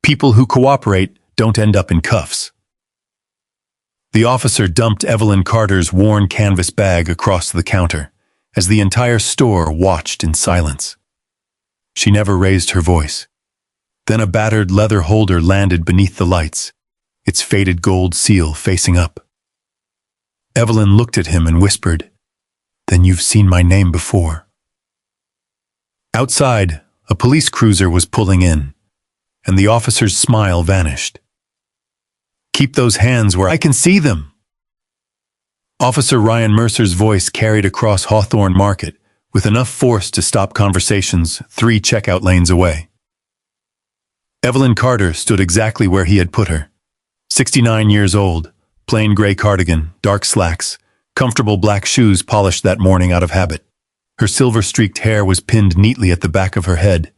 People who cooperate don't end up in cuffs. The officer dumped Evelyn Carter's worn canvas bag across the counter as the entire store watched in silence. She never raised her voice. Then a battered leather holder landed beneath the lights, its faded gold seal facing up. Evelyn looked at him and whispered, "Then you've seen my name before." Outside, a police cruiser was pulling in, and the officer's smile vanished. "Keep those hands where I can see them." Officer Ryan Mercer's voice carried across Hawthorne Market with enough force to stop conversations 3 checkout lanes away. Evelyn Carter stood exactly where he had put her. 69 years old, plain gray cardigan, dark slacks, comfortable black shoes polished that morning out of habit. Her silver-streaked hair was pinned neatly at the back of her head,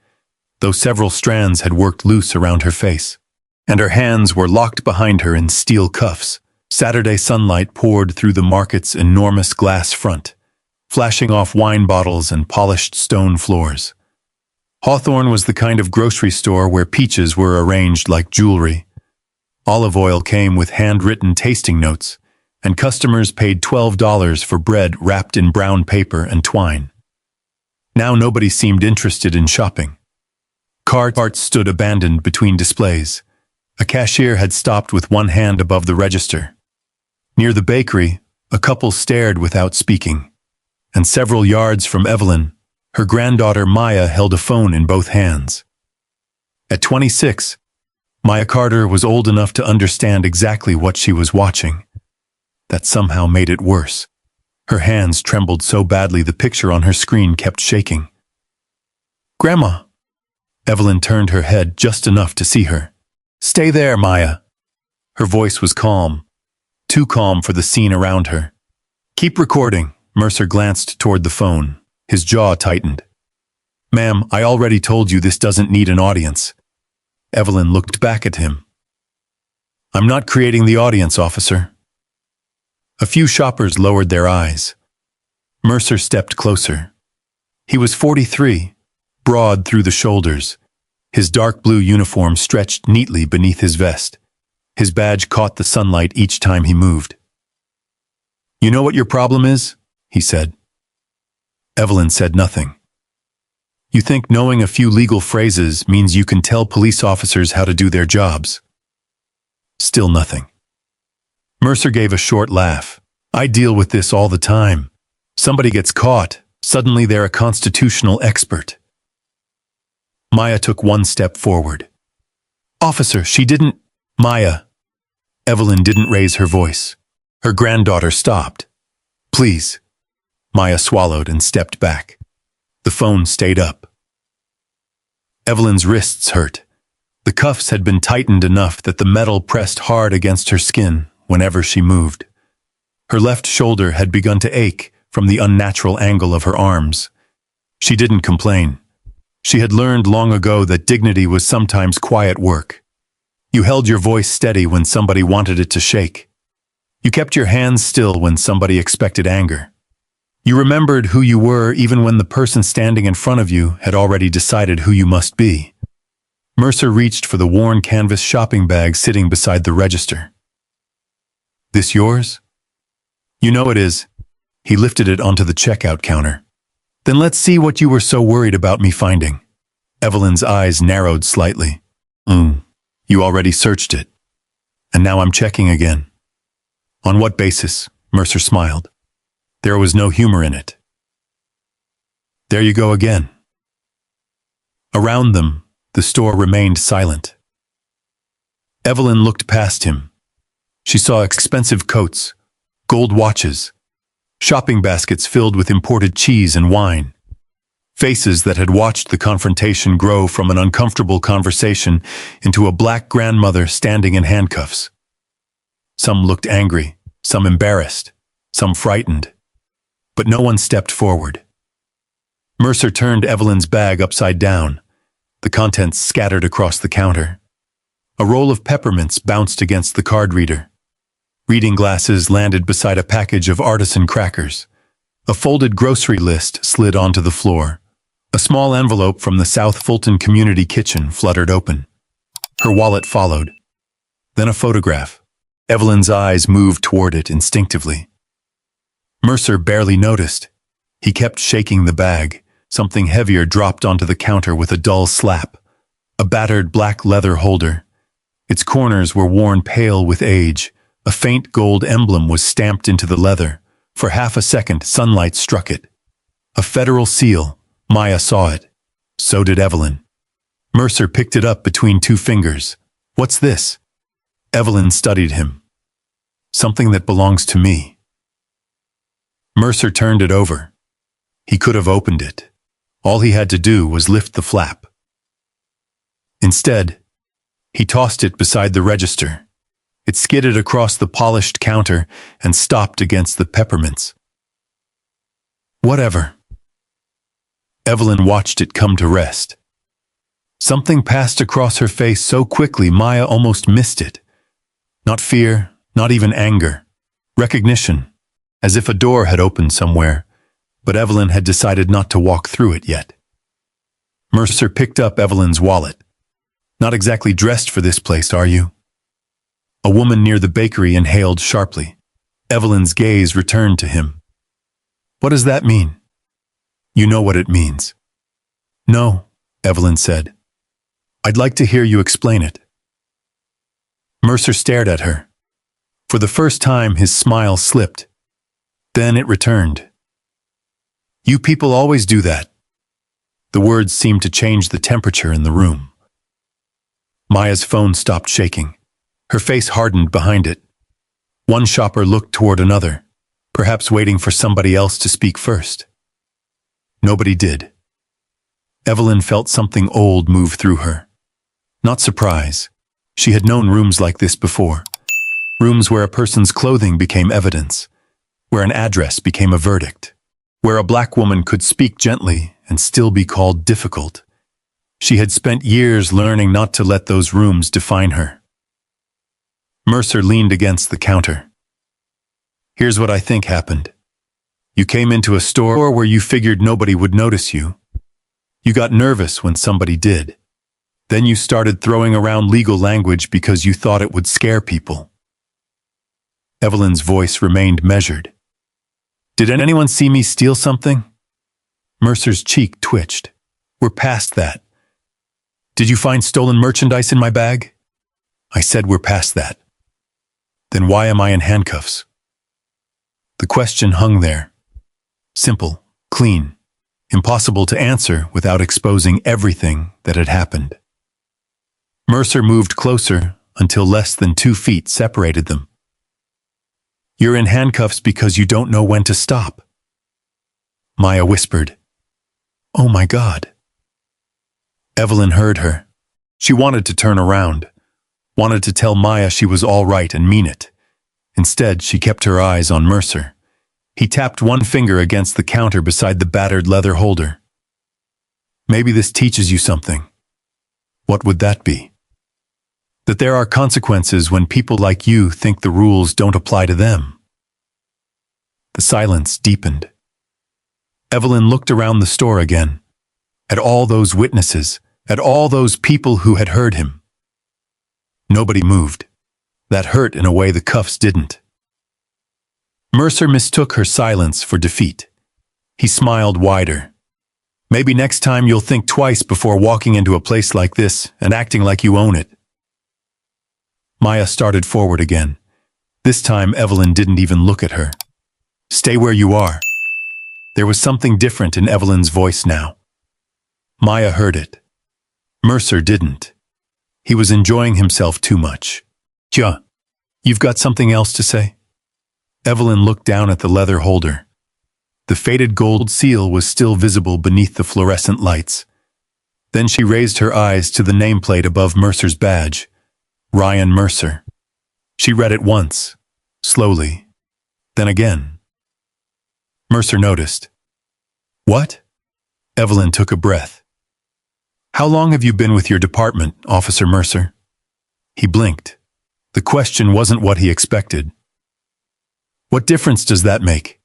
though several strands had worked loose around her face, and her hands were locked behind her in steel cuffs. Saturday sunlight poured through the market's enormous glass front, flashing off wine bottles and polished stone floors. Hawthorne was the kind of grocery store where peaches were arranged like jewelry. Olive oil came with handwritten tasting notes, and customers paid $12 for bread wrapped in brown paper and twine. Now nobody seemed interested in shopping. Carts stood abandoned between displays. A cashier had stopped with one hand above the register. Near the bakery, a couple stared without speaking, and several yards from Evelyn, her granddaughter Maya held a phone in both hands. At 26, Maya Carter was old enough to understand exactly what she was watching. That somehow made it worse. Her hands trembled so badly the picture on her screen kept shaking. "Grandma!" Evelyn turned her head just enough to see her. "Stay there, Maya." Her voice was calm, too calm for the scene around her. "Keep recording." Mercer glanced toward the phone. His jaw tightened. "Ma'am, I already told you this doesn't need an audience." Evelyn looked back at him. "I'm not creating the audience, officer." A few shoppers lowered their eyes. Mercer stepped closer. He was 43, broad through the shoulders. His dark blue uniform stretched neatly beneath his vest. His badge caught the sunlight each time he moved. "You know what your problem is?" he said. Evelyn said nothing. "You think knowing a few legal phrases means you can tell police officers how to do their jobs?" Still nothing. Mercer gave a short laugh. "I deal with this all the time. Somebody gets caught, suddenly they're a constitutional expert." Maya took one step forward. "Officer, she didn't—" "Maya." Evelyn didn't raise her voice. Her granddaughter stopped. "Please." Maya swallowed and stepped back. The phone stayed up. Evelyn's wrists hurt. The cuffs had been tightened enough that the metal pressed hard against her skin whenever she moved. Her left shoulder had begun to ache from the unnatural angle of her arms. She didn't complain. She had learned long ago that dignity was sometimes quiet work. You held your voice steady when somebody wanted it to shake. You kept your hands still when somebody expected anger. You remembered who you were even when the person standing in front of you had already decided who you must be. Mercer reached for the worn canvas shopping bag sitting beside the register. "This yours?" "You know it is." He lifted it onto the checkout counter. "Then let's see what you were so worried about me finding." Evelyn's eyes narrowed slightly. You already searched it. And now I'm checking again." "On what basis?" Mercer smiled. There was no humor in it. "There you go again." Around them, the store remained silent. Evelyn looked past him. She saw expensive coats, gold watches, shopping baskets filled with imported cheese and wine, faces that had watched the confrontation grow from an uncomfortable conversation into a black grandmother standing in handcuffs. Some looked angry, some embarrassed, some frightened. But no one stepped forward. Mercer turned Evelyn's bag upside down. The contents scattered across the counter. A roll of peppermints bounced against the card reader. Reading glasses landed beside a package of artisan crackers. A folded grocery list slid onto the floor. A small envelope from the South Fulton Community Kitchen fluttered open. Her wallet followed. Then a photograph. Evelyn's eyes moved toward it instinctively. Mercer barely noticed. He kept shaking the bag. Something heavier dropped onto the counter with a dull slap. A battered black leather holder. Its corners were worn pale with age. A faint gold emblem was stamped into the leather. For half a second, sunlight struck it. A federal seal. Maya saw it. So did Evelyn. Mercer picked it up between two fingers. What's this? Evelyn studied him. Something that belongs to me. Mercer turned it over. He could have opened it. All he had to do was lift the flap. Instead, he tossed it beside the register. It skidded across the polished counter and stopped against the peppermints. Whatever. Evelyn watched it come to rest. Something passed across her face so quickly Maya almost missed it. Not fear, not even anger. Recognition, as if a door had opened somewhere, but Evelyn had decided not to walk through it yet. Mercer picked up Evelyn's wallet. Not exactly dressed for this place, are you? A woman near the bakery inhaled sharply. Evelyn's gaze returned to him. What does that mean? You know what it means. No, Evelyn said. I'd like to hear you explain it. Mercer stared at her. For the first time, his smile slipped. Then it returned. You people always do that. The words seemed to change the temperature in the room. Maya's phone stopped shaking. Her face hardened behind it. One shopper looked toward another, perhaps waiting for somebody else to speak first. Nobody did. Evelyn felt something old move through her. Not surprise. She had known rooms like this before. Rooms where a person's clothing became evidence, where an address became a verdict, where a black woman could speak gently and still be called difficult. She had spent years learning not to let those rooms define her. Mercer leaned against the counter. Here's what I think happened. You came into a store where you figured nobody would notice you. You got nervous when somebody did. Then you started throwing around legal language because you thought it would scare people. Evelyn's voice remained measured. Did anyone see me steal something? Mercer's cheek twitched. We're past that. Did you find stolen merchandise in my bag? I said we're past that. Then why am I in handcuffs? The question hung there. Simple, clean, impossible to answer without exposing everything that had happened. Mercer moved closer until less than 2 feet separated them. You're in handcuffs because you don't know when to stop. Maya whispered. Oh my God. Evelyn heard her. She wanted to turn around, wanted to tell Maya she was all right and mean it. Instead, she kept her eyes on Mercer. He tapped one finger against the counter beside the battered leather holder. Maybe this teaches you something. What would that be? That there are consequences when people like you think the rules don't apply to them. The silence deepened. Evelyn looked around the store again, at all those witnesses, at all those people who had heard him. Nobody moved. That hurt in a way the cuffs didn't. Mercer mistook her silence for defeat. He smiled wider. Maybe next time you'll think twice before walking into a place like this and acting like you own it. Maya started forward again. This time Evelyn didn't even look at her. Stay where you are. There was something different in Evelyn's voice now. Maya heard it. Mercer didn't. He was enjoying himself too much. Yeah, you've got something else to say? Evelyn looked down at the leather holder. The faded gold seal was still visible beneath the fluorescent lights. Then she raised her eyes to the nameplate above Mercer's badge. Ryan Mercer. She read it once, slowly, then again. Mercer noticed. What? Evelyn took a breath. How long have you been with your department, Officer Mercer? He blinked. The question wasn't what he expected. What difference does that make?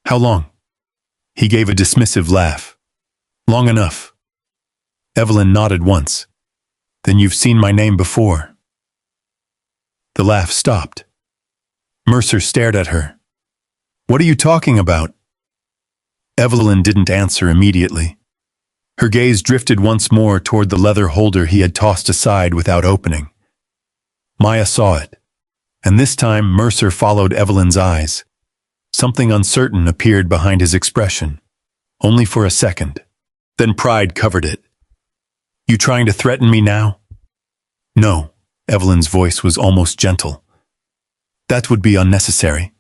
How long? He gave a dismissive laugh. Long enough. Evelyn nodded once. Then you've seen my name before. The laugh stopped. Mercer stared at her. What are you talking about? Evelyn didn't answer immediately. Her gaze drifted once more toward the leather holder he had tossed aside without opening. Maya saw it, and this time Mercer followed Evelyn's eyes. Something uncertain appeared behind his expression, only for a second. Then pride covered it. You trying to threaten me now? No, Evelyn's voice was almost gentle. That would be unnecessary.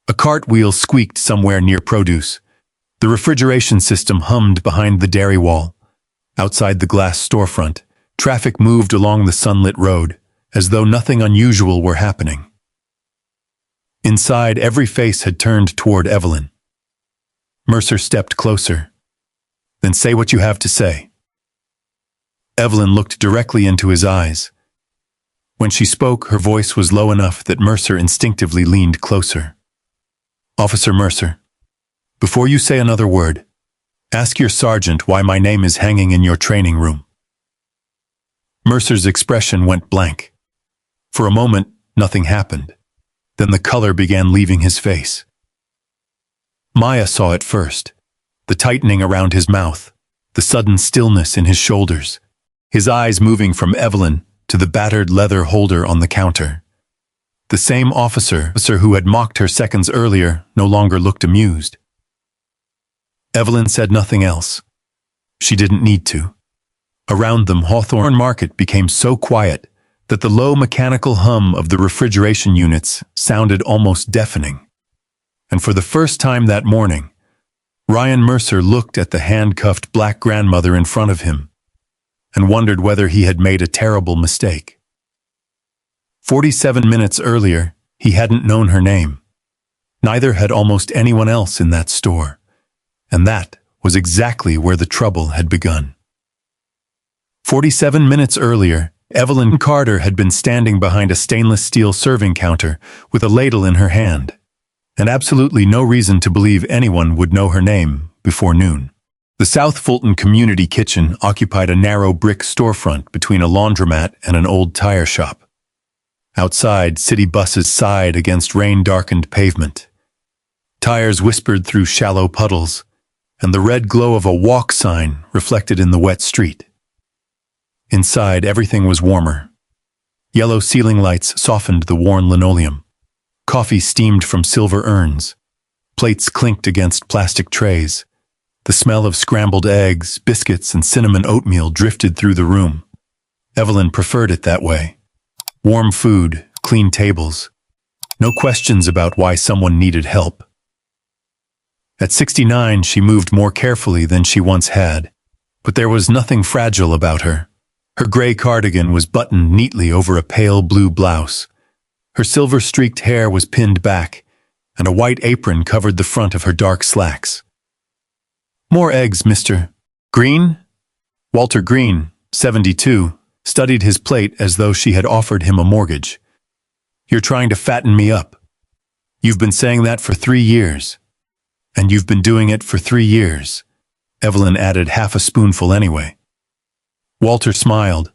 A cartwheel squeaked somewhere near produce. The refrigeration system hummed behind the dairy wall. Outside the glass storefront, traffic moved along the sunlit road, as though nothing unusual were happening. Inside, every face had turned toward Evelyn. Mercer stepped closer. Then say what you have to say. Evelyn looked directly into his eyes. When she spoke, her voice was low enough that Mercer instinctively leaned closer. Officer Mercer, before you say another word, ask your sergeant why my name is hanging in your training room. Mercer's expression went blank. For a moment, nothing happened. Then the color began leaving his face. Maya saw it first, the tightening around his mouth, the sudden stillness in his shoulders, his eyes moving from Evelyn to the battered leather holder on the counter. The same officer who had mocked her seconds earlier no longer looked amused. Evelyn said nothing else. She didn't need to. Around them, Hawthorne Market became so quiet that the low mechanical hum of the refrigeration units sounded almost deafening. And for the first time that morning, Ryan Mercer looked at the handcuffed black grandmother in front of him and wondered whether he had made a terrible mistake. 47 minutes earlier, he hadn't known her name. Neither had almost anyone else in that store. And that was exactly where the trouble had begun. 47 minutes earlier, Evelyn Carter had been standing behind a stainless steel serving counter with a ladle in her hand, and absolutely no reason to believe anyone would know her name before noon. The South Fulton Community Kitchen occupied a narrow brick storefront between a laundromat and an old tire shop. Outside, city buses sighed against rain-darkened pavement. Tires whispered through shallow puddles, and the red glow of a walk sign reflected in the wet street. Inside, everything was warmer. Yellow ceiling lights softened the worn linoleum. Coffee steamed from silver urns. Plates clinked against plastic trays. The smell of scrambled eggs, biscuits, and cinnamon oatmeal drifted through the room. Evelyn preferred it that way. Warm food, clean tables. No questions about why someone needed help. At 69, she moved more carefully than she once had, but there was nothing fragile about her. Her gray cardigan was buttoned neatly over a pale blue blouse. Her silver-streaked hair was pinned back, and a white apron covered the front of her dark slacks. More eggs, Mr. Green? Walter Green, 72, studied his plate as though she had offered him a mortgage. You're trying to fatten me up. You've been saying that for 3 years. And you've been doing it for 3 years. Evelyn added half a spoonful anyway. Walter smiled.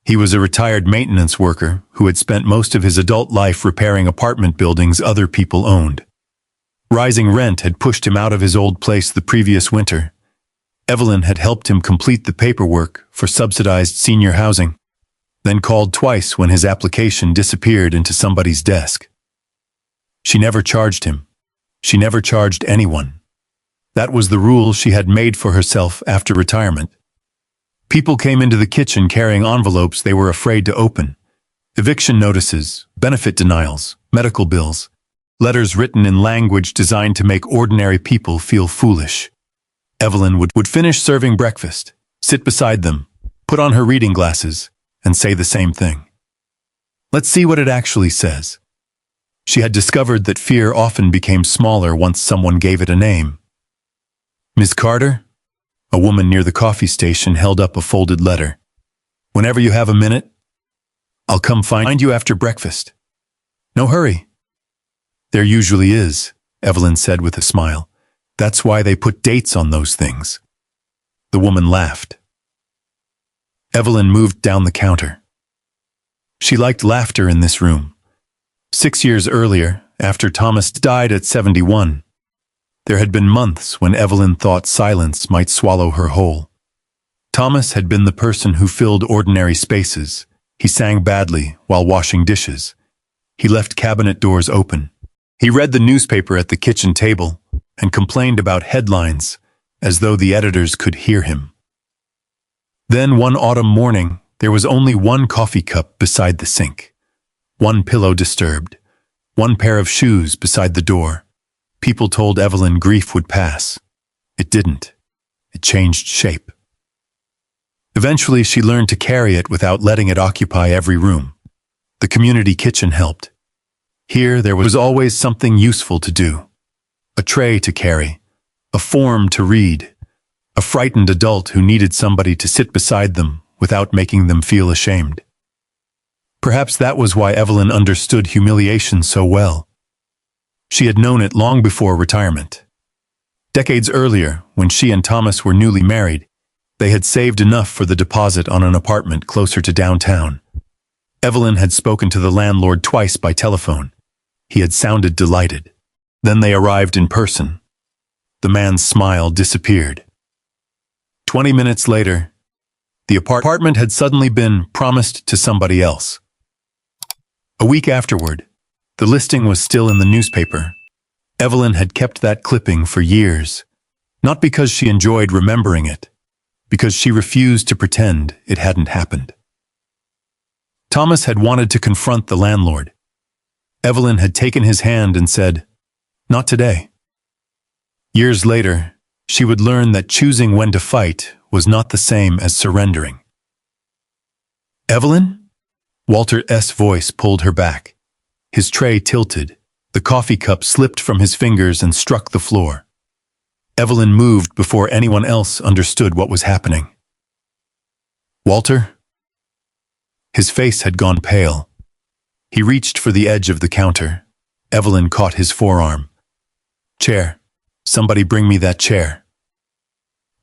He was a retired maintenance worker who had spent most of his adult life repairing apartment buildings other people owned. Rising rent had pushed him out of his old place the previous winter. Evelyn had helped him complete the paperwork for subsidized senior housing, then called twice when his application disappeared into somebody's desk. She never charged him. She never charged anyone. That was the rule she had made for herself after retirement. People came into the kitchen carrying envelopes they were afraid to open. Eviction notices, benefit denials, medical bills, letters written in language designed to make ordinary people feel foolish. Evelyn would finish serving breakfast, sit beside them, put on her reading glasses, and say the same thing. Let's see what it actually says. She had discovered that fear often became smaller once someone gave it a name. Ms. Carter? A woman near the coffee station held up a folded letter. Whenever you have a minute, I'll come find you after breakfast. No hurry. There usually is, Evelyn said with a smile. That's why they put dates on those things. The woman laughed. Evelyn moved down the counter. She liked laughter in this room. 6 years earlier, after Thomas died at 71, there had been months when Evelyn thought silence might swallow her whole. Thomas had been the person who filled ordinary spaces. He sang badly while washing dishes. He left cabinet doors open. He read the newspaper at the kitchen table and complained about headlines as though the editors could hear him. Then one autumn morning, there was only one coffee cup beside the sink, one pillow disturbed, one pair of shoes beside the door. People told Evelyn grief would pass. It didn't. It changed shape. Eventually, she learned to carry it without letting it occupy every room. The community kitchen helped. Here, there was always something useful to do. A tray to carry, a form to read, a frightened adult who needed somebody to sit beside them without making them feel ashamed. Perhaps that was why Evelyn understood humiliation so well. She had known it long before retirement. Decades earlier, when she and Thomas were newly married, they had saved enough for the deposit on an apartment closer to downtown. Evelyn had spoken to the landlord twice by telephone. He had sounded delighted. Then they arrived in person. The man's smile disappeared. 20 minutes later, the apartment had suddenly been promised to somebody else. A week afterward, the listing was still in the newspaper. Evelyn had kept that clipping for years, not because she enjoyed remembering it, because she refused to pretend it hadn't happened. Thomas had wanted to confront the landlord. Evelyn had taken his hand and said, "Not today." Years later, she would learn that choosing when to fight was not the same as surrendering. "Evelyn?" Walter's voice pulled her back. His tray tilted. The coffee cup slipped from his fingers and struck the floor. Evelyn moved before anyone else understood what was happening. "Walter?" His face had gone pale. He reached for the edge of the counter. Evelyn caught his forearm. "Chair. Somebody bring me that chair."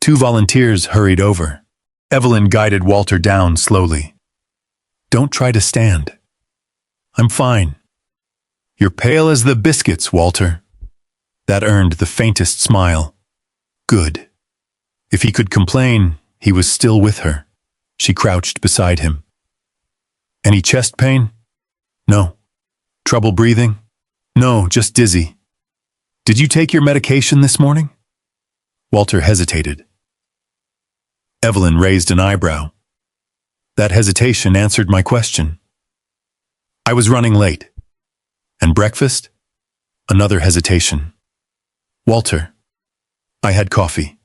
2 volunteers hurried over. Evelyn guided Walter down slowly. "Don't try to stand." "I'm fine." "You're pale as the biscuits, Walter." That earned the faintest smile. Good. If he could complain, he was still with her. She crouched beside him. "Any chest pain?" "No." "Trouble breathing?" "No, just dizzy." "Did you take your medication this morning?" Walter hesitated. Evelyn raised an eyebrow. That hesitation answered my question. "I was running late." "And breakfast?" Another hesitation. "Walter, I had coffee."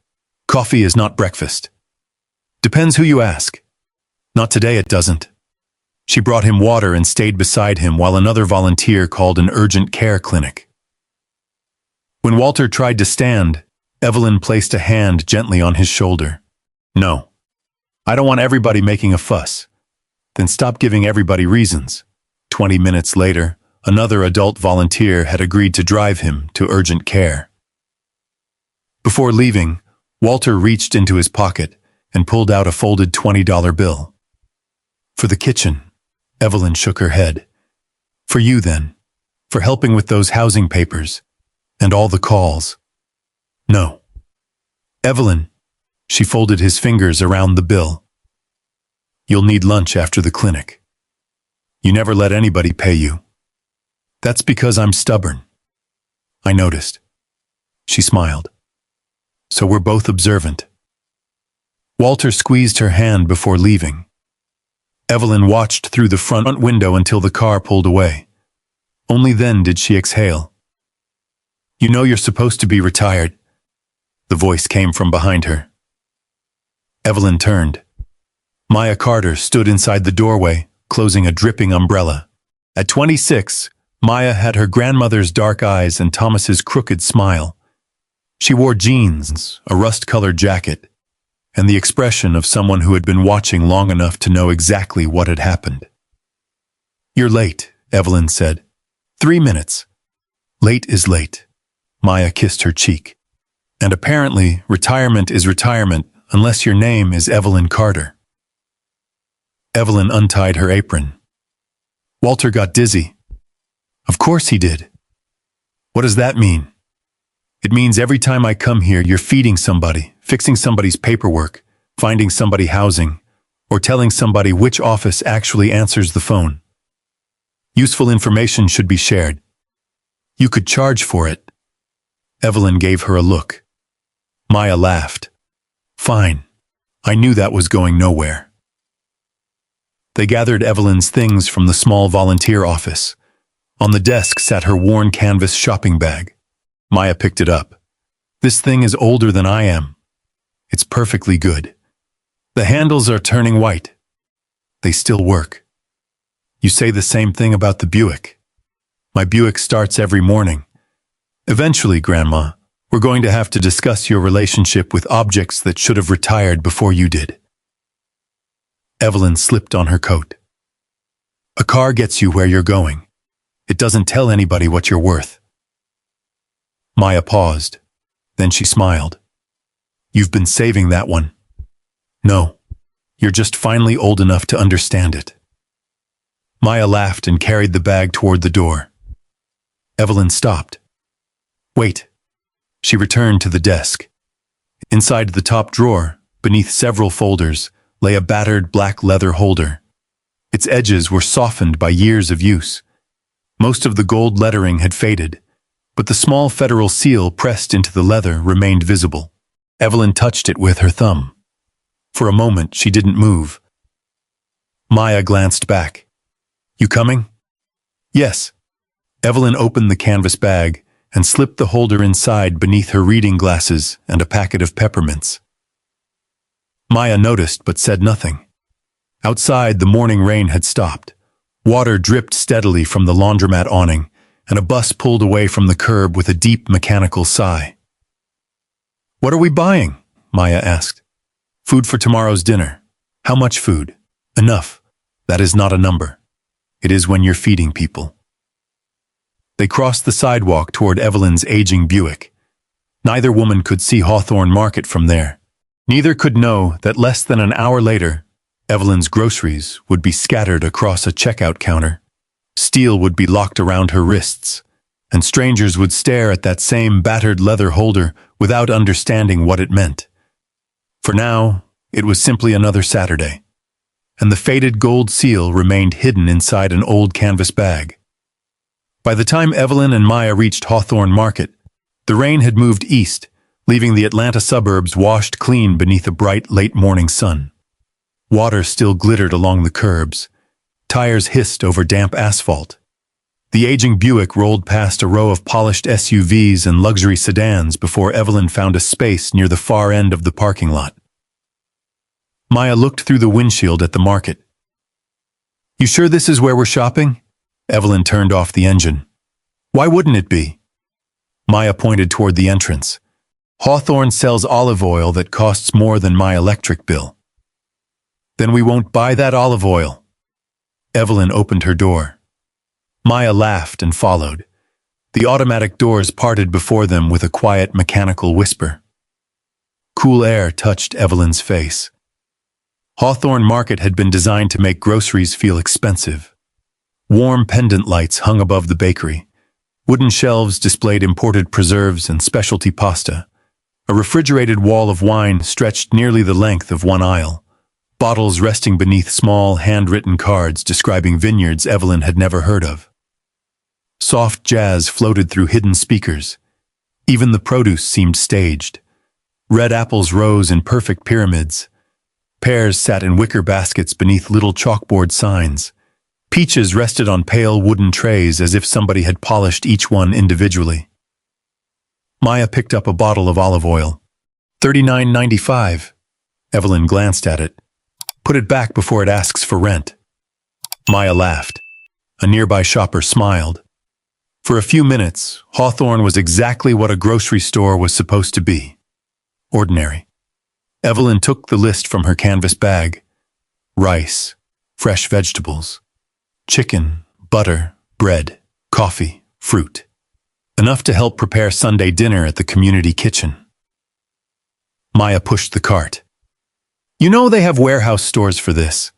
"Coffee is not breakfast." "Depends who you ask." "Not today, it doesn't." She brought him water and stayed beside him while another volunteer called an urgent care clinic. When Walter tried to stand, Evelyn placed a hand gently on his shoulder. "No. I don't want everybody making a fuss." "Then stop giving everybody reasons." 20 minutes later, another adult volunteer had agreed to drive him to urgent care. Before leaving, Walter reached into his pocket and pulled out a folded $20 bill. "For the kitchen." Evelyn shook her head. "For you, then. For helping with those housing papers. And all the calls." "No." "Evelyn." She folded his fingers around the bill. "You'll need lunch after the clinic. You never let anybody pay you." "That's because I'm stubborn." "I noticed." She smiled. "So we're both observant." Walter squeezed her hand before leaving. Evelyn watched through the front window until the car pulled away. Only then did she exhale. "You know you're supposed to be retired." The voice came from behind her. Evelyn turned. Maya Carter stood inside the doorway, closing a dripping umbrella. At 26, Maya had her grandmother's dark eyes and Thomas's crooked smile. She wore jeans, a rust-colored jacket, and the expression of someone who had been watching long enough to know exactly what had happened. "You're late," Evelyn said. 3 minutes. "Late is late." Maya kissed her cheek. "And apparently, retirement is retirement unless your name is Evelyn Carter." Evelyn untied her apron. Walter got dizzy. Of course he did. What does that mean? It means every time I come here, you're feeding somebody, fixing somebody's paperwork, finding somebody housing, or telling somebody which office actually answers the phone. Useful information should be shared. You could charge for it. Evelyn gave her a look. Maya laughed. Fine. I knew that was going nowhere. They gathered Evelyn's things from the small volunteer office. On the desk sat her worn canvas shopping bag. Maya picked it up. This thing is older than I am. It's perfectly good. The handles are turning white. They still work. You say the same thing about the Buick. My Buick starts every morning. Eventually, Grandma, we're going to have to discuss your relationship with objects that should have retired before you did. Evelyn slipped on her coat. A car gets you where you're going. It doesn't tell anybody what you're worth. Maya paused. Then she smiled. You've been saving that one. No, you're just finally old enough to understand it. Maya laughed and carried the bag toward the door. Evelyn stopped. Wait. She returned to the desk. Inside the top drawer, beneath several folders, lay a battered black leather holder. Its edges were softened by years of use. Most of the gold lettering had faded, but the small federal seal pressed into the leather remained visible. Evelyn touched it with her thumb. For a moment, she didn't move. Maya glanced back. You coming? Yes. Evelyn opened the canvas bag and slipped the holder inside beneath her reading glasses and a packet of peppermints. Maya noticed but said nothing. Outside, the morning rain had stopped. Water dripped steadily from the laundromat awning, and a bus pulled away from the curb with a deep mechanical sigh. What are we buying? Maya asked. Food for tomorrow's dinner. How much food? Enough. That is not a number. It is when you're feeding people. They crossed the sidewalk toward Evelyn's aging Buick. Neither woman could see Hawthorne Market from there. Neither could know that less than an hour later, Evelyn's groceries would be scattered across a checkout counter. Steel would be locked around her wrists, and strangers would stare at that same battered leather holder without understanding what it meant. For now, it was simply another Saturday, and the faded gold seal remained hidden inside an old canvas bag. By the time Evelyn and Maya reached Hawthorne Market, the rain had moved east, leaving the Atlanta suburbs washed clean beneath a bright late-morning sun. Water still glittered along the curbs. Tires hissed over damp asphalt. The aging Buick rolled past a row of polished SUVs and luxury sedans before Evelyn found a space near the far end of the parking lot. Maya looked through the windshield at the market. You sure this is where we're shopping? Evelyn turned off the engine. Why wouldn't it be? Maya pointed toward the entrance. Hawthorne sells olive oil that costs more than my electric bill. Then we won't buy that olive oil. Evelyn opened her door. Maya laughed and followed. The automatic doors parted before them with a quiet mechanical whisper. Cool air touched Evelyn's face. Hawthorne Market had been designed to make groceries feel expensive. Warm pendant lights hung above the bakery. Wooden shelves displayed imported preserves and specialty pasta. A refrigerated wall of wine stretched nearly the length of one aisle. Bottles resting beneath small, handwritten cards describing vineyards Evelyn had never heard of. Soft jazz floated through hidden speakers. Even the produce seemed staged. Red apples rose in perfect pyramids. Pears sat in wicker baskets beneath little chalkboard signs. Peaches rested on pale wooden trays as if somebody had polished each one individually. Maya picked up a bottle of olive oil. $39.95. Evelyn glanced at it. Put it back before it asks for rent. Maya laughed. A nearby shopper smiled. For a few minutes, Hawthorne was exactly what a grocery store was supposed to be. Ordinary. Evelyn took the list from her canvas bag. Rice, fresh vegetables, chicken, butter, bread, coffee, fruit. Enough to help prepare Sunday dinner at the community kitchen. Maya pushed the cart. You know they have warehouse stores for this.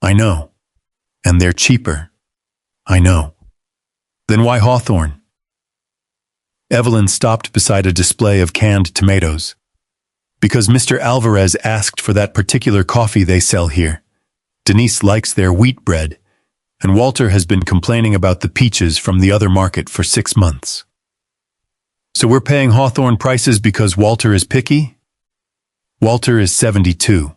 I know. And they're cheaper. I know. Then why Hawthorne? Evelyn stopped beside a display of canned tomatoes. Because Mr. Alvarez asked for that particular coffee they sell here. Denise likes their wheat bread, and Walter has been complaining about the peaches from the other market for 6 months. So we're paying Hawthorne prices because Walter is picky? Walter is 72.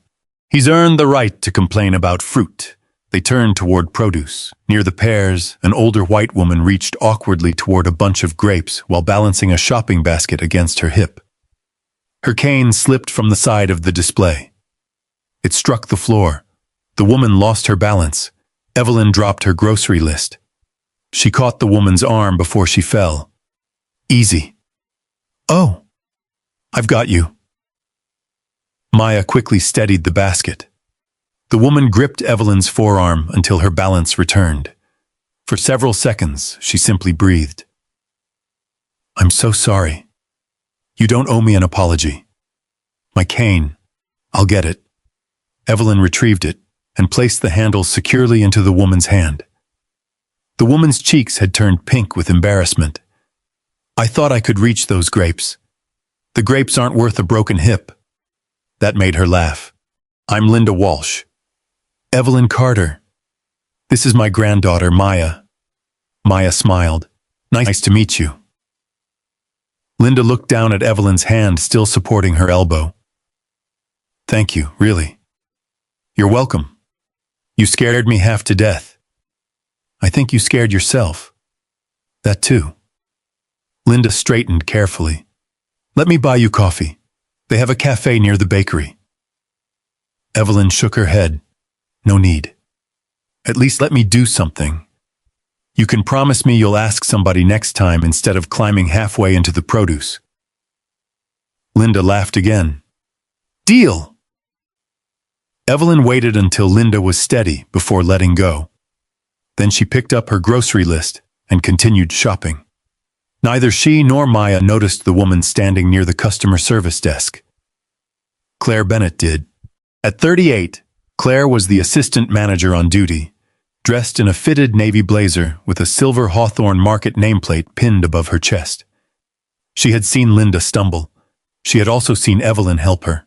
He's earned the right to complain about fruit. They turned toward produce. Near the pears, an older white woman reached awkwardly toward a bunch of grapes while balancing a shopping basket against her hip. Her cane slipped from the side of the display. It struck the floor. The woman lost her balance. Evelyn dropped her grocery list. She caught the woman's arm before she fell. Easy. Oh, I've got you. Maya quickly steadied the basket. The woman gripped Evelyn's forearm until her balance returned. For several seconds, she simply breathed. I'm so sorry. You don't owe me an apology. My cane. I'll get it. Evelyn retrieved it and placed the handle securely into the woman's hand. The woman's cheeks had turned pink with embarrassment. I thought I could reach those grapes. The grapes aren't worth a broken hip. That made her laugh. I'm Linda Walsh. Evelyn Carter. This is my granddaughter, Maya. Maya smiled. Nice to meet you. Linda looked down at Evelyn's hand, still supporting her elbow. Thank you, really. You're welcome. You scared me half to death. I think you scared yourself. That too. Linda straightened carefully. Let me buy you coffee. They have a cafe near the bakery. Evelyn shook her head. No need. At least let me do something. You can promise me you'll ask somebody next time instead of climbing halfway into the produce. Linda laughed again. Deal! Evelyn waited until Linda was steady before letting go. Then she picked up her grocery list and continued shopping. Neither she nor Maya noticed the woman standing near the customer service desk. Claire Bennett did. At 38, Claire was the assistant manager on duty, dressed in a fitted navy blazer with a silver Hawthorne Market nameplate pinned above her chest. She had seen Linda stumble. She had also seen Evelyn help her.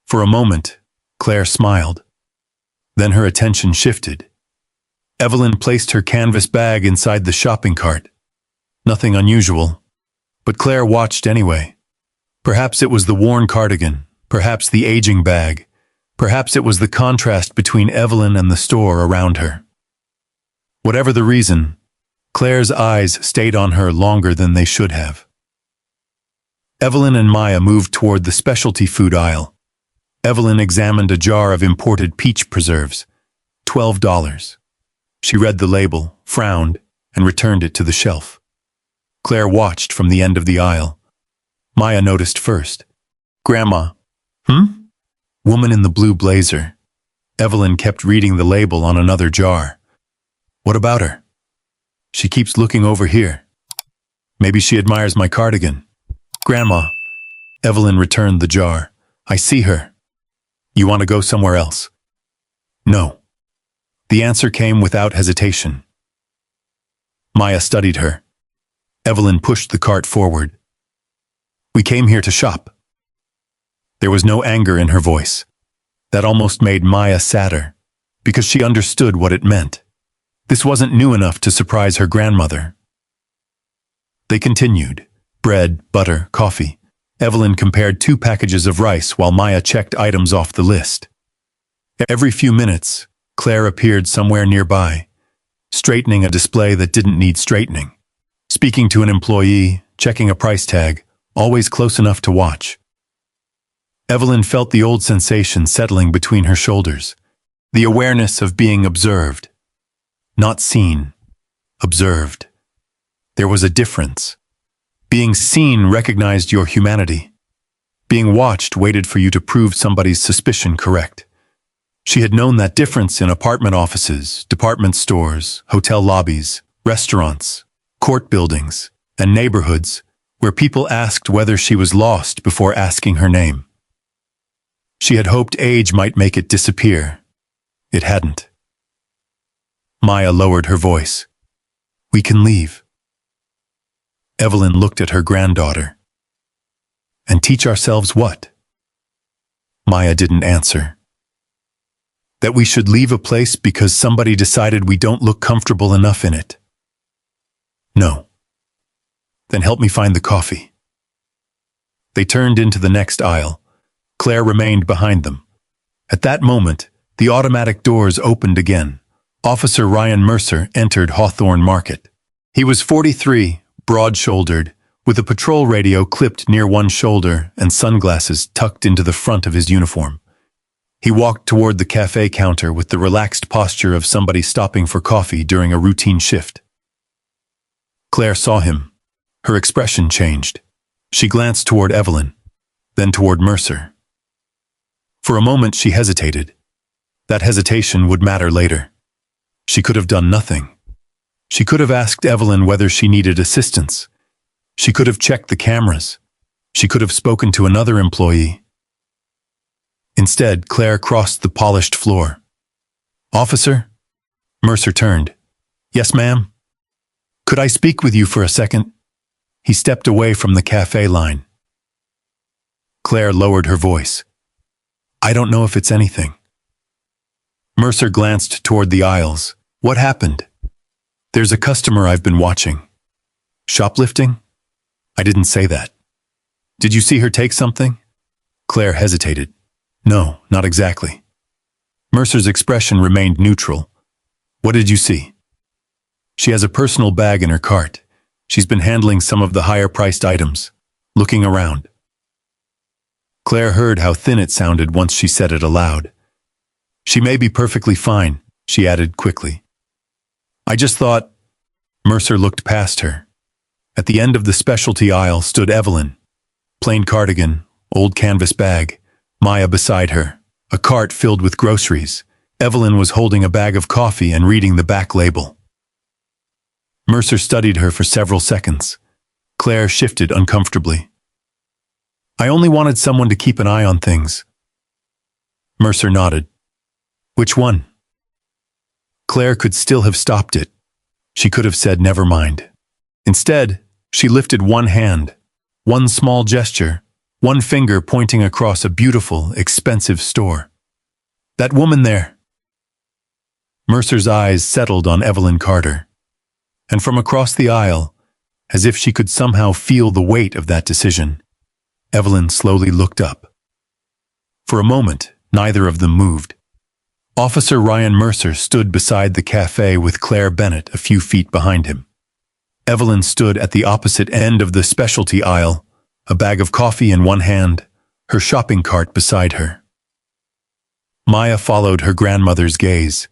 For a moment, Claire smiled. Then her attention shifted. Evelyn placed her canvas bag inside the shopping cart. Nothing unusual, but Claire watched anyway. Perhaps it was the worn cardigan, perhaps the aging bag, perhaps it was the contrast between Evelyn and the store around her. Whatever the reason, Claire's eyes stayed on her longer than they should have. Evelyn and Maya moved toward the specialty food aisle. Evelyn examined a jar of imported peach preserves. $12. She read the label, frowned, and returned it to the shelf. Claire watched from the end of the aisle. Maya noticed first. Grandma. Woman in the blue blazer. Evelyn kept reading the label on another jar. What about her? She keeps looking over here. Maybe she admires my cardigan. Grandma. Evelyn returned the jar. I see her. You want to go somewhere else? No. The answer came without hesitation. Maya studied her. Evelyn pushed the cart forward. We came here to shop. There was no anger in her voice. That almost made Maya sadder, because she understood what it meant. This wasn't new enough to surprise her grandmother. They continued. Bread, butter, coffee. Evelyn compared 2 packages of rice while Maya checked items off the list. Every few minutes, Claire appeared somewhere nearby, straightening a display that didn't need straightening. Speaking to an employee, checking a price tag, always close enough to watch. Evelyn felt the old sensation settling between her shoulders, the awareness of being observed. Not seen, observed. There was a difference. Being seen recognized your humanity. Being watched waited for you to prove somebody's suspicion correct. She had known that difference in apartment offices, department stores, hotel lobbies, restaurants, court buildings, and neighborhoods where people asked whether she was lost before asking her name. She had hoped age might make it disappear. It hadn't. Maya lowered her voice. We can leave. Evelyn looked at her granddaughter. And teach ourselves what? Maya didn't answer. That we should leave a place because somebody decided we don't look comfortable enough in it. No. Then help me find the coffee. They turned into the next aisle. Claire remained behind them. At that moment, the automatic doors opened again. Officer Ryan Mercer entered Hawthorne Market. He was 43, broad-shouldered, with a patrol radio clipped near one shoulder and sunglasses tucked into the front of his uniform. He walked toward the cafe counter with the relaxed posture of somebody stopping for coffee during a routine shift. Claire saw him. Her expression changed. She glanced toward Evelyn, then toward Mercer. For a moment she hesitated. That hesitation would matter later. She could have done nothing. She could have asked Evelyn whether she needed assistance. She could have checked the cameras. She could have spoken to another employee. Instead, Claire crossed the polished floor. Officer? Mercer turned. Yes, ma'am? Could I speak with you for a second? He stepped away from the cafe line. Claire lowered her voice. I don't know if it's anything. Mercer glanced toward the aisles. What happened? There's a customer I've been watching. Shoplifting? I didn't say that. Did you see her take something? Claire hesitated. No, not exactly. Mercer's expression remained neutral. What did you see? She has a personal bag in her cart. She's been handling some of the higher-priced items, looking around. Claire heard how thin it sounded once she said it aloud. She may be perfectly fine, she added quickly. I just thought... Mercer looked past her. At the end of the specialty aisle stood Evelyn. Plain cardigan, old canvas bag, Maya beside her, a cart filled with groceries. Evelyn was holding a bag of coffee and reading the back label. Mercer studied her for several seconds. Claire shifted uncomfortably. I only wanted someone to keep an eye on things. Mercer nodded. Which one? Claire could still have stopped it. She could have said never mind. Instead, she lifted one hand, one small gesture, one finger pointing across a beautiful, expensive store. That woman there. Mercer's eyes settled on Evelyn Carter. And from across the aisle, as if she could somehow feel the weight of that decision, Evelyn slowly looked up. For a moment, neither of them moved. Officer Ryan Mercer stood beside the cafe with Claire Bennett a few feet behind him. Evelyn stood at the opposite end of the specialty aisle, a bag of coffee in one hand, her shopping cart beside her. Maya followed her grandmother's gaze.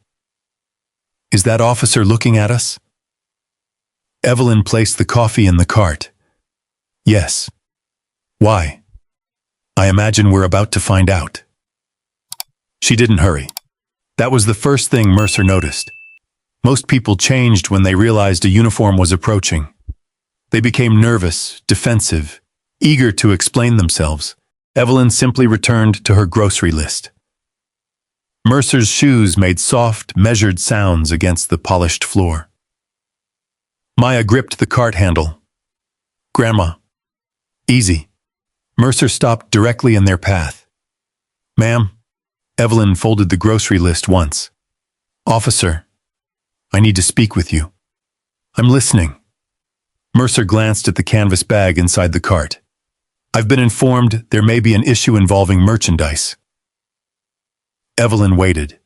Is that officer looking at us? Evelyn placed the coffee in the cart. Yes. Why? I imagine we're about to find out. She didn't hurry. That was the first thing Mercer noticed. Most people changed when they realized a uniform was approaching. They became nervous, defensive, eager to explain themselves. Evelyn simply returned to her grocery list. Mercer's shoes made soft, measured sounds against the polished floor. Maya gripped the cart handle. Grandma. Easy. Mercer stopped directly in their path. Ma'am. Evelyn folded the grocery list once. Officer. I need to speak with you. I'm listening. Mercer glanced at the canvas bag inside the cart. I've been informed there may be an issue involving merchandise. Evelyn waited.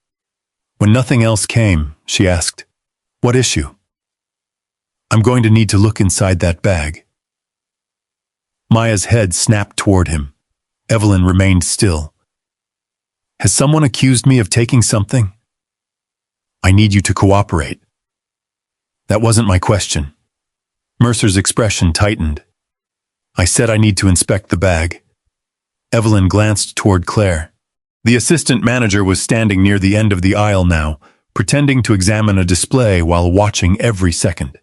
When nothing else came, she asked, What issue? I'm going to need to look inside that bag. Maya's head snapped toward him. Evelyn remained still. Has someone accused me of taking something? I need you to cooperate. That wasn't my question. Mercer's expression tightened. I said I need to inspect the bag. Evelyn glanced toward Claire. The assistant manager was standing near the end of the aisle now, pretending to examine a display while watching every second.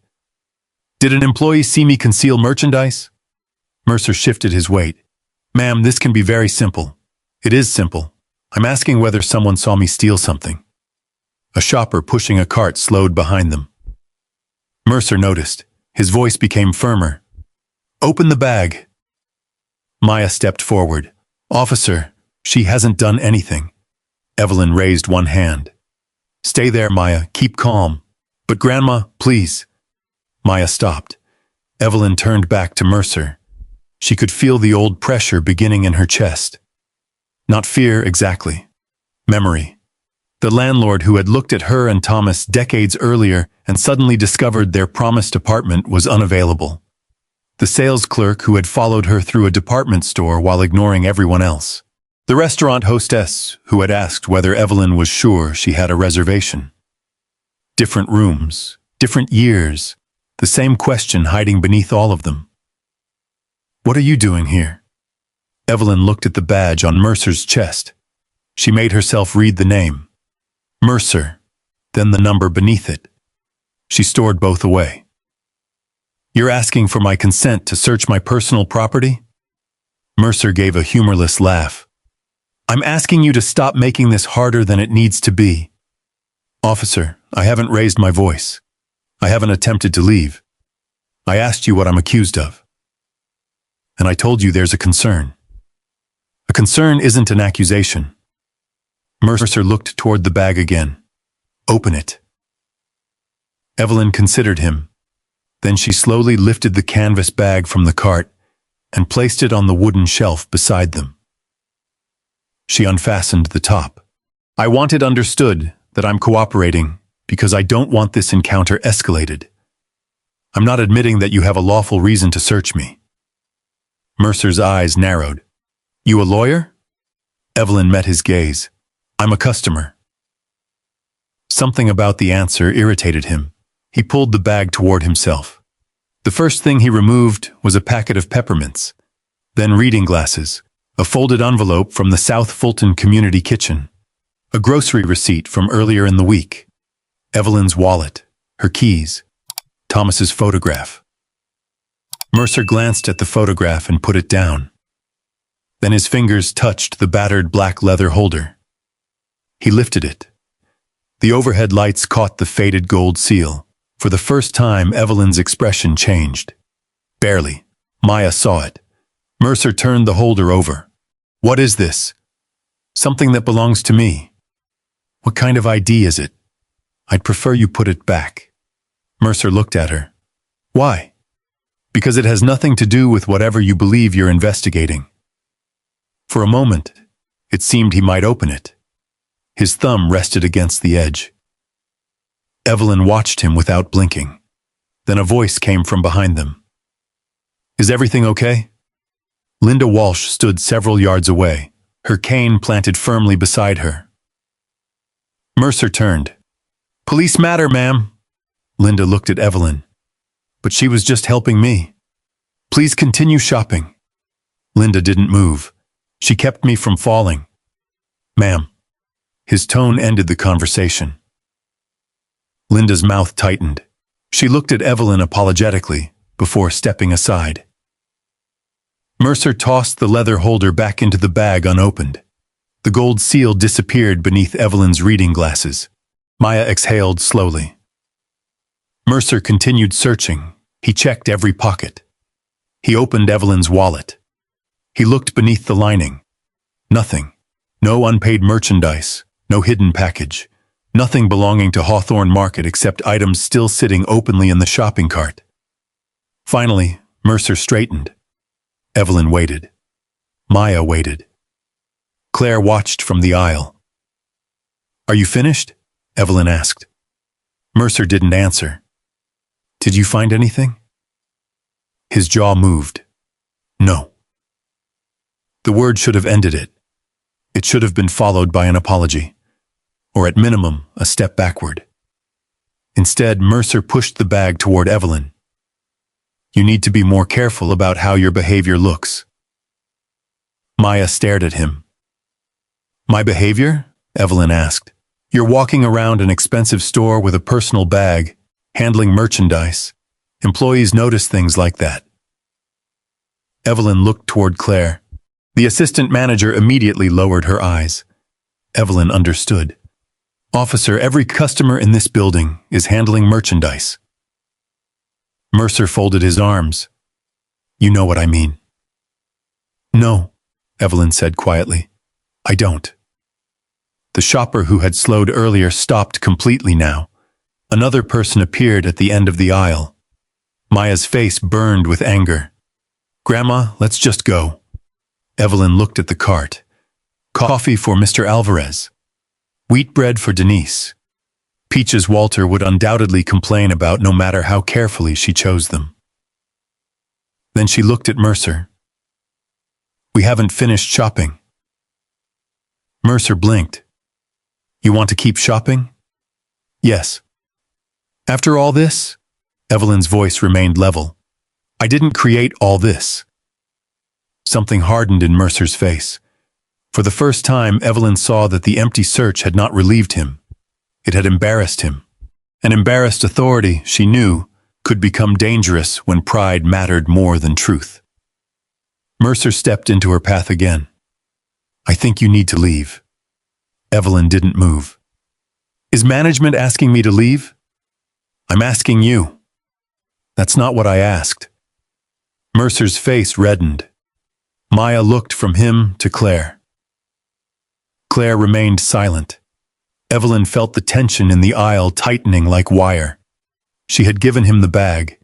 Did an employee see me conceal merchandise? Mercer shifted his weight. Ma'am, this can be very simple. It is simple. I'm asking whether someone saw me steal something. A shopper pushing a cart slowed behind them. Mercer noticed. His voice became firmer. "Open the bag." Maya stepped forward. "Officer, she hasn't done anything." Evelyn raised one hand. "Stay there, Maya. Keep calm." "But Grandma, please." Maya stopped. Evelyn turned back to Mercer. She could feel the old pressure beginning in her chest. Not fear exactly. Memory. The landlord who had looked at her and Thomas decades earlier and suddenly discovered their promised apartment was unavailable. The sales clerk who had followed her through a department store while ignoring everyone else. The restaurant hostess who had asked whether Evelyn was sure she had a reservation. Different rooms, different years, the same question hiding beneath all of them. "What are you doing here?" Evelyn looked at the badge on Mercer's chest. She made herself read the name. Mercer, then the number beneath it. She stored both away. "You're asking for my consent to search my personal property?" Mercer gave a humorless laugh. "I'm asking you to stop making this harder than it needs to be." "Officer, I haven't raised my voice. I haven't attempted to leave. I asked you what I'm accused of. And I told you there's a concern. A concern isn't an accusation." Mercer looked toward the bag again. "Open it." Evelyn considered him. Then she slowly lifted the canvas bag from the cart and placed it on the wooden shelf beside them. She unfastened the top. "I want it understood that I'm cooperating because I don't want this encounter escalated. I'm not admitting that you have a lawful reason to search me." Mercer's eyes narrowed. "You a lawyer?" Evelyn met his gaze. "I'm a customer." Something about the answer irritated him. He pulled the bag toward himself. The first thing he removed was a packet of peppermints, then reading glasses, a folded envelope from the South Fulton Community Kitchen, a grocery receipt from earlier in the week, Evelyn's wallet, her keys, Thomas's photograph. Mercer glanced at the photograph and put it down. Then his fingers touched the battered black leather holder. He lifted it. The overhead lights caught the faded gold seal. For the first time, Evelyn's expression changed. Barely. Maya saw it. Mercer turned the holder over. "What is this?" "Something that belongs to me." "What kind of ID is it?" "I'd prefer you put it back." Mercer looked at her. "Why?" "Because it has nothing to do with whatever you believe you're investigating." For a moment, it seemed he might open it. His thumb rested against the edge. Evelyn watched him without blinking. Then a voice came from behind them. "Is everything okay?" Linda Walsh stood several yards away, her cane planted firmly beside her. Mercer turned. "Police matter, ma'am." Linda looked at Evelyn. "But she was just helping me." "Please continue shopping." Linda didn't move. "She kept me from falling." "Ma'am." His tone ended the conversation. Linda's mouth tightened. She looked at Evelyn apologetically before stepping aside. Mercer tossed the leather holder back into the bag unopened. The gold seal disappeared beneath Evelyn's reading glasses. Maya exhaled slowly. Mercer continued searching. He checked every pocket. He opened Evelyn's wallet. He looked beneath the lining. Nothing. No unpaid merchandise. No hidden package. Nothing belonging to Hawthorne Market except items still sitting openly in the shopping cart. Finally, Mercer straightened. Evelyn waited. Maya waited. Claire watched from the aisle. "Are you finished?" Evelyn asked. Mercer didn't answer. "Did you find anything?" His jaw moved. "No." The word should have ended it. It should have been followed by an apology. Or at minimum, a step backward. Instead, Mercer pushed the bag toward Evelyn. "You need to be more careful about how your behavior looks." Maya stared at him. "My behavior?" Evelyn asked. "You're walking around an expensive store with a personal bag, handling merchandise. Employees notice things like that." Evelyn looked toward Claire. The assistant manager immediately lowered her eyes. Evelyn understood. Officer, every customer in this building is handling merchandise. Mercer folded his arms. You know what I mean. No, Evelyn said quietly. I don't. The shopper who had slowed earlier stopped completely now. Another person appeared at the end of the aisle. Maya's face burned with anger. Grandma, let's just go. Evelyn looked at the cart. Coffee for Mr. Alvarez. Wheat bread for Denise. Peaches Walter would undoubtedly complain about no matter how carefully she chose them. Then she looked at Mercer. We haven't finished shopping. Mercer blinked. You want to keep shopping? Yes. After all this? Evelyn's voice remained level. I didn't create all this. Something hardened in Mercer's face. For the first time, Evelyn saw that the empty search had not relieved him. It had embarrassed him. An embarrassed authority, she knew, could become dangerous when pride mattered more than truth. Mercer stepped into her path again. I think you need to leave. Evelyn didn't move. Is management asking me to leave? I'm asking you. That's not what I asked. Mercer's face reddened. Maya looked from him to Claire. Claire remained silent. Evelyn felt the tension in the aisle tightening like wire. She had given him the bag.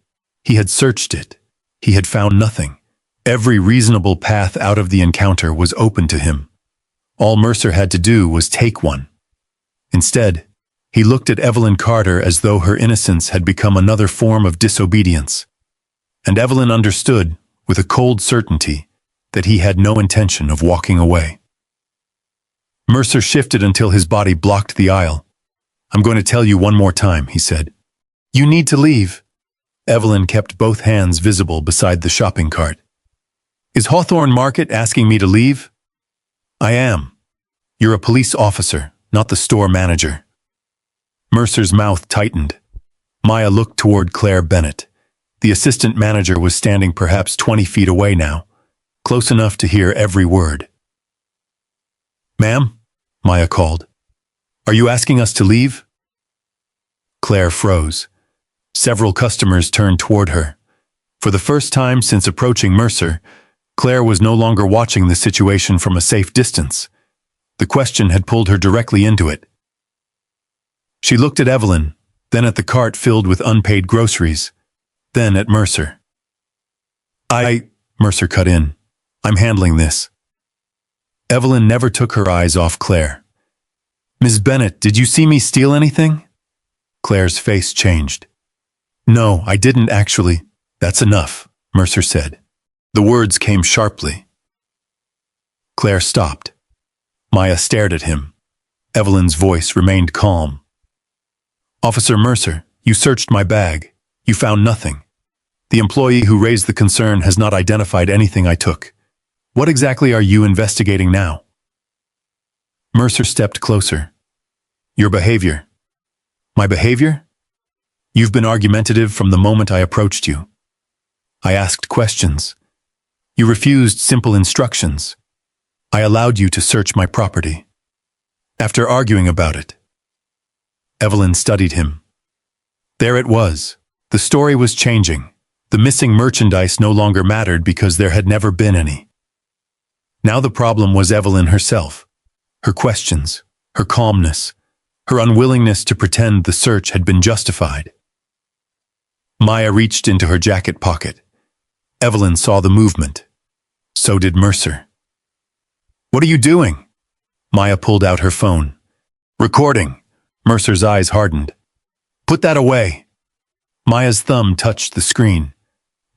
He had searched it. He had found nothing. Every reasonable path out of the encounter was open to him. All Mercer had to do was take one. Instead, he looked at Evelyn Carter as though her innocence had become another form of disobedience. And Evelyn understood, with a cold certainty, that he had no intention of walking away. Mercer shifted until his body blocked the aisle. I'm going to tell you one more time, he said. You need to leave. Evelyn kept both hands visible beside the shopping cart. Is Hawthorne Market asking me to leave? I am. You're a police officer, not the store manager. Mercer's mouth tightened. Maya looked toward Claire Bennett. The assistant manager was standing perhaps 20 feet away now, close enough to hear every word. Ma'am? Maya called. Are you asking us to leave? Claire froze. Several customers turned toward her. For the first time since approaching Mercer, Claire was no longer watching the situation from a safe distance. The question had pulled her directly into it. She looked at Evelyn, then at the cart filled with unpaid groceries, then at Mercer. Mercer cut in. I'm handling this. Evelyn never took her eyes off Claire. Ms. Bennett, did you see me steal anything? Claire's face changed. No, I didn't actually. That's enough, Mercer said. The words came sharply. Claire stopped. Maya stared at him. Evelyn's voice remained calm. Officer Mercer, you searched my bag. You found nothing. The employee who raised the concern has not identified anything I took. What exactly are you investigating now? Mercer stepped closer. Your behavior. My behavior? You've been argumentative from the moment I approached you. I asked questions. You refused simple instructions. I allowed you to search my property. After arguing about it. Evelyn studied him. There it was. The story was changing. The missing merchandise no longer mattered because there had never been any. Now the problem was Evelyn herself. Her questions, her calmness, her unwillingness to pretend the search had been justified. Maya reached into her jacket pocket. Evelyn saw the movement. So did Mercer. What are you doing? Maya pulled out her phone. Recording. Mercer's eyes hardened. Put that away. Maya's thumb touched the screen.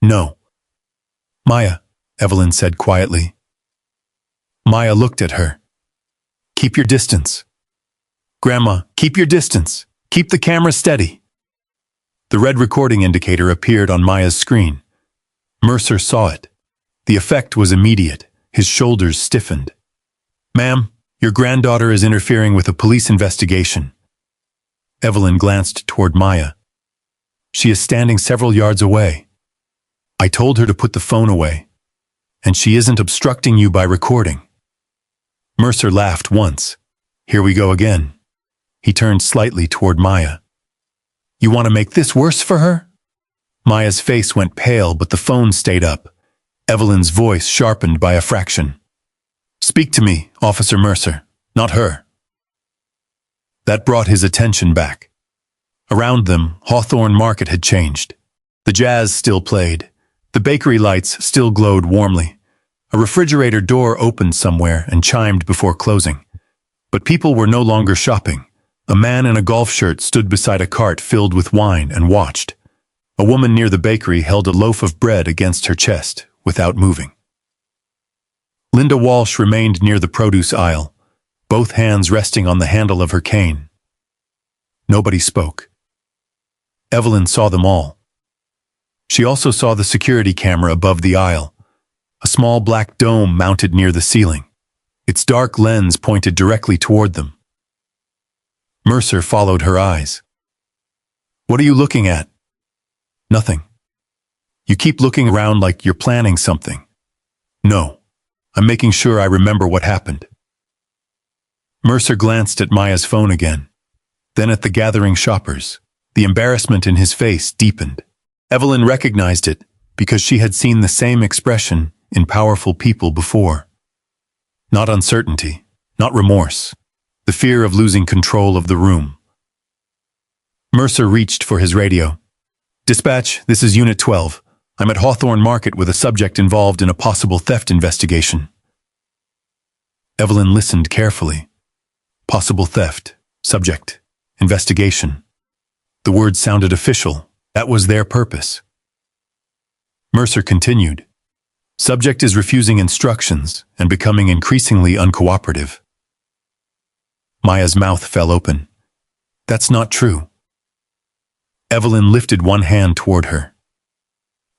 No. Maya, Evelyn said quietly. Maya looked at her. Keep your distance. Grandma, keep your distance. Keep the camera steady. The red recording indicator appeared on Maya's screen. Mercer saw it. The effect was immediate. His shoulders stiffened. Ma'am, your granddaughter is interfering with a police investigation. Evelyn glanced toward Maya. She is standing several yards away. I told her to put the phone away. And she isn't obstructing you by recording. Mercer laughed once. Here we go again. He turned slightly toward Maya. You want to make this worse for her? Maya's face went pale, but the phone stayed up. Evelyn's voice sharpened by a fraction. Speak to me, Officer Mercer, not her. That brought his attention back. Around them, Hawthorne Market had changed. The jazz still played. The bakery lights still glowed warmly. A refrigerator door opened somewhere and chimed before closing. But people were no longer shopping. A man in a golf shirt stood beside a cart filled with wine and watched. A woman near the bakery held a loaf of bread against her chest, without moving. Linda Walsh remained near the produce aisle, both hands resting on the handle of her cane. Nobody spoke. Evelyn saw them all. She also saw the security camera above the aisle, a small black dome mounted near the ceiling. Its dark lens pointed directly toward them. Mercer followed her eyes. What are you looking at? Nothing. You keep looking around like you're planning something. No, I'm making sure I remember what happened. Mercer glanced at Maya's phone again, then at the gathering shoppers. The embarrassment in his face deepened. Evelyn recognized it because she had seen the same expression in powerful people before. Not uncertainty, not remorse, the fear of losing control of the room. Mercer reached for his radio. Dispatch, this is Unit 12. I'm at Hawthorne Market with a subject involved in a possible theft investigation. Evelyn listened carefully. Possible theft, subject, investigation. The words sounded official. That was their purpose. Mercer continued. Subject is refusing instructions and becoming increasingly uncooperative. Maya's mouth fell open. That's not true. Evelyn lifted one hand toward her.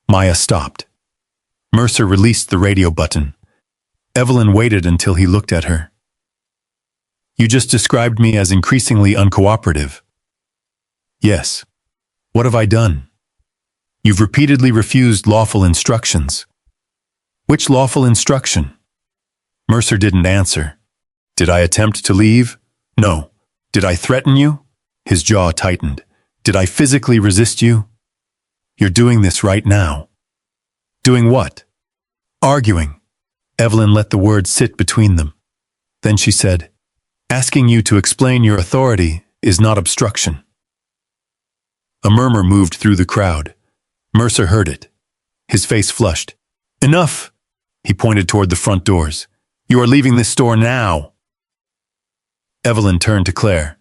Maya stopped. Mercer released the radio button. Evelyn waited until he looked at her. You just described me as increasingly uncooperative. Yes. What have I done? You've repeatedly refused lawful instructions. Which lawful instruction? Mercer didn't answer. Did I attempt to leave? No. Did I threaten you? His jaw tightened. Did I physically resist you? You're doing this right now. Doing what? Arguing. Evelyn let the words sit between them. Then she said, asking you to explain your authority is not obstruction. A murmur moved through the crowd. Mercer heard it. His face flushed. Enough! He pointed toward the front doors. You are leaving this store now. Evelyn turned to Claire.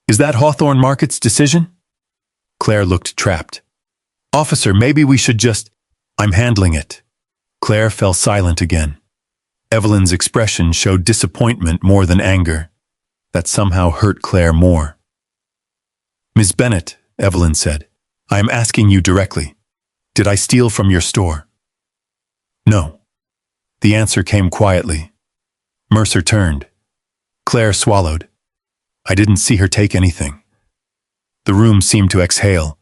Is that Hawthorne Market's decision? Claire looked trapped. Officer, maybe we should just... I'm handling it. Claire fell silent again. Evelyn's expression showed disappointment more than anger. That somehow hurt Claire more. Ms. Bennett, Evelyn said, I am asking you directly. Did I steal from your store? No. The answer came quietly. Mercer turned. Claire swallowed. I didn't see her take anything. The room seemed to exhale.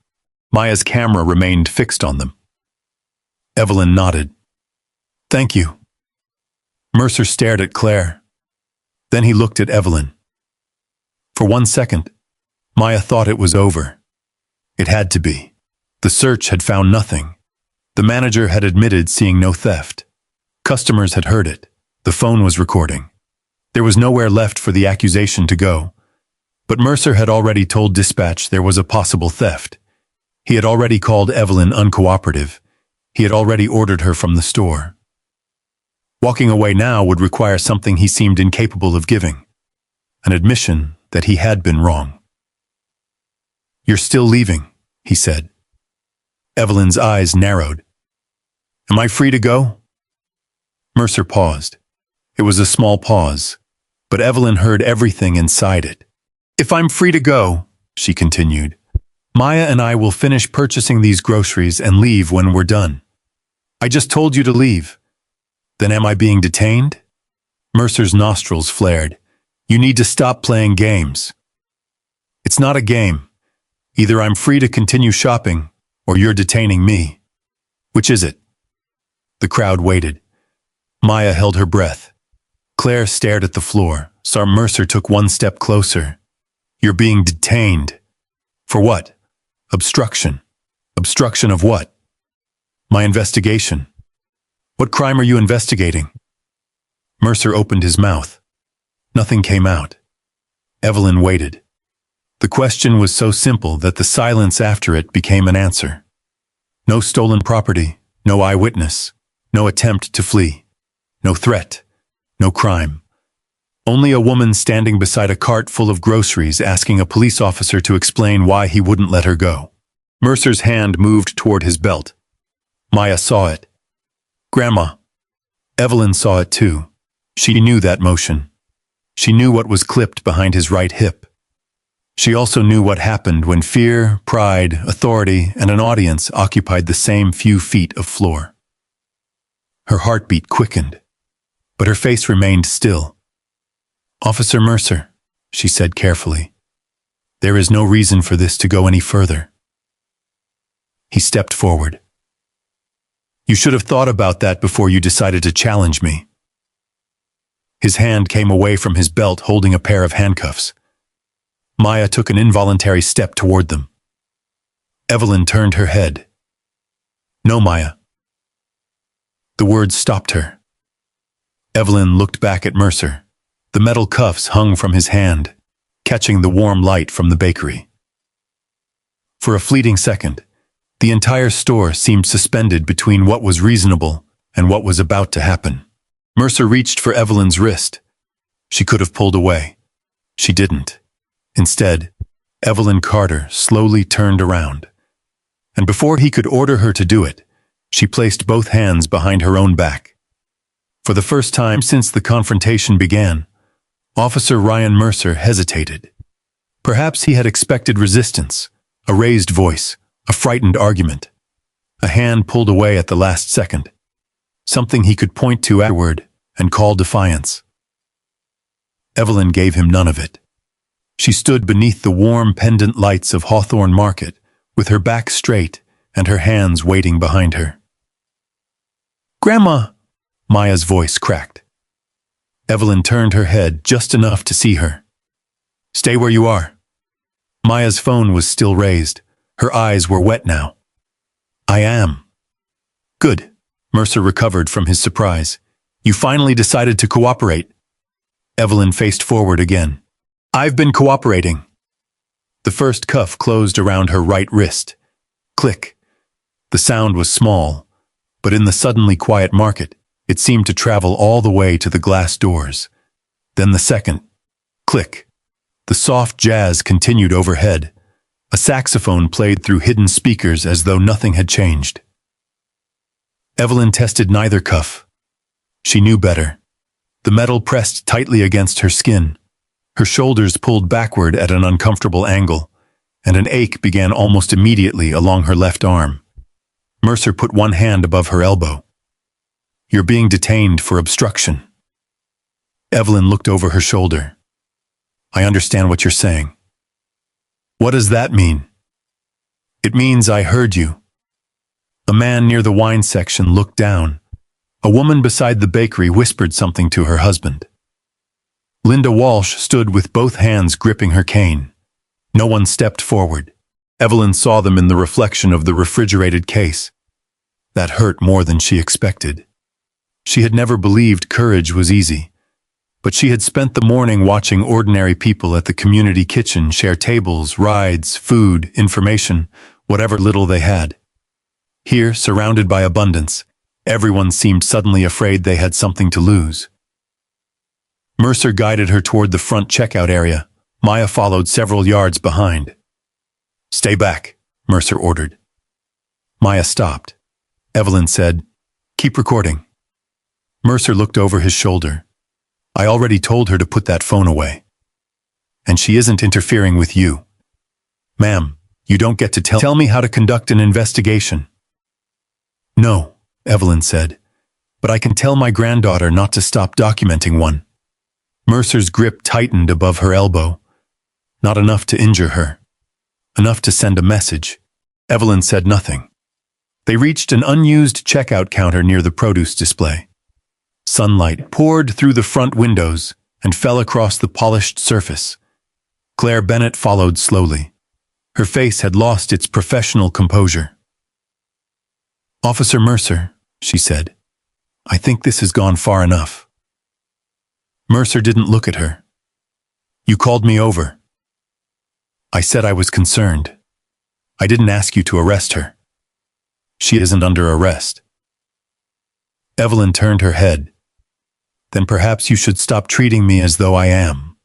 Maya's camera remained fixed on them. Evelyn nodded. Thank you. Mercer stared at Claire. Then he looked at Evelyn. For 1 second, Maya thought it was over. It had to be. The search had found nothing. The manager had admitted seeing no theft. Customers had heard it. The phone was recording. There was nowhere left for the accusation to go. But Mercer had already told dispatch there was a possible theft. He had already called Evelyn uncooperative. He had already ordered her from the store. Walking away now would require something he seemed incapable of giving. An admission that he had been wrong. You're still leaving, he said. Evelyn's eyes narrowed. Am I free to go? Mercer paused. It was a small pause, but Evelyn heard everything inside it. If I'm free to go, she continued, Maya and I will finish purchasing these groceries and leave when we're done. I just told you to leave. Then am I being detained? Mercer's nostrils flared. You need to stop playing games. It's not a game. Either I'm free to continue shopping, or you're detaining me. Which is it? The crowd waited. Maya held her breath. Claire stared at the floor, saw Mercer took one step closer. You're being detained. For what? Obstruction. Obstruction of what? My investigation. What crime are you investigating? Mercer opened his mouth. Nothing came out. Evelyn waited. The question was so simple that the silence after it became an answer. No stolen property, no eyewitness, no attempt to flee, no threat, no crime. Only a woman standing beside a cart full of groceries asking a police officer to explain why he wouldn't let her go. Mercer's hand moved toward his belt. Maya saw it. Grandma. Evelyn saw it too. She knew that motion. She knew what was clipped behind his right hip. She also knew what happened when fear, pride, authority, and an audience occupied the same few feet of floor. Her heartbeat quickened, but her face remained still. Officer Mercer, she said carefully, there is no reason for this to go any further. He stepped forward. You should have thought about that before you decided to challenge me. His hand came away from his belt holding a pair of handcuffs. Maya took an involuntary step toward them. Evelyn turned her head. No, Maya. The words stopped her. Evelyn looked back at Mercer. The metal cuffs hung from his hand, catching the warm light from the bakery. For a fleeting second, the entire store seemed suspended between what was reasonable and what was about to happen. Mercer reached for Evelyn's wrist. She could have pulled away. She didn't. Instead, Evelyn Carter slowly turned around. And before he could order her to do it, she placed both hands behind her own back. For the first time since the confrontation began, Officer Ryan Mercer hesitated. Perhaps he had expected resistance, a raised voice, a frightened argument. A hand pulled away at the last second. Something he could point to afterward and call defiance. Evelyn gave him none of it. She stood beneath the warm pendant lights of Hawthorne Market, with her back straight and her hands waiting behind her. Grandma! Maya's voice cracked. Evelyn turned her head just enough to see her. Stay where you are. Maya's phone was still raised. Her eyes were wet now. I am. Good. Mercer recovered from his surprise. You finally decided to cooperate. Evelyn faced forward again. I've been cooperating. The first cuff closed around her right wrist. Click. The sound was small, but in the suddenly quiet market, it seemed to travel all the way to the glass doors. Then the second. Click. The soft jazz continued overhead. A saxophone played through hidden speakers as though nothing had changed. Evelyn tested neither cuff. She knew better. The metal pressed tightly against her skin. Her shoulders pulled backward at an uncomfortable angle, and an ache began almost immediately along her left arm. Mercer put one hand above her elbow. You're being detained for obstruction. Evelyn looked over her shoulder. I understand what you're saying. What does that mean? It means I heard you. A man near the wine section looked down. A woman beside the bakery whispered something to her husband. Linda Walsh stood with both hands gripping her cane. No one stepped forward. Evelyn saw them in the reflection of the refrigerated case. That hurt more than she expected. She had never believed courage was easy, but she had spent the morning watching ordinary people at the community kitchen share tables, rides, food, information, whatever little they had. Here, surrounded by abundance, everyone seemed suddenly afraid they had something to lose. Mercer guided her toward the front checkout area. Maya followed several yards behind. Stay back, Mercer ordered. Maya stopped. Evelyn said, Keep recording. Mercer looked over his shoulder. I already told her to put that phone away. And she isn't interfering with you. Ma'am, you don't get to tell me how to conduct an investigation. No, Evelyn said, but I can tell my granddaughter not to stop documenting one. Mercer's grip tightened above her elbow. Not enough to injure her. Enough to send a message. Evelyn said nothing. They reached an unused checkout counter near the produce display. Sunlight poured through the front windows and fell across the polished surface. Claire Bennett followed slowly. Her face had lost its professional composure. "Officer Mercer," she said, "I think this has gone far enough." Mercer didn't look at her. "You called me over." "I said I was concerned. I didn't ask you to arrest her. She isn't under arrest." Evelyn turned her head. "Then perhaps you should stop treating me as though I am."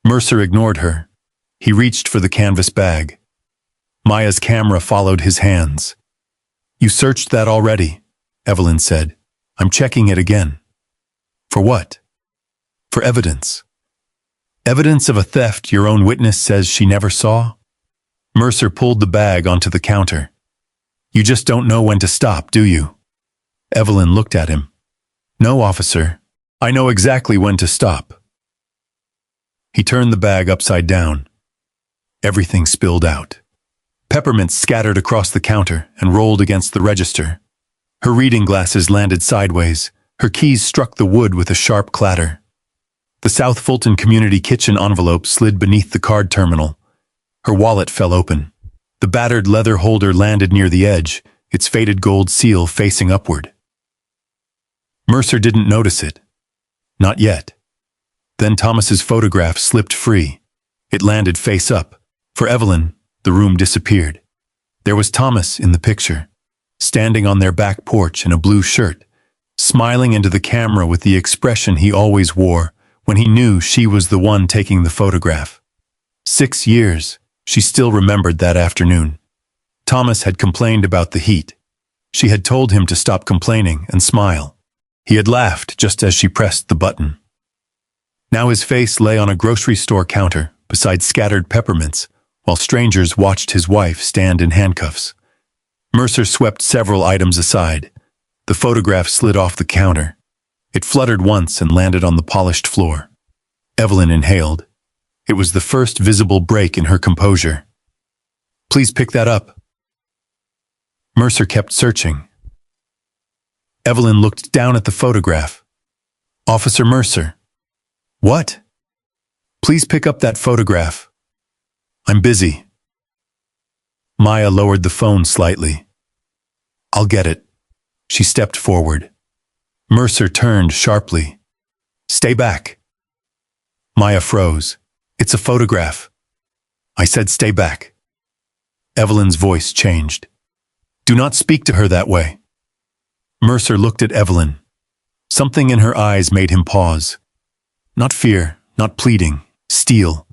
Mercer ignored her. He reached for the canvas bag. Maya's camera followed his hands. "You searched that already," Evelyn said. "I'm checking it again." "For what?" "For evidence." "Evidence of a theft your own witness says she never saw?" Mercer pulled the bag onto the counter. "You just don't know when to stop, do you?" Evelyn looked at him. "No, officer. I know exactly when to stop." He turned the bag upside down. Everything spilled out. Peppermints scattered across the counter and rolled against the register. Her reading glasses landed sideways. Her keys struck the wood with a sharp clatter. The South Fulton Community Kitchen envelope slid beneath the card terminal. Her wallet fell open. The battered leather holder landed near the edge, its faded gold seal facing upward. Mercer didn't notice it. Not yet. Then Thomas's photograph slipped free. It landed face up. For Evelyn, the room disappeared. There was Thomas in the picture, standing on their back porch in a blue shirt, smiling into the camera with the expression he always wore when he knew she was the one taking the photograph. 6 years, she still remembered that afternoon. Thomas had complained about the heat. She had told him to stop complaining and smile. He had laughed just as she pressed the button. Now his face lay on a grocery store counter beside scattered peppermints, while strangers watched his wife stand in handcuffs. Mercer swept several items aside. The photograph slid off the counter. It fluttered once and landed on the polished floor. Evelyn inhaled. It was the first visible break in her composure. "Please pick that up." Mercer kept searching. Evelyn looked down at the photograph. "Officer Mercer." "What?" "Please pick up that photograph." "I'm busy." Maya lowered the phone slightly. "I'll get it." She stepped forward. Mercer turned sharply. "Stay back." Maya froze. "It's a photograph." "I said stay back." Evelyn's voice changed. "Do not speak to her that way." Mercer looked at Evelyn. Something in her eyes made him pause. Not fear, not pleading, steel.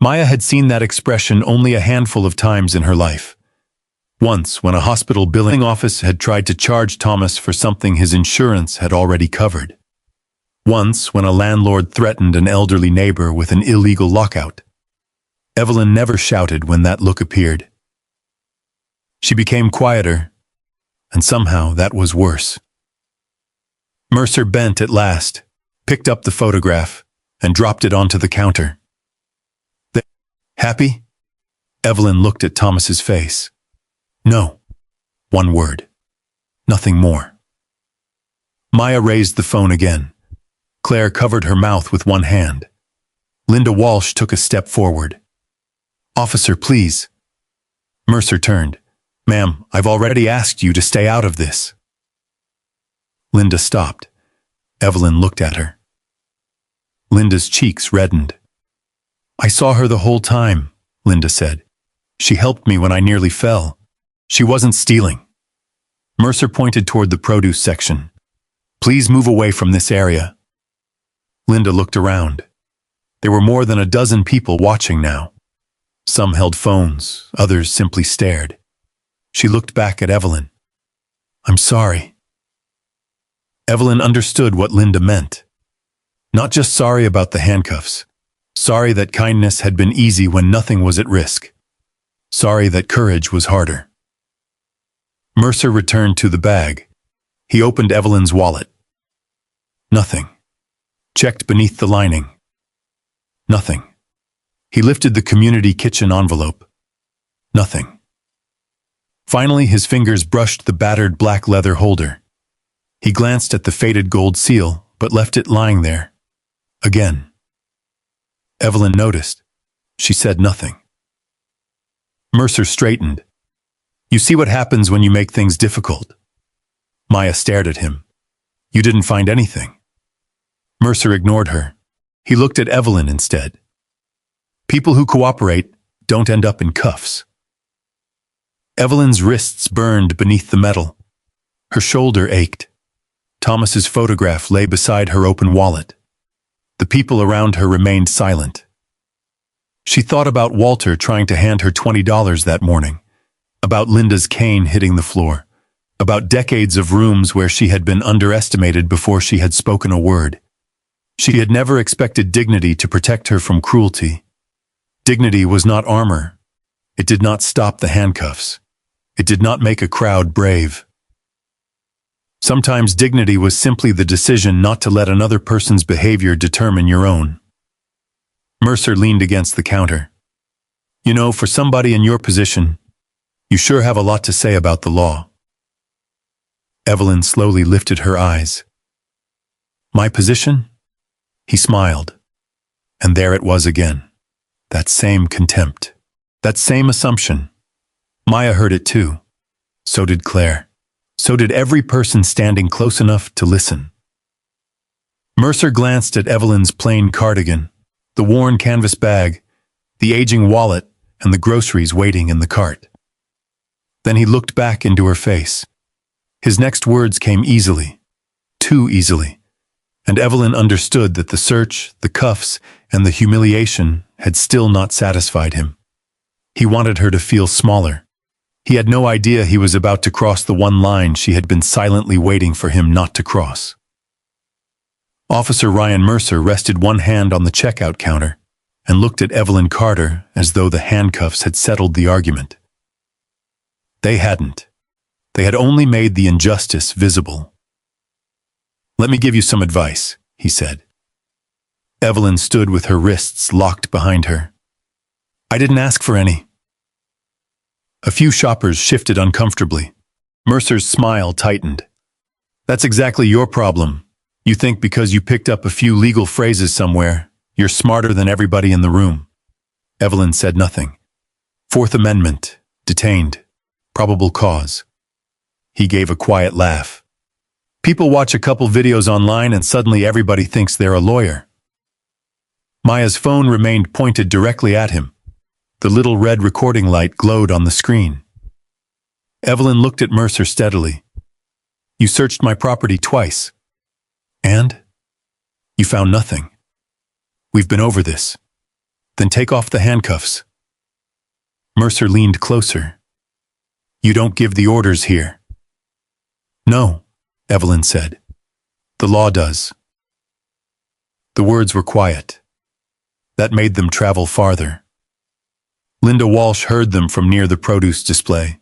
Maya had seen that expression only a handful of times in her life. Once, when a hospital billing office had tried to charge Thomas for something his insurance had already covered. Once, when a landlord threatened an elderly neighbor with an illegal lockout. Evelyn never shouted when that look appeared. She became quieter, and somehow that was worse. Mercer bent at last, picked up the photograph, and dropped it onto the counter. "Happy?" Evelyn looked at Thomas's face. "No." One word. Nothing more. Maya raised the phone again. Claire covered her mouth with one hand. Linda Walsh took a step forward. "Officer, please." Mercer turned. "Ma'am, I've already asked you to stay out of this." Linda stopped. Evelyn looked at her. Linda's cheeks reddened. "I saw her the whole time," Linda said. "She helped me when I nearly fell. She wasn't stealing." Mercer pointed toward the produce section. "Please move away from this area." Linda looked around. There were more than a dozen people watching now. Some held phones, others simply stared. She looked back at Evelyn. "I'm sorry." Evelyn understood what Linda meant. Not just sorry about the handcuffs. Sorry that kindness had been easy when nothing was at risk. Sorry that courage was harder. Mercer returned to the bag. He opened Evelyn's wallet. Nothing. Checked beneath the lining. Nothing. He lifted the community kitchen envelope. Nothing. Finally, his fingers brushed the battered black leather holder. He glanced at the faded gold seal, but left it lying there. Again. Evelyn noticed. She said nothing. Mercer straightened. You see what happens when you make things difficult? Maya stared at him. You didn't find anything. Mercer ignored her. He looked at Evelyn instead. People who cooperate don't end up in cuffs. Evelyn's wrists burned beneath the metal. Her shoulder ached. Thomas's photograph lay beside her open wallet. The people around her remained silent. She thought about Walter trying to hand her $20 that morning, about Linda's cane hitting the floor, about decades of rooms where she had been underestimated before she had spoken a word. She had never expected dignity to protect her from cruelty. Dignity was not armor. It did not stop the handcuffs. It did not make a crowd brave. Sometimes dignity was simply the decision not to let another person's behavior determine your own. Mercer leaned against the counter. You know, for somebody in your position, you sure have a lot to say about the law. Evelyn slowly lifted her eyes. My position? He smiled. And there it was again. That same contempt. That same assumption. Maya heard it too. So did Claire. So did every person standing close enough to listen. Mercer glanced at Evelyn's plain cardigan, the worn canvas bag, the aging wallet, and the groceries waiting in the cart. Then he looked back into her face. His next words came easily, too easily, and Evelyn understood that the search, the cuffs, and the humiliation had still not satisfied him. He wanted her to feel smaller. He had no idea he was about to cross the one line she had been silently waiting for him not to cross. Officer Ryan Mercer rested one hand on the checkout counter and looked at Evelyn Carter as though the handcuffs had settled the argument. They hadn't. They had only made the injustice visible. Let me give you some advice, he said. Evelyn stood with her wrists locked behind her. I didn't ask for any. A few shoppers shifted uncomfortably. Mercer's smile tightened. That's exactly your problem. You think because you picked up a few legal phrases somewhere, you're smarter than everybody in the room. Evelyn said nothing. Fourth Amendment, detained, probable cause. He gave a quiet laugh. People watch a couple videos online and suddenly everybody thinks they're a lawyer. Maya's phone remained pointed directly at him. The little red recording light glowed on the screen. Evelyn looked at Mercer steadily. You searched my property twice. And? You found nothing. We've been over this. Then take off the handcuffs. Mercer leaned closer. You don't give the orders here. No, Evelyn said. The law does. The words were quiet. That made them travel farther. Linda Walsh heard them from near the produce display.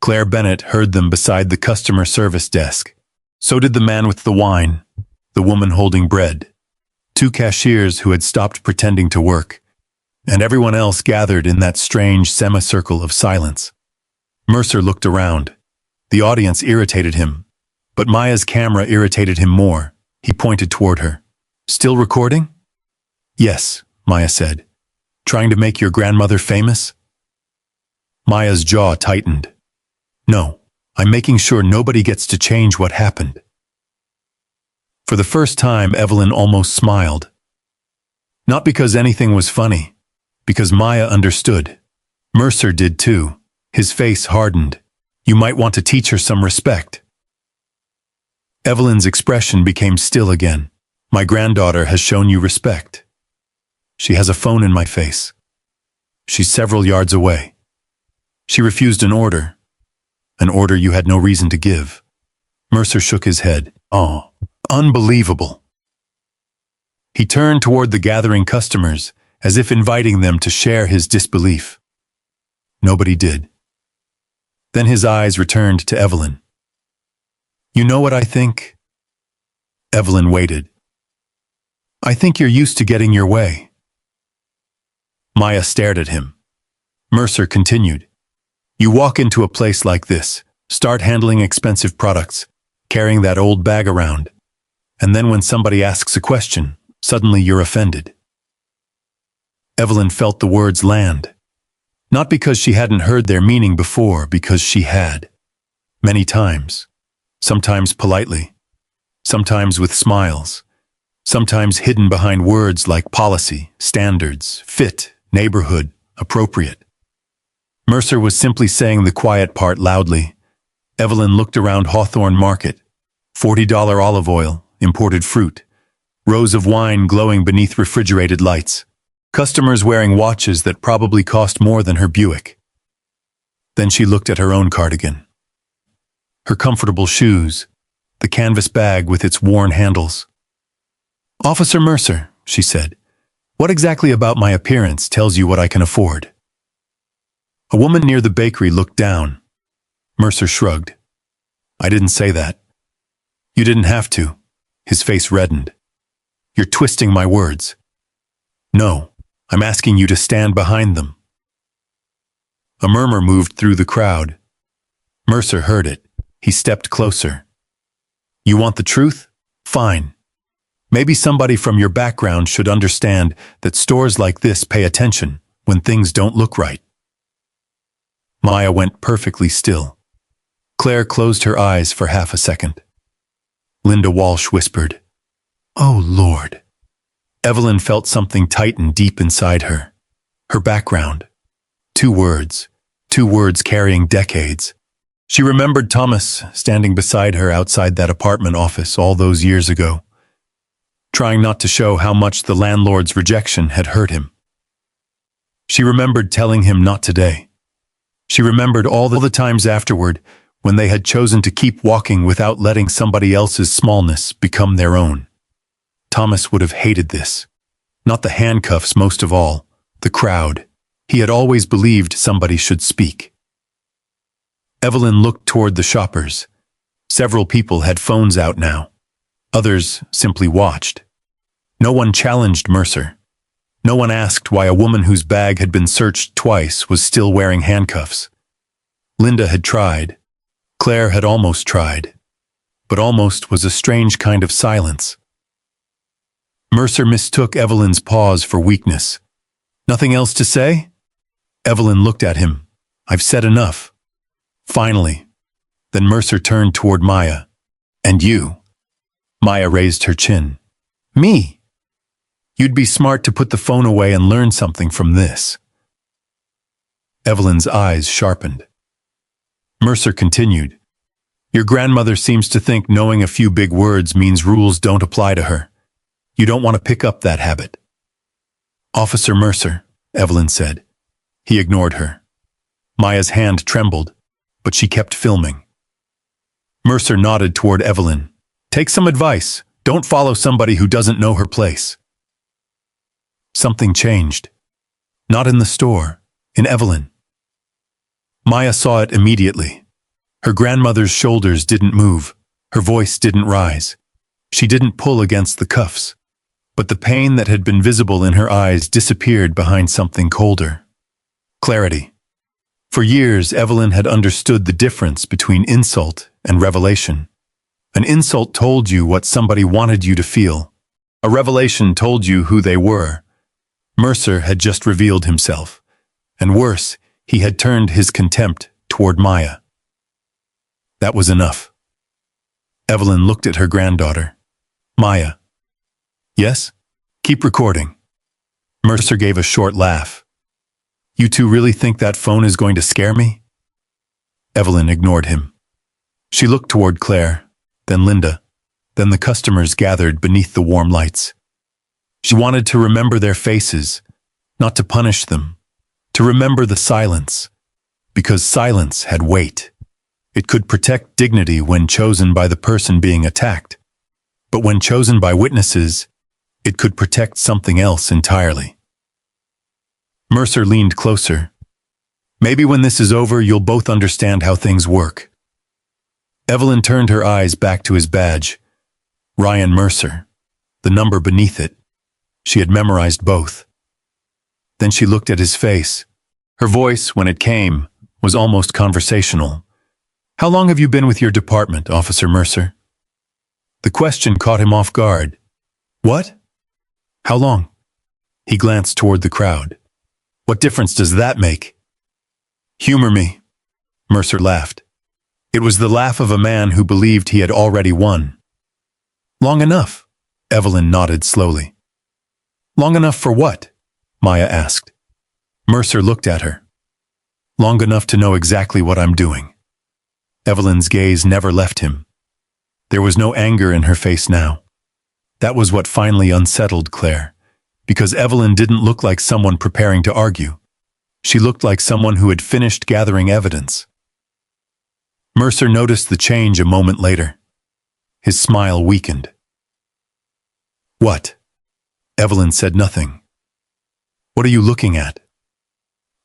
Claire Bennett heard them beside the customer service desk. So did the man with the wine, the woman holding bread, two cashiers who had stopped pretending to work, and everyone else gathered in that strange semicircle of silence. Mercer looked around. The audience irritated him, but Maya's camera irritated him more. He pointed toward her. Still recording? Yes, Maya said. Trying to make your grandmother famous? Maya's jaw tightened. No, I'm making sure nobody gets to change what happened. For the first time, Evelyn almost smiled. Not because anything was funny, because Maya understood. Mercer did too. His face hardened. You might want to teach her some respect. Evelyn's expression became still again. My granddaughter has shown you respect. She has a phone in my face. She's several yards away. She refused an order you had no reason to give. Mercer shook his head. Oh, unbelievable. He turned toward the gathering customers, as if inviting them to share his disbelief. Nobody did. Then his eyes returned to Evelyn. You know what I think? Evelyn waited. I think you're used to getting your way. Maya stared at him. Mercer continued. You walk into a place like this, start handling expensive products, carrying that old bag around, and then when somebody asks a question, suddenly you're offended. Evelyn felt the words land. Not because she hadn't heard their meaning before, because she had. Many times. Sometimes politely. Sometimes with smiles. Sometimes hidden behind words like policy, standards, fit, neighborhood, appropriate. Mercer was simply saying the quiet part loudly. Evelyn looked around Hawthorne Market. $40 olive oil, imported fruit. Rows of wine glowing beneath refrigerated lights. Customers wearing watches that probably cost more than her Buick. Then she looked at her own cardigan. Her comfortable shoes. The canvas bag with its worn handles. "Officer Mercer," she said, "what exactly about my appearance tells you what I can afford?" A woman near the bakery looked down. Mercer shrugged. "I didn't say that." "You didn't have to." His face reddened. "You're twisting my words." "No, I'm asking you to stand behind them." A murmur moved through the crowd. Mercer heard it. He stepped closer. "You want the truth? Fine. Maybe somebody from your background should understand that stores like this pay attention when things don't look right." Maya went perfectly still. Claire closed her eyes for half a second. Linda Walsh whispered, "Oh, Lord." Evelyn felt something tighten deep inside her. Her background. Two words carrying decades. She remembered Thomas standing beside her outside that apartment office all those years ago, trying not to show how much the landlord's rejection had hurt him. She remembered telling him not today. She remembered all the times afterward when they had chosen to keep walking without letting somebody else's smallness become their own. Thomas would have hated this. Not the handcuffs most of all, the crowd. He had always believed somebody should speak. Evelyn looked toward the shoppers. Several people had phones out now. Others simply watched. No one challenged Mercer. No one asked why a woman whose bag had been searched twice was still wearing handcuffs. Linda had tried. Claire had almost tried. But almost was a strange kind of silence. Mercer mistook Evelyn's pause for weakness. "Nothing else to say?" Evelyn looked at him. "I've said enough." Finally. Then Mercer turned toward Maya. "And you?" Maya raised her chin. "Me? You'd be smart to put the phone away and learn something from this." Evelyn's eyes sharpened. Mercer continued. "Your grandmother seems to think knowing a few big words means rules don't apply to her. You don't want to pick up that habit." "Officer Mercer," Evelyn said. He ignored her. Maya's hand trembled, but she kept filming. Mercer nodded toward Evelyn. "Take some advice. Don't follow somebody who doesn't know her place." Something changed. Not in the store, in Evelyn. Maya saw it immediately. Her grandmother's shoulders didn't move. Her voice didn't rise. She didn't pull against the cuffs. But the pain that had been visible in her eyes disappeared behind something colder. Clarity. For years, Evelyn had understood the difference between insult and revelation. An insult told you what somebody wanted you to feel. A revelation told you who they were. Mercer had just revealed himself. And worse, he had turned his contempt toward Maya. That was enough. Evelyn looked at her granddaughter. "Maya." "Yes? Keep recording." Mercer gave a short laugh. "You two really think that phone is going to scare me?" Evelyn ignored him. She looked toward Claire, then Linda, then the customers gathered beneath the warm lights. She wanted to remember their faces, not to punish them, to remember the silence, because silence had weight. It could protect dignity when chosen by the person being attacked, but when chosen by witnesses, it could protect something else entirely. Mercer leaned closer. "Maybe when this is over, you'll both understand how things work." Evelyn turned her eyes back to his badge. Ryan Mercer, the number beneath it. She had memorized both. Then she looked at his face. Her voice, when it came, was almost conversational. "How long have you been with your department, Officer Mercer?" The question caught him off guard. "What? How long?" He glanced toward the crowd. What difference does that make? Humor me, Mercer laughed. It was the laugh of a man who believed he had already won. Long enough, Evelyn nodded slowly. Long enough for what? Maya asked. Mercer looked at her. Long enough to know exactly what I'm doing. Evelyn's gaze never left him. There was no anger in her face now. That was what finally unsettled Claire, because Evelyn didn't look like someone preparing to argue. She looked like someone who had finished gathering evidence. Mercer noticed the change a moment later. His smile weakened. What? Evelyn said nothing. What are you looking at?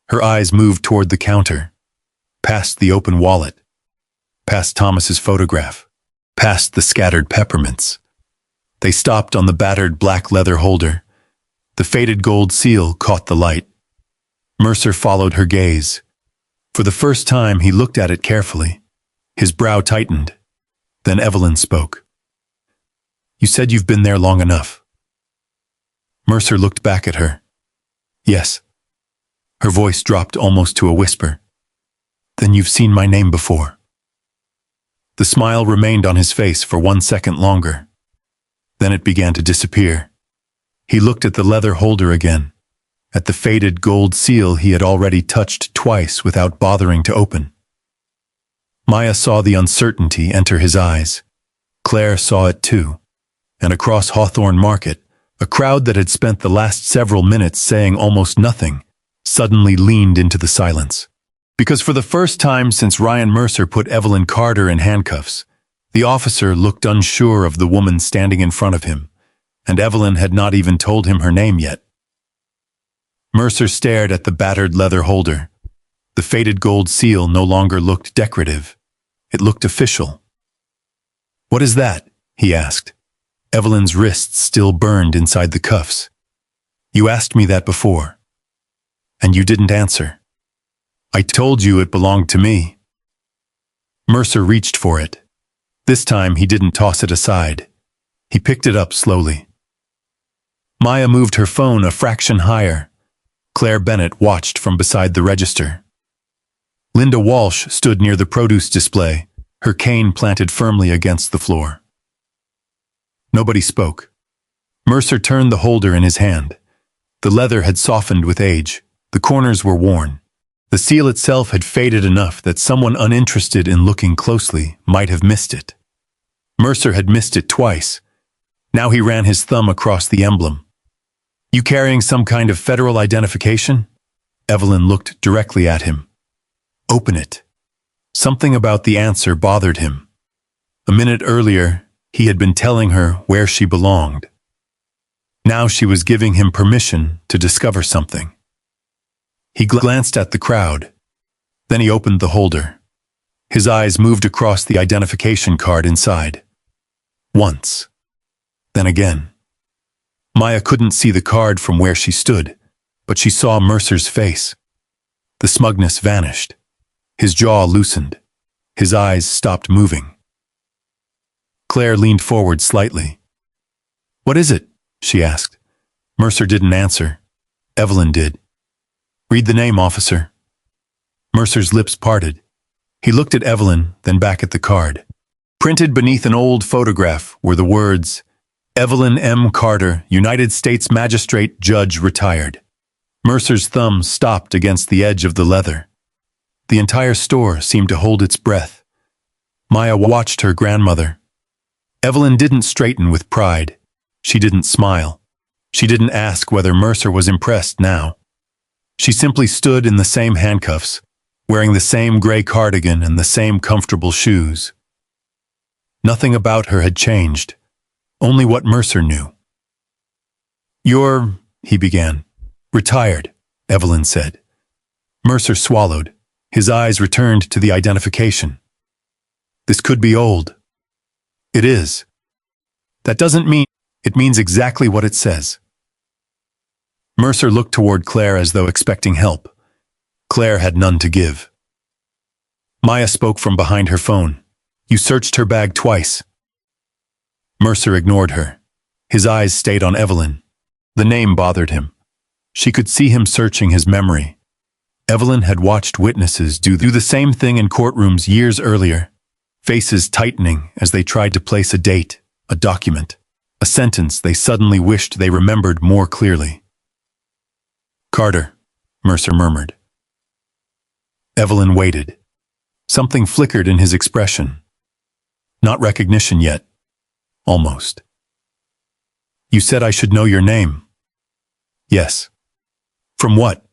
Her eyes moved toward the counter, past the open wallet, past Thomas's photograph, past the scattered peppermints. They stopped on the battered black leather holder. The faded gold seal caught the light. Mercer followed her gaze. For the first time, he looked at it carefully. His brow tightened. Then Evelyn spoke. You said you've been there long enough. Mercer looked back at her. Yes. Her voice dropped almost to a whisper. Then you've seen my name before. The smile remained on his face for 1 second longer. Then it began to disappear. He looked at the leather holder again, at the faded gold seal he had already touched twice without bothering to open. Maya saw the uncertainty enter his eyes. Claire saw it too. And across Hawthorne Market, a crowd that had spent the last several minutes saying almost nothing suddenly leaned into the silence. Because for the first time since Ryan Mercer put Evelyn Carter in handcuffs, the officer looked unsure of the woman standing in front of him, and Evelyn had not even told him her name yet. Mercer stared at the battered leather holder. The faded gold seal no longer looked decorative. It looked official. What is that? He asked. Evelyn's wrists still burned inside the cuffs. You asked me that before. And you didn't answer. I told you it belonged to me. Mercer reached for it. This time he didn't toss it aside. He picked it up slowly. Maya moved her phone a fraction higher. Claire Bennett watched from beside the register. Linda Walsh stood near the produce display, her cane planted firmly against the floor. Nobody spoke. Mercer turned the holder in his hand. The leather had softened with age. The corners were worn. The seal itself had faded enough that someone uninterested in looking closely might have missed it. Mercer had missed it twice. Now he ran his thumb across the emblem. You carrying some kind of federal identification? Evelyn looked directly at him. Open it. Something about the answer bothered him. A minute earlier, he had been telling her where she belonged. Now she was giving him permission to discover something. He glanced at the crowd. Then he opened the holder. His eyes moved across the identification card inside. Once. Then again. Maya couldn't see the card from where she stood, but she saw Mercer's face. The smugness vanished. His jaw loosened. His eyes stopped moving. Claire leaned forward slightly. What is it? She asked. Mercer didn't answer. Evelyn did. Read the name, officer. Mercer's lips parted. He looked at Evelyn, then back at the card. Printed beneath an old photograph were the words, Evelyn M. Carter, United States Magistrate Judge Retired. Mercer's thumb stopped against the edge of the leather. The entire store seemed to hold its breath. Maya watched her grandmother. Evelyn didn't straighten with pride. She didn't smile. She didn't ask whether Mercer was impressed now. She simply stood in the same handcuffs, wearing the same gray cardigan and the same comfortable shoes. Nothing about her had changed, only what Mercer knew. You're, he began. Retired, Evelyn said. Mercer swallowed. His eyes returned to the identification. This could be old. It is. That doesn't mean, it means exactly what it says. Mercer looked toward Claire as though expecting help. Claire had none to give. Maya spoke from behind her phone. You searched her bag twice. Mercer ignored her. His eyes stayed on Evelyn. The name bothered him. She could see him searching his memory. Evelyn had watched witnesses do the same thing in courtrooms years earlier, faces tightening as they tried to place a date, a document, a sentence they suddenly wished they remembered more clearly. "Carter," Mercer murmured. Evelyn waited. Something flickered in his expression. Not recognition yet. Almost. "You said I should know your name." "Yes." "From what?"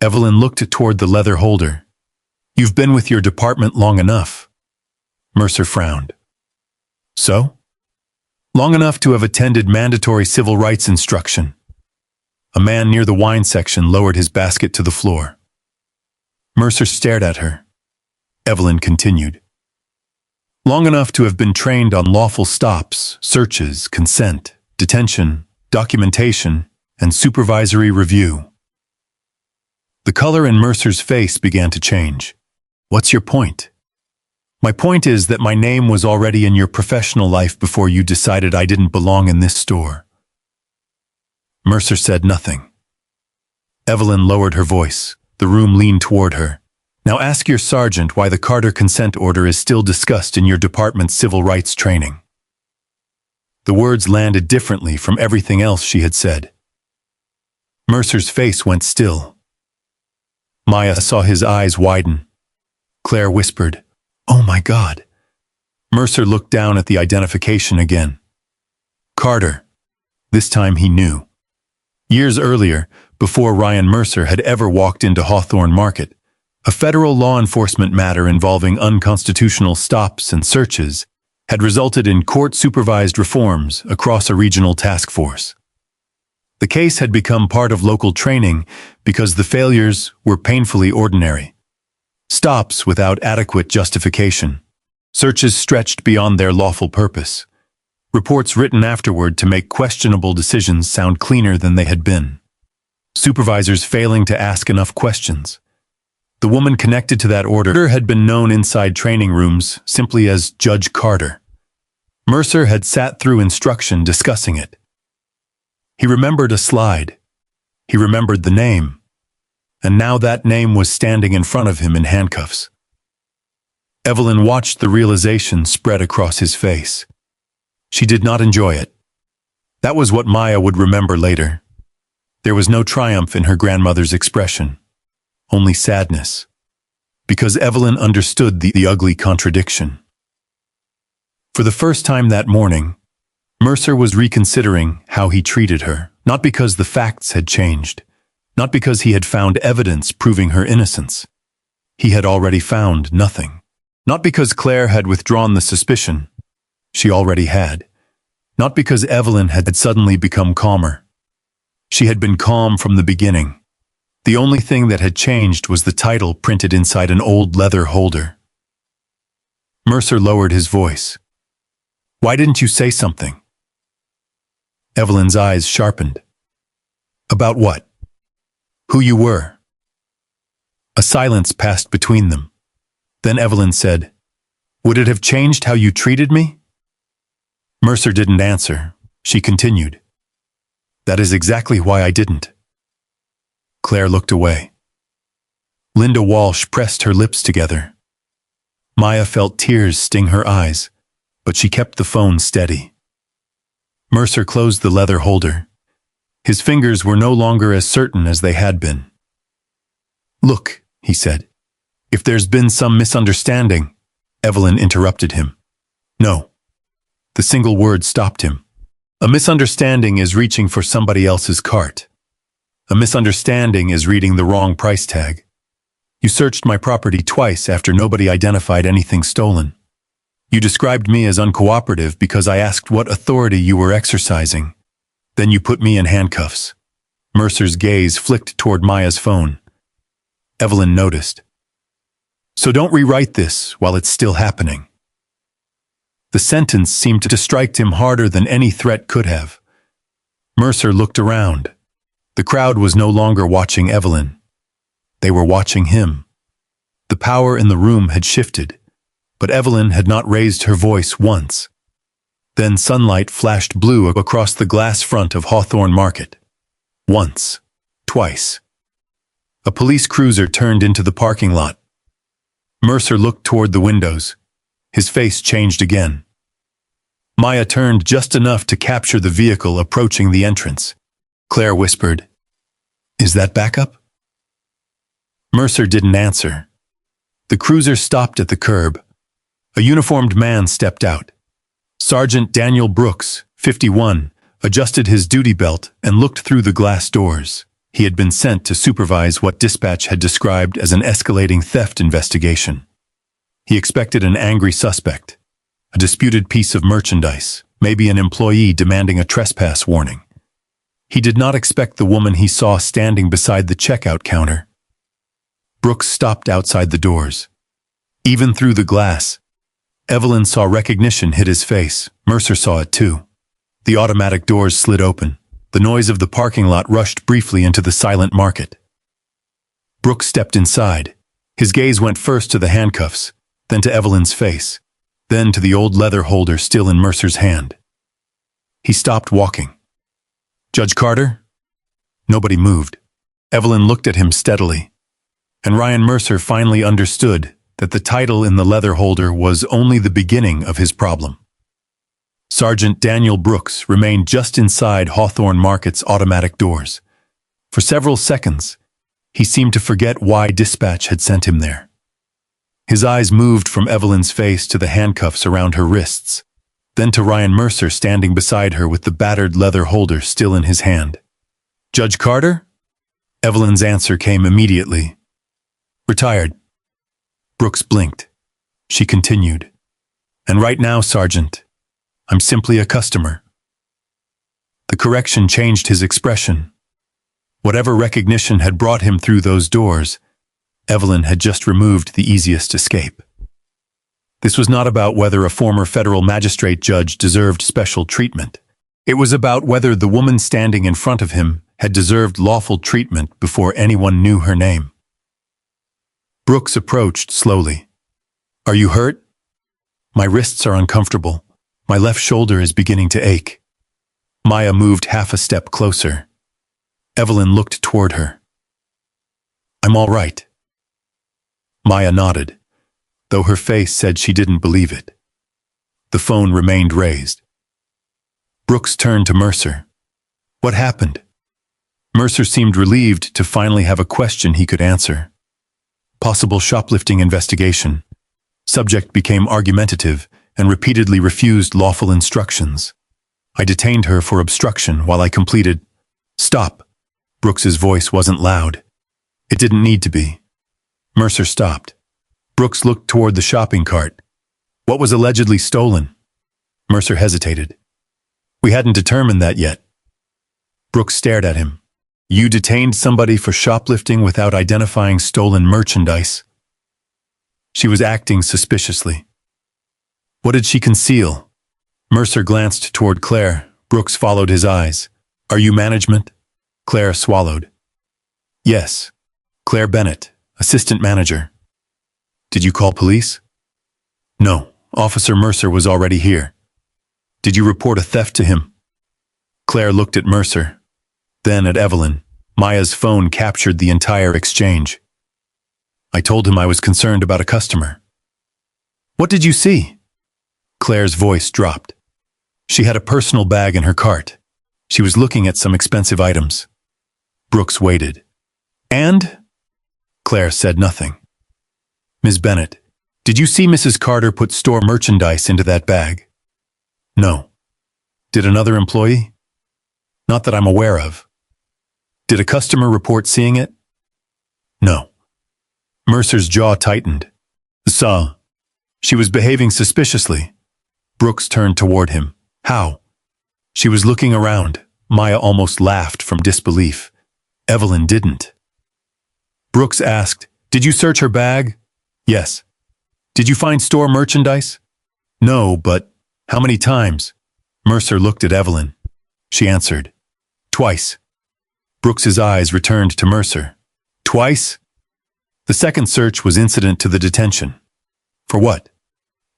Evelyn looked toward the leather holder. "You've been with your department long enough." Mercer frowned. "So?" "Long enough to have attended mandatory civil rights instruction." A man near the wine section lowered his basket to the floor. Mercer stared at her. Evelyn continued. "Long enough to have been trained on lawful stops, searches, consent, detention, documentation, and supervisory review." The color in Mercer's face began to change. "What's your point?" "My point is that my name was already in your professional life before you decided I didn't belong in this store." Mercer said nothing. Evelyn lowered her voice. The room leaned toward her. "Now ask your sergeant why the Carter consent order is still discussed in your department's civil rights training." The words landed differently from everything else she had said. Mercer's face went still. Maya saw his eyes widen. Claire whispered, "Oh my God." Mercer looked down at the identification again. Carter. This time he knew. Years earlier, before Ryan Mercer had ever walked into Hawthorne Market, a federal law enforcement matter involving unconstitutional stops and searches had resulted in court-supervised reforms across a regional task force. The case had become part of local training because the failures were painfully ordinary. Stops without adequate justification. Searches stretched beyond their lawful purpose. Reports written afterward to make questionable decisions sound cleaner than they had been. Supervisors failing to ask enough questions. The woman connected to that order had been known inside training rooms simply as Judge Carter. Mercer had sat through instruction discussing it. He remembered a slide. He remembered the name. And now that name was standing in front of him in handcuffs. Evelyn watched the realization spread across his face. She did not enjoy it. That was what Maya would remember later. There was no triumph in her grandmother's expression, only sadness, because Evelyn understood the ugly contradiction. For the first time that morning, Mercer was reconsidering how he treated her, not because the facts had changed, not because he had found evidence proving her innocence. He had already found nothing. Not because Claire had withdrawn the suspicion. She already had. Not because Evelyn had suddenly become calmer. She had been calm from the beginning. The only thing that had changed was the title printed inside an old leather holder. Mercer lowered his voice. "Why didn't you say something?" Evelyn's eyes sharpened. "About what?" "Who you were." A silence passed between them. Then Evelyn said, "Would it have changed how you treated me?" Mercer didn't answer. She continued, "That is exactly why I didn't." Claire looked away. Linda Walsh pressed her lips together. Maya felt tears sting her eyes, but she kept the phone steady. Mercer closed the leather holder. His fingers were no longer as certain as they had been. "Look," he said. "If there's been some misunderstanding—" Evelyn interrupted him. "No." The single word stopped him. "A misunderstanding is reaching for somebody else's cart. A misunderstanding is reading the wrong price tag. You searched my property twice after nobody identified anything stolen. You described me as uncooperative because I asked what authority you were exercising. Then you put me in handcuffs." Mercer's gaze flicked toward Maya's phone. Evelyn noticed. "So don't rewrite this while it's still happening." The sentence seemed to strike him harder than any threat could have. Mercer looked around. The crowd was no longer watching Evelyn. They were watching him. The power in the room had shifted, but Evelyn had not raised her voice once. Then sunlight flashed blue across the glass front of Hawthorne Market. Once. Twice. A police cruiser turned into the parking lot. Mercer looked toward the windows. His face changed again. Maya turned just enough to capture the vehicle approaching the entrance. Claire whispered, "Is that backup?" Mercer didn't answer. The cruiser stopped at the curb. A uniformed man stepped out. Sergeant Daniel Brooks, 51, adjusted his duty belt and looked through the glass doors. He had been sent to supervise what dispatch had described as an escalating theft investigation. He expected an angry suspect, a disputed piece of merchandise, maybe an employee demanding a trespass warning. He did not expect the woman he saw standing beside the checkout counter. Brooks stopped outside the doors. Even through the glass, Evelyn saw recognition hit his face. Mercer saw it too. The automatic doors slid open. The noise of the parking lot rushed briefly into the silent market. Brooks stepped inside. His gaze went first to the handcuffs, then to Evelyn's face, then to the old leather holder still in Mercer's hand. He stopped walking. "Judge Carter?" Nobody moved. Evelyn looked at him steadily, and Ryan Mercer finally understood that the title in the leather holder was only the beginning of his problem. Sergeant Daniel Brooks remained just inside Hawthorne Market's automatic doors. For several seconds, he seemed to forget why dispatch had sent him there. His eyes moved from Evelyn's face to the handcuffs around her wrists, then to Ryan Mercer standing beside her with the battered leather holder still in his hand. "Judge Carter?" Evelyn's answer came immediately. "Retired." Brooks blinked. She continued, "And right now, Sergeant, I'm simply a customer." The correction changed his expression. Whatever recognition had brought him through those doors, Evelyn had just removed the easiest escape. This was not about whether a former federal magistrate judge deserved special treatment. It was about whether the woman standing in front of him had deserved lawful treatment before anyone knew her name. Brooks approached slowly. "Are you hurt?" "My wrists are uncomfortable. My left shoulder is beginning to ache." Maya moved half a step closer. Evelyn looked toward her. "I'm all right." Maya nodded, though her face said she didn't believe it. The phone remained raised. Brooks turned to Mercer. "What happened?" Mercer seemed relieved to finally have a question he could answer. "Possible shoplifting investigation." Subject became argumentative and repeatedly refused lawful instructions. "I detained her for obstruction while I completed—" "Stop." Brooks's voice wasn't loud. It didn't need to be. Mercer stopped. Brooks looked toward the shopping cart. "What was allegedly stolen?" Mercer hesitated. "We hadn't determined that yet." Brooks stared at him. "You detained somebody for shoplifting without identifying stolen merchandise?" She was acting suspiciously. "What did she conceal?" Mercer glanced toward Claire. Brooks followed his eyes. "Are you management?" Claire swallowed. "Yes. Claire Bennett, assistant manager." "Did you call police?" "No. Officer Mercer was already here." "Did you report a theft to him?" Claire looked at Mercer, then at Evelyn. Maya's phone captured the entire exchange. "I told him I was concerned about a customer." "What did you see?" Claire's voice dropped. She had a personal bag in her cart. She was looking at some expensive items. Brooks waited. "And?" Claire said nothing. "Ms. Bennett, did you see Mrs. Carter put store merchandise into that bag?" "No." "Did another employee?" "Not that I'm aware of." "Did a customer report seeing it?" "No." Mercer's jaw tightened. "Saw. She was behaving suspiciously." Brooks turned toward him. "How?" She was looking around. Maya almost laughed from disbelief. Evelyn didn't. Brooks asked, "Did you search her bag?" "Yes." "Did you find store merchandise?" "No, but how many times?" Mercer looked at Evelyn. She answered, "Twice." Brooks's eyes returned to Mercer. "Twice?" The second search was incident to the detention. "For what?"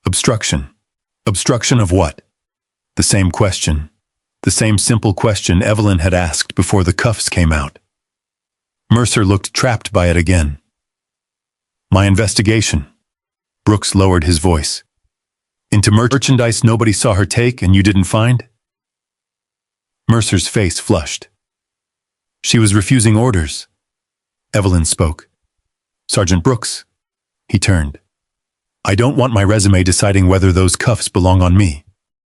"Obstruction." "Obstruction of what?" The same question. The same simple question Evelyn had asked before the cuffs came out. Mercer looked trapped by it again. My investigation. Brooks lowered his voice. Into merchandise nobody saw her take and you didn't find? Mercer's face flushed. She was refusing orders. Evelyn spoke. Sergeant Brooks. He turned. I don't want my resume deciding whether those cuffs belong on me.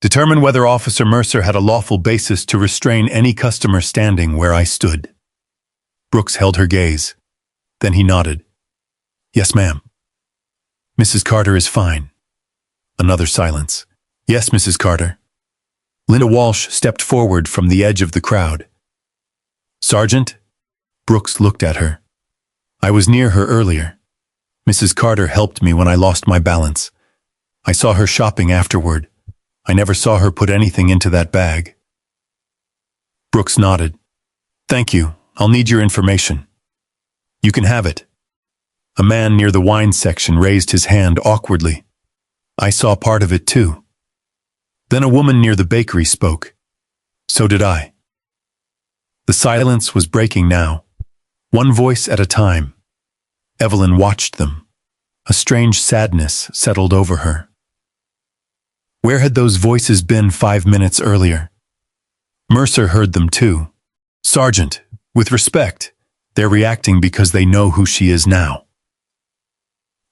Determine whether Officer Mercer had a lawful basis to restrain any customer standing where I stood. Brooks held her gaze. Then he nodded. Yes, ma'am. Mrs. Carter is fine. Another silence. Yes, Mrs. Carter. Linda Walsh stepped forward from the edge of the crowd. Sergeant? Brooks looked at her. I was near her earlier. Mrs. Carter helped me when I lost my balance. I saw her shopping afterward. I never saw her put anything into that bag. Brooks nodded. Thank you. I'll need your information. You can have it. A man near the wine section raised his hand awkwardly. I saw part of it too. Then a woman near the bakery spoke. So did I. The silence was breaking now, one voice at a time. Evelyn watched them. A strange sadness settled over her. Where had those voices been 5 minutes earlier? Mercer heard them too. Sergeant, with respect, they're reacting because they know who she is now.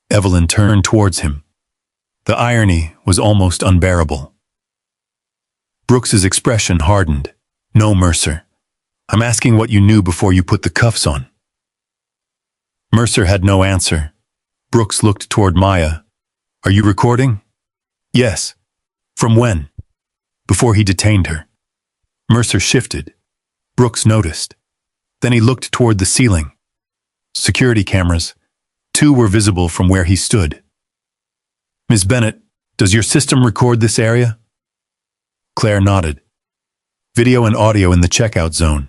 Evelyn turned towards him. The irony was almost unbearable. Brooks's expression hardened. No, Mercer. I'm asking what you knew before you put the cuffs on. Mercer had no answer. Brooks looked toward Maya. Are you recording? Yes. From when? Before he detained her. Mercer shifted. Brooks noticed. Then he looked toward the ceiling. Security cameras. 2 were visible from where he stood. Ms. Bennett, does your system record this area? Claire nodded. Video and audio in the checkout zone.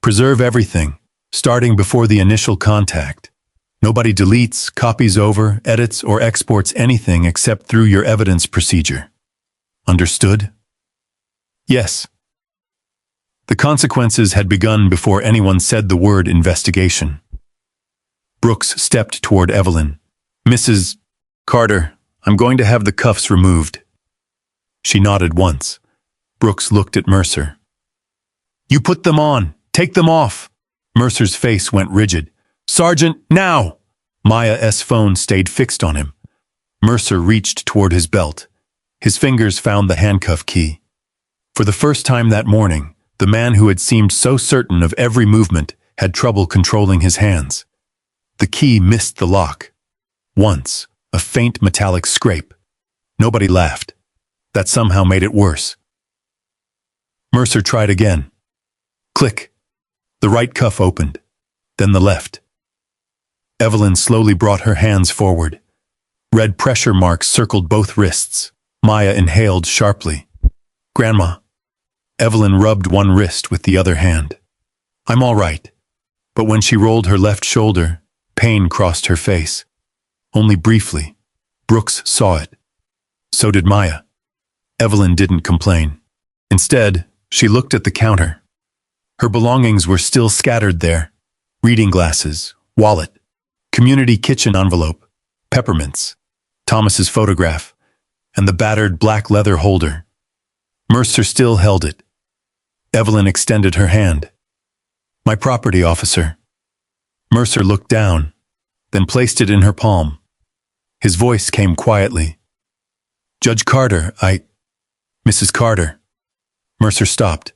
Preserve everything, starting before the initial contact. Nobody deletes, copies over, edits, or exports anything except through your evidence procedure. Understood? Yes. The consequences had begun before anyone said the word investigation. Brooks stepped toward Evelyn. Mrs. Carter, I'm going to have the cuffs removed. She nodded once. Brooks looked at Mercer. You put them on. Take them off. Mercer's face went rigid. Sergeant, now! Maya's phone stayed fixed on him. Mercer reached toward his belt. His fingers found the handcuff key. For the first time that morning, the man who had seemed so certain of every movement had trouble controlling his hands. The key missed the lock. Once, a faint metallic scrape. Nobody laughed. That somehow made it worse. Mercer tried again. Click. The right cuff opened, then the left. Evelyn slowly brought her hands forward. Red pressure marks circled both wrists. Maya inhaled sharply. Grandma. Evelyn rubbed one wrist with the other hand. I'm all right. But when she rolled her left shoulder, pain crossed her face. Only briefly. Brooks saw it. So did Maya. Evelyn didn't complain. Instead, she looked at the counter. Her belongings were still scattered there. Reading glasses, wallet, community kitchen envelope, peppermints, Thomas's photograph, and the battered black leather holder. Mercer still held it. Evelyn extended her hand. My property, officer. Mercer looked down, then placed it in her palm. His voice came quietly. Judge Carter, Mrs. Carter. Mercer stopped.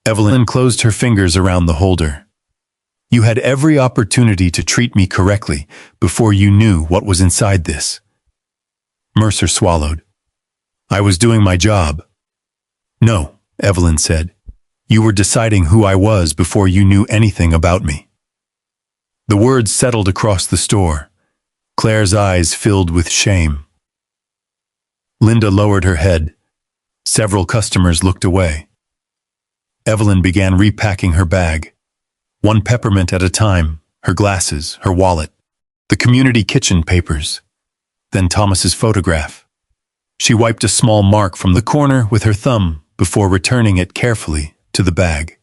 Evelyn closed her fingers around the holder. You had every opportunity to treat me correctly before you knew what was inside this. Mercer swallowed. I was doing my job. No, Evelyn said. You were deciding who I was before you knew anything about me. The words settled across the store. Claire's eyes filled with shame. Linda lowered her head. Several customers looked away. Evelyn began repacking her bag. One peppermint at a time, her glasses, her wallet, the community kitchen papers, then Thomas's photograph. She wiped a small mark from the corner with her thumb before returning it carefully to the bag.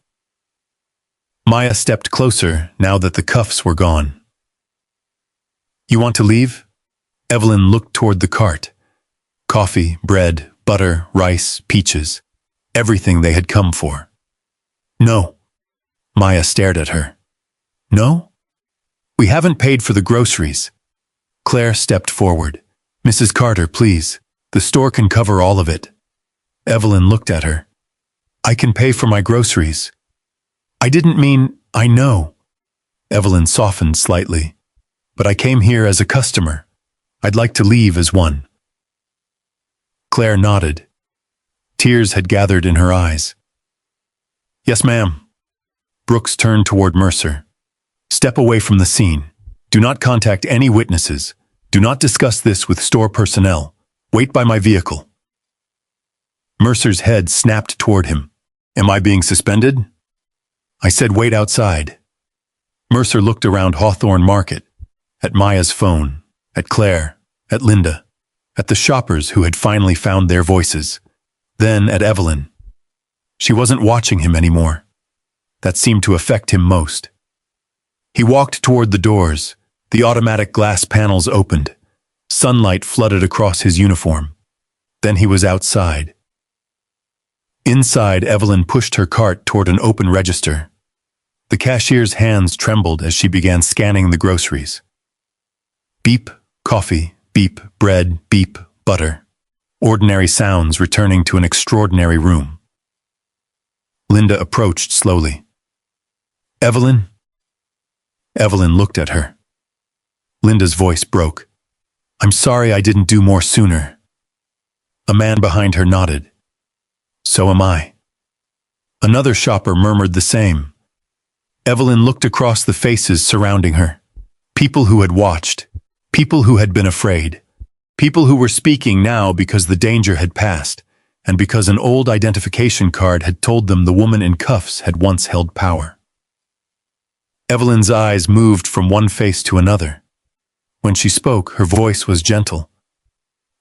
Maya stepped closer now that the cuffs were gone. You want to leave? Evelyn looked toward the cart. Coffee, bread, butter, rice, peaches. Everything they had come for. No. Maya stared at her. No? We haven't paid for the groceries. Claire stepped forward. Mrs. Carter, please. The store can cover all of it. Evelyn looked at her. I can pay for my groceries. I didn't mean, I know. Evelyn softened slightly. But I came here as a customer. I'd like to leave as one. Claire nodded. Tears had gathered in her eyes. Yes, ma'am. Brooks turned toward Mercer. Step away from the scene. Do not contact any witnesses. Do not discuss this with store personnel. Wait by my vehicle. Mercer's head snapped toward him. Am I being suspended? I said wait outside. Mercer looked around Hawthorne Market, at Maya's phone, at Claire, at Linda, at the shoppers who had finally found their voices, then at Evelyn. She wasn't watching him anymore. That seemed to affect him most. He walked toward the doors. The automatic glass panels opened. Sunlight flooded across his uniform. Then he was outside. Inside, Evelyn pushed her cart toward an open register. The cashier's hands trembled as she began scanning the groceries. Beep, coffee, beep, bread, beep, butter. Ordinary sounds returning to an extraordinary room. Linda approached slowly. Evelyn? Evelyn looked at her. Linda's voice broke. I'm sorry I didn't do more sooner. A man behind her nodded. So am I. Another shopper murmured the same. Evelyn looked across the faces surrounding her. People who had watched. People who had been afraid. People who were speaking now because the danger had passed, and because an old identification card had told them the woman in cuffs had once held power. Evelyn's eyes moved from one face to another. When she spoke, her voice was gentle.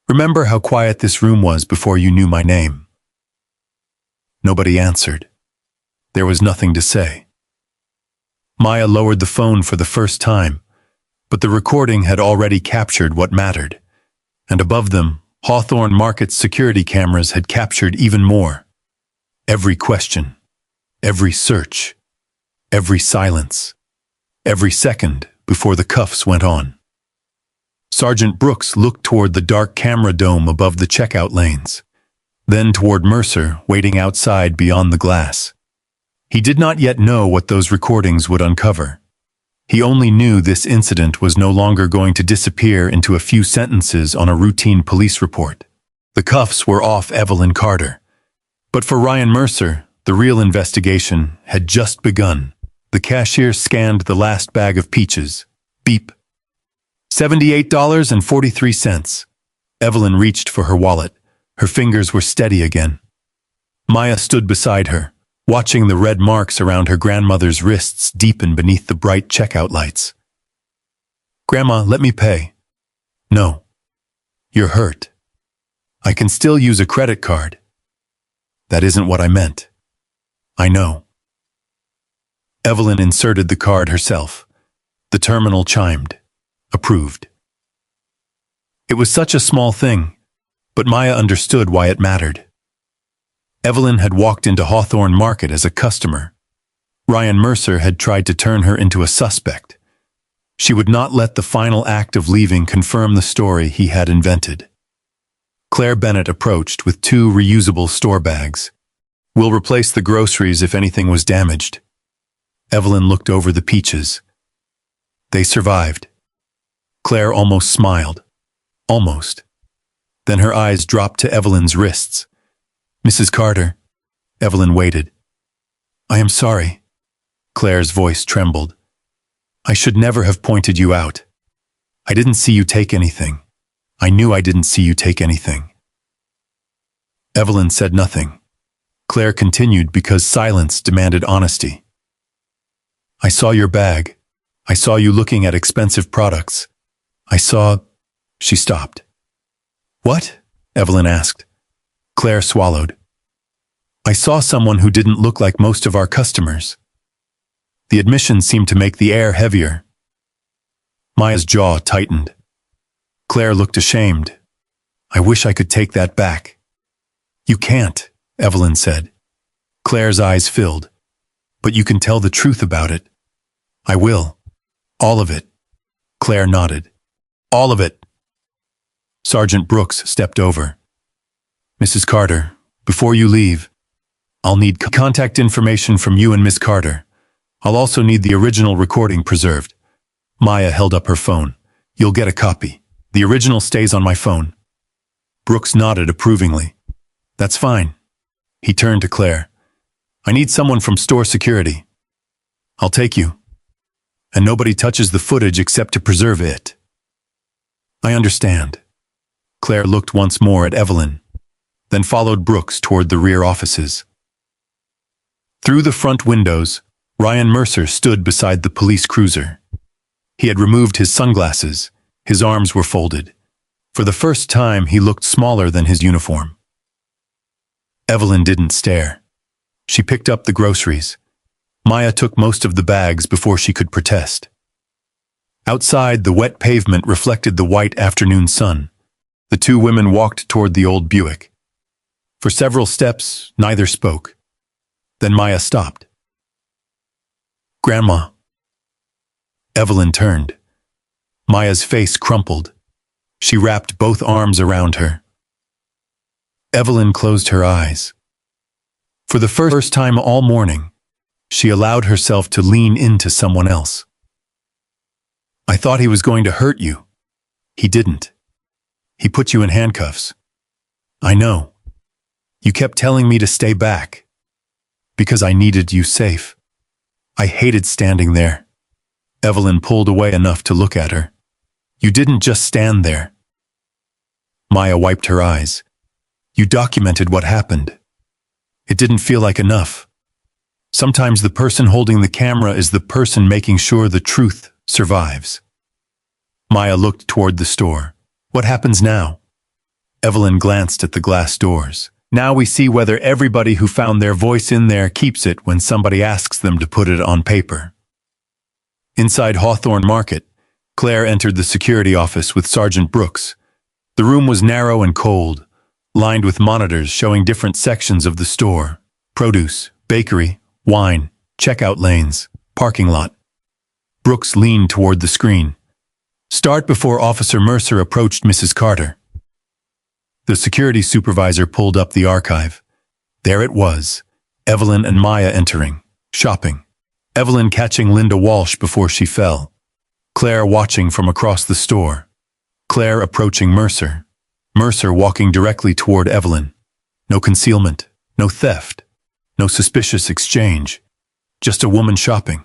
Remember how quiet this room was before you knew my name. Nobody answered. There was nothing to say. Maya lowered the phone for the first time, but the recording had already captured what mattered. And above them, Hawthorne Market's security cameras had captured even more. Every question, every search, every silence, every second before the cuffs went on. Sergeant Brooks looked toward the dark camera dome above the checkout lanes, then toward Mercer waiting outside beyond the glass. He did not yet know what those recordings would uncover. He only knew this incident was no longer going to disappear into a few sentences on a routine police report. The cuffs were off Evelyn Carter. But for Ryan Mercer, the real investigation had just begun. The cashier scanned the last bag of peaches. Beep. $78.43. Evelyn reached for her wallet. Her fingers were steady again. Maya stood beside her, watching the red marks around her grandmother's wrists deepen beneath the bright checkout lights. Grandma, let me pay. No. You're hurt. I can still use a credit card. That isn't what I meant. I know. Evelyn inserted the card herself. The terminal chimed. Approved. It was such a small thing, but Maya understood why it mattered. Evelyn had walked into Hawthorne Market as a customer. Ryan Mercer had tried to turn her into a suspect. She would not let the final act of leaving confirm the story he had invented. Claire Bennett approached with 2 reusable store bags. We'll replace the groceries if anything was damaged. Evelyn looked over the peaches. They survived. Claire almost smiled. Almost. Then her eyes dropped to Evelyn's wrists. Mrs. Carter. Evelyn waited. I am sorry. Claire's voice trembled. I should never have pointed you out. I didn't see you take anything. I knew I didn't see you take anything. Evelyn said nothing. Claire continued because silence demanded honesty. I saw your bag. I saw you looking at expensive products. I saw... She stopped. What? Evelyn asked. Claire swallowed. I saw someone who didn't look like most of our customers. The admission seemed to make the air heavier. Maya's jaw tightened. Claire looked ashamed. I wish I could take that back. You can't, Evelyn said. Claire's eyes filled. But you can tell the truth about it. I will. All of it. Claire nodded. All of it. Sergeant Brooks stepped over. Mrs. Carter, before you leave, I'll need contact information from you and Miss Carter. I'll also need the original recording preserved. Maya held up her phone. You'll get a copy. The original stays on my phone. Brooks nodded approvingly. That's fine. He turned to Claire. I need someone from store security. I'll take you. And nobody touches the footage except to preserve it. I understand. Claire looked once more at Evelyn, then followed Brooks toward the rear offices. Through the front windows, Ryan Mercer stood beside the police cruiser. He had removed his sunglasses. His arms were folded. For the first time, he looked smaller than his uniform. Evelyn didn't stare. She picked up the groceries. Maya took most of the bags before she could protest. Outside, the wet pavement reflected the white afternoon sun. The two women walked toward the old Buick. For several steps, neither spoke. Then Maya stopped. Grandma. Evelyn turned. Maya's face crumpled. She wrapped both arms around her. Evelyn closed her eyes. For the first time all morning, she allowed herself to lean into someone else. I thought he was going to hurt you. He didn't. He put you in handcuffs. I know. You kept telling me to stay back. Because I needed you safe. I hated standing there. Evelyn pulled away enough to look at her. You didn't just stand there. Maya wiped her eyes. You documented what happened. It didn't feel like enough. Sometimes the person holding the camera is the person making sure the truth survives. Maya looked toward the store. What happens now? Evelyn glanced at the glass doors. Now we see whether everybody who found their voice in there keeps it when somebody asks them to put it on paper. Inside Hawthorne Market, Claire entered the security office with Sergeant Brooks. The room was narrow and cold, lined with monitors showing different sections of the store: produce, bakery, wine, checkout lanes, parking lot. Brooks leaned toward the screen. Start before Officer Mercer approached Mrs. Carter. The security supervisor pulled up the archive. There it was, Evelyn and Maya entering, shopping. Evelyn catching Linda Walsh before she fell. Claire watching from across the store. Claire approaching Mercer. Mercer walking directly toward Evelyn. No concealment, no theft, no suspicious exchange. Just a woman shopping.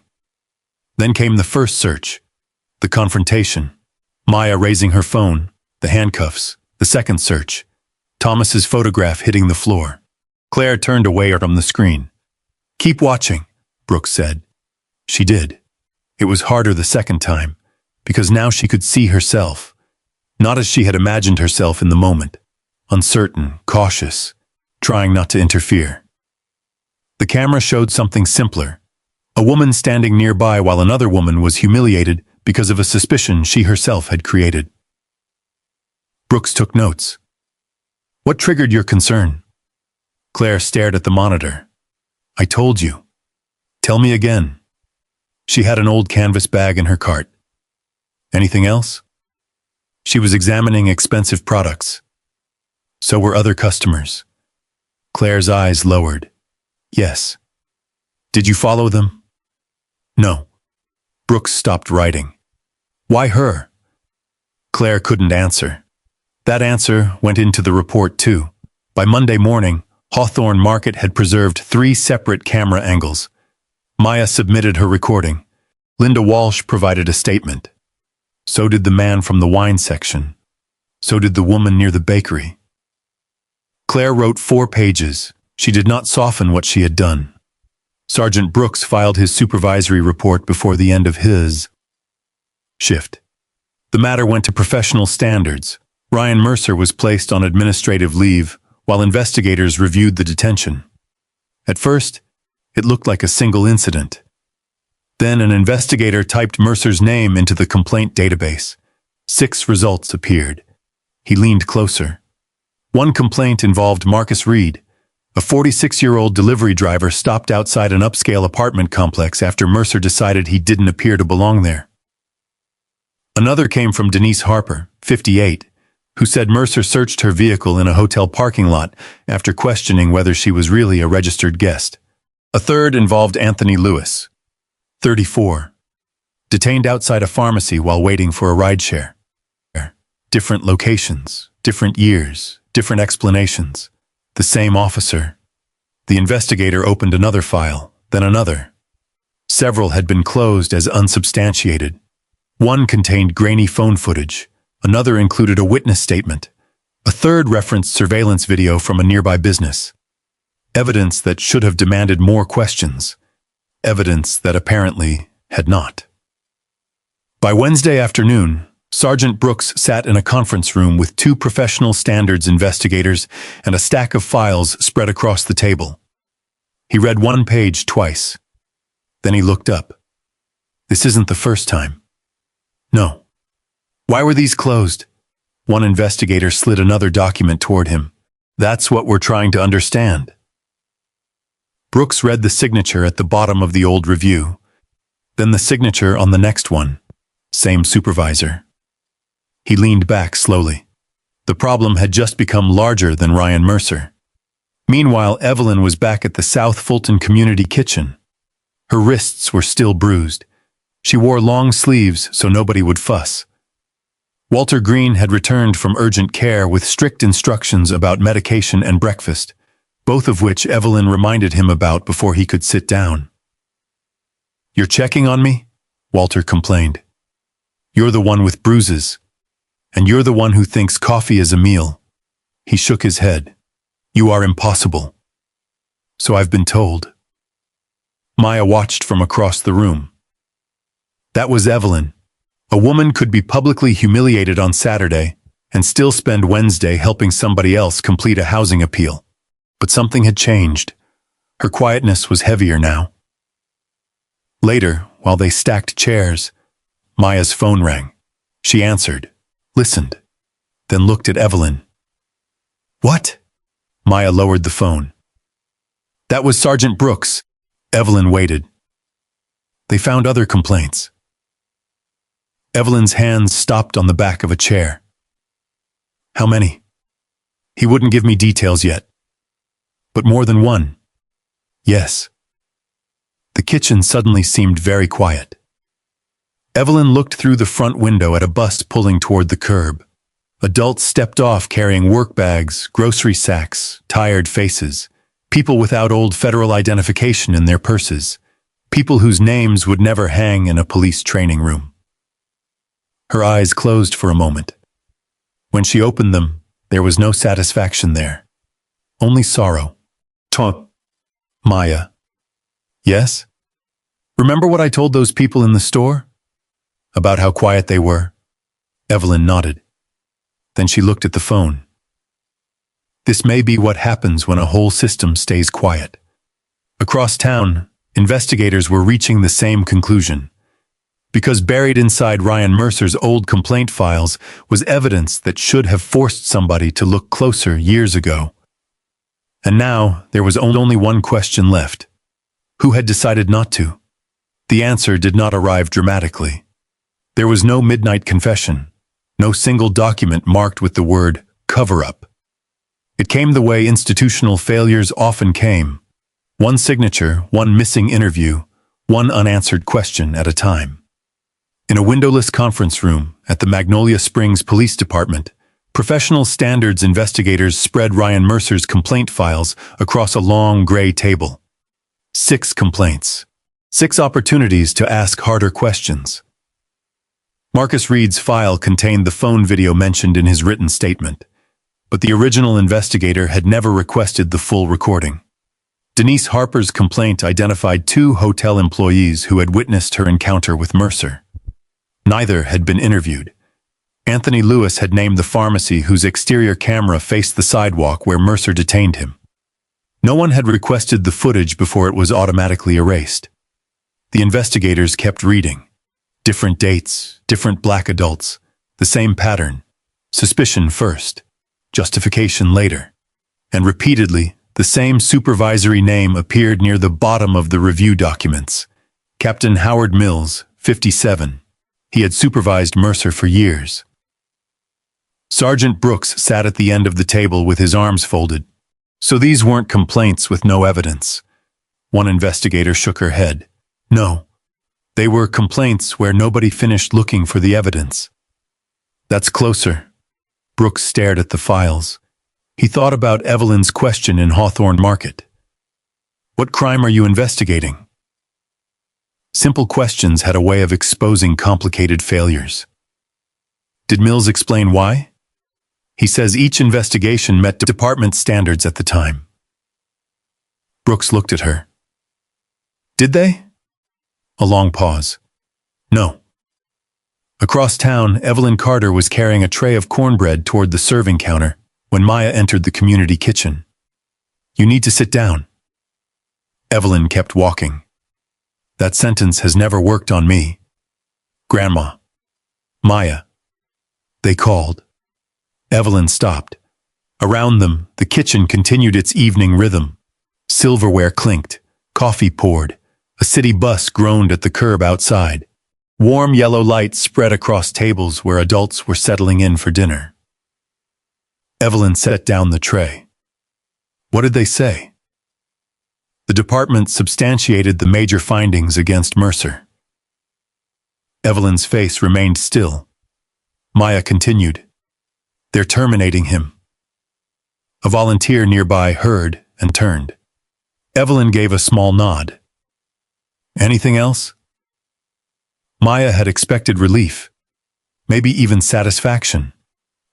Then came the first search. The confrontation. Maya raising her phone. The handcuffs. The second search. Thomas's photograph hitting the floor. Claire turned away from the screen. Keep watching, Brooks said. She did. It was harder the second time, because now she could see herself. Not as she had imagined herself in the moment. Uncertain, cautious, trying not to interfere. The camera showed something simpler. A woman standing nearby while another woman was humiliated because of a suspicion she herself had created. Brooks took notes. What triggered your concern? Claire stared at the monitor. I told you. Tell me again. She had an old canvas bag in her cart. Anything else? She was examining expensive products. So were other customers. Claire's eyes lowered. Yes. Did you follow them? No. Brooks stopped writing. Why her? Claire couldn't answer. That answer went into the report too. By Monday morning, Hawthorne Market had preserved 3 separate camera angles. Maya submitted her recording. Linda Walsh provided a statement. So did the man from the wine section. So did the woman near the bakery. Claire wrote 4 pages. She did not soften what she had done. Sergeant Brooks filed his supervisory report before the end of his shift. The matter went to professional standards. Ryan Mercer was placed on administrative leave while investigators reviewed the detention. At first, it looked like a single incident. Then an investigator typed Mercer's name into the complaint database. 6 results appeared. He leaned closer. One complaint involved Marcus Reed, a 46-year-old delivery driver stopped outside an upscale apartment complex after Mercer decided he didn't appear to belong there. Another came from Denise Harper, 58, who said Mercer searched her vehicle in a hotel parking lot after questioning whether she was really a registered guest. A third involved Anthony Lewis, 34, detained outside a pharmacy while waiting for a rideshare. Different locations, different years, different explanations. The same officer. The investigator opened another file, then another. Several had been closed as unsubstantiated. One contained grainy phone footage. Another included a witness statement. A third referenced surveillance video from a nearby business. Evidence that should have demanded more questions. Evidence that apparently had not. By Wednesday afternoon, Sergeant Brooks sat in a conference room with 2 professional standards investigators and a stack of files spread across the table. He read one page twice. Then he looked up. This isn't the first time. No. Why were these closed? One investigator slid another document toward him. That's what we're trying to understand. Brooks read the signature at the bottom of the old review. Then the signature on the next one. Same supervisor. He leaned back slowly. The problem had just become larger than Ryan Mercer. Meanwhile, Evelyn was back at the South Fulton Community Kitchen. Her wrists were still bruised. She wore long sleeves so nobody would fuss. Walter Green had returned from urgent care with strict instructions about medication and breakfast, both of which Evelyn reminded him about before he could sit down. "You're checking on me?" Walter complained. "You're the one with bruises. And you're the one who thinks coffee is a meal." He shook his head. "You are impossible." "So I've been told." Maya watched from across the room. That was Evelyn. A woman could be publicly humiliated on Saturday and still spend Wednesday helping somebody else complete a housing appeal. But something had changed. Her quietness was heavier now. Later, while they stacked chairs, Maya's phone rang. She answered, listened, then looked at Evelyn. "What?" Maya lowered the phone. "That was Sergeant Brooks." Evelyn waited. "They found other complaints." Evelyn's hands stopped on the back of a chair. "How many?" "He wouldn't give me details yet." "But more than one?" "Yes." The kitchen suddenly seemed very quiet. Evelyn looked through the front window at a bus pulling toward the curb. Adults stepped off carrying work bags, grocery sacks, tired faces, people without old federal identification in their purses, people whose names would never hang in a police training room. Her eyes closed for a moment. When she opened them, there was no satisfaction there. Only sorrow. Maya. "Yes? Remember what I told those people in the store? About how quiet they were?" Evelyn nodded. Then she looked at the phone. This may be what happens when a whole system stays quiet. Across town, investigators were reaching the same conclusion. Because buried inside Ryan Mercer's old complaint files was evidence that should have forced somebody to look closer years ago. And now there was only one question left. Who had decided not to? The answer did not arrive dramatically. There was no midnight confession, no single document marked with the word cover-up. It came the way institutional failures often came. One signature, one missing interview, one unanswered question at a time. In a windowless conference room at the Magnolia Springs Police Department, professional standards investigators spread Ryan Mercer's complaint files across a long gray table. 6 complaints. 6 opportunities to ask harder questions. Marcus Reed's file contained the phone video mentioned in his written statement, but the original investigator had never requested the full recording. Denise Harper's complaint identified 2 hotel employees who had witnessed her encounter with Mercer. Neither had been interviewed. Anthony Lewis had named the pharmacy whose exterior camera faced the sidewalk where Mercer detained him. No one had requested the footage before it was automatically erased. The investigators kept reading. Different dates, different black adults, the same pattern. Suspicion first, justification later. And repeatedly, the same supervisory name appeared near the bottom of the review documents. Captain Howard Mills, 57. He had supervised Mercer for years. Sergeant Brooks sat at the end of the table with his arms folded. So these weren't complaints with no evidence. One investigator shook her head. No. They were complaints where nobody finished looking for the evidence. That's closer. Brooks stared at the files. He thought about Evelyn's question in Hawthorne Market. What crime are you investigating? Simple questions had a way of exposing complicated failures. Did Mills explain why? He says each investigation met department standards at the time. Brooks looked at her. Did they? A long pause. No. Across town, Evelyn Carter was carrying a tray of cornbread toward the serving counter when Maya entered the community kitchen. You need to sit down. Evelyn kept walking. That sentence has never worked on me. Grandma. Maya. They called. Evelyn stopped. Around them, the kitchen continued its evening rhythm. Silverware clinked, coffee poured, a city bus groaned at the curb outside. Warm yellow light spread across tables where adults were settling in for dinner. Evelyn set down the tray. What did they say? The department substantiated the major findings against Mercer. Evelyn's face remained still. Maya continued. They're terminating him. A volunteer nearby heard and turned. Evelyn gave a small nod. Anything else? Maya had expected relief, maybe even satisfaction.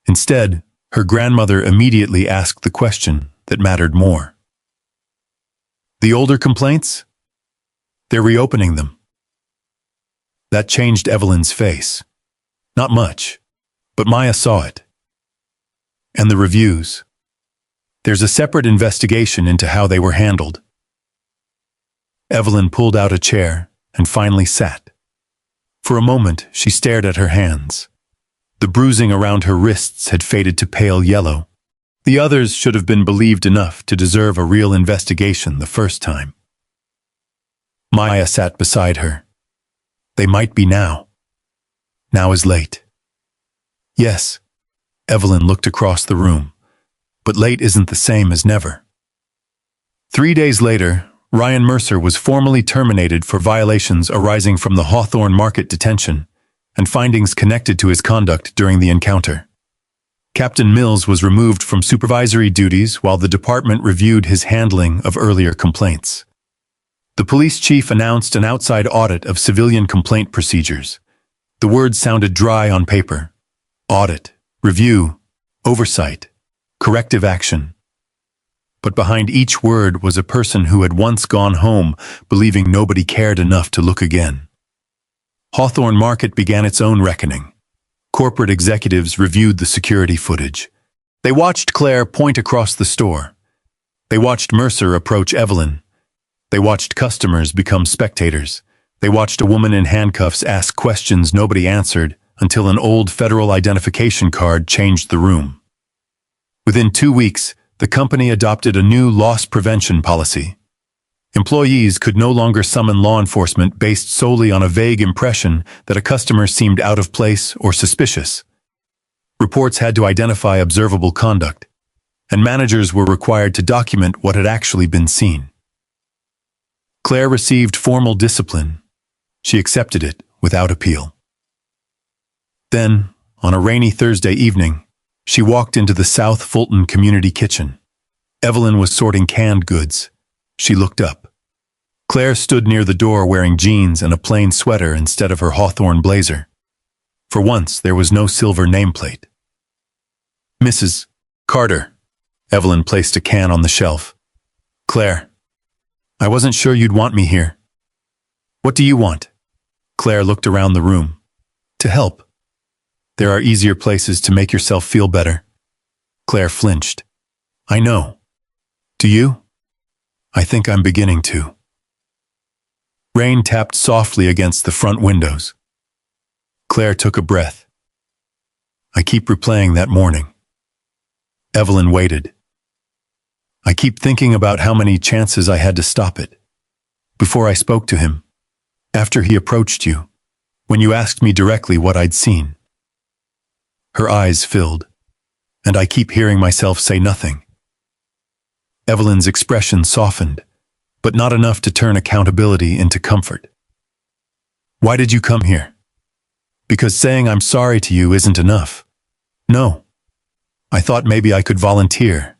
Instead, her grandmother immediately asked the question that mattered more. The older complaints? They're reopening them. That changed Evelyn's face. Not much, but Maya saw it. And the reviews. There's a separate investigation into how they were handled. Evelyn pulled out a chair and finally sat. For a moment, she stared at her hands. The bruising around her wrists had faded to pale yellow. The others should have been believed enough to deserve a real investigation the first time. Maya sat beside her. They might be now. Now is late. Yes. Evelyn looked across the room. But late isn't the same as never. 3 days later, Ryan Mercer was formally terminated for violations arising from the Hawthorne Market detention and findings connected to his conduct during the encounter. Captain Mills was removed from supervisory duties while the department reviewed his handling of earlier complaints. The police chief announced an outside audit of civilian complaint procedures. The words sounded dry on paper. Audit, review, oversight, corrective action. But behind each word was a person who had once gone home, believing nobody cared enough to look again. Hawthorne Market began its own reckoning. Corporate executives reviewed the security footage. They watched Claire point across the store. They watched Mercer approach Evelyn. They watched customers become spectators. They watched a woman in handcuffs ask questions nobody answered until an old federal identification card changed the room. Within 2 weeks, the company adopted a new loss prevention policy. Employees could no longer summon law enforcement based solely on a vague impression that a customer seemed out of place or suspicious. Reports had to identify observable conduct, and managers were required to document what had actually been seen. Claire received formal discipline. She accepted it without appeal. Then, on a rainy Thursday evening, she walked into the South Fulton community kitchen. Evelyn was sorting canned goods. She looked up. Claire stood near the door wearing jeans and a plain sweater instead of her Hawthorne blazer. For once, there was no silver nameplate. Mrs. Carter. Evelyn placed a can on the shelf. Claire. I wasn't sure you'd want me here. What do you want? Claire looked around the room. To help. There are easier places to make yourself feel better. Claire flinched. I know. Do you? I think I'm beginning to. Rain tapped softly against the front windows. Claire took a breath. I keep replaying that morning. Evelyn waited. I keep thinking about how many chances I had to stop it. Before I spoke to him, after he approached you, when you asked me directly what I'd seen. Her eyes filled, and I keep hearing myself say nothing. Evelyn's expression softened, but not enough to turn accountability into comfort. Why did you come here? Because saying I'm sorry to you isn't enough. No. I thought maybe I could volunteer.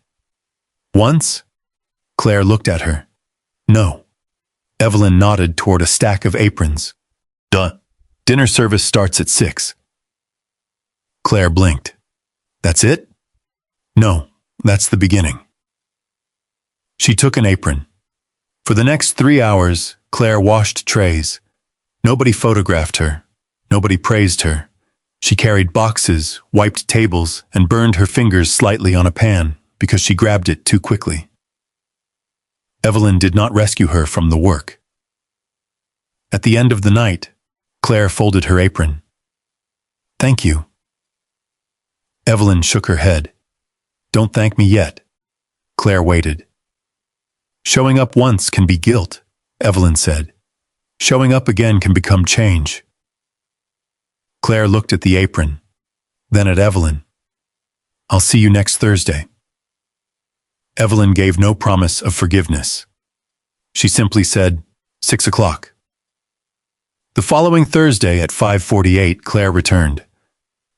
Once? Claire looked at her. No. Evelyn nodded toward a stack of aprons. Duh. Dinner service starts at 6. Claire blinked. That's it? No, that's the beginning. She took an apron. For the next 3 hours, Claire washed trays. Nobody photographed her. Nobody praised her. She carried boxes, wiped tables, and burned her fingers slightly on a pan because she grabbed it too quickly. Evelyn did not rescue her from the work. At the end of the night, Claire folded her apron. Thank you. Evelyn shook her head. Don't thank me yet. Claire waited. Showing up once can be guilt, Evelyn said. Showing up again can become change. Claire looked at the apron, then at Evelyn. I'll see you next Thursday. Evelyn gave no promise of forgiveness. She simply said, 6 o'clock. The following Thursday at 5:48, Claire returned.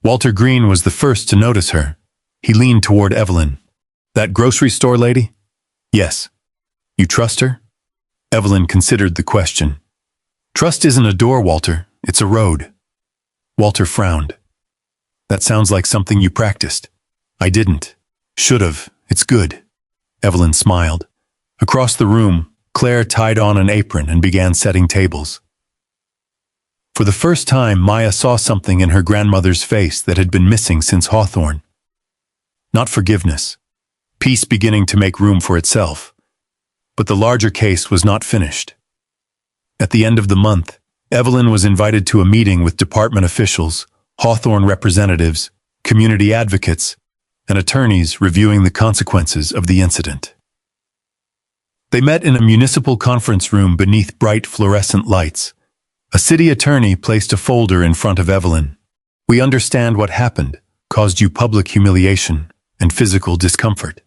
Walter Green was the first to notice her. He leaned toward Evelyn. That grocery store lady? Yes. You trust her? Evelyn considered the question. Trust isn't a door, Walter. It's a road. Walter frowned. That sounds like something you practiced. I didn't. Should've. It's good. Evelyn smiled. Across the room, Claire tied on an apron and began setting tables. For the first time, Maya saw something in her grandmother's face that had been missing since Hawthorne. Not forgiveness. Peace beginning to make room for itself. But the larger case was not finished. At the end of the month, Evelyn was invited to a meeting with department officials, Hawthorne representatives, community advocates, and attorneys reviewing the consequences of the incident. They met in a municipal conference room beneath bright fluorescent lights. A city attorney placed a folder in front of Evelyn. We understand what happened, caused you public humiliation and physical discomfort.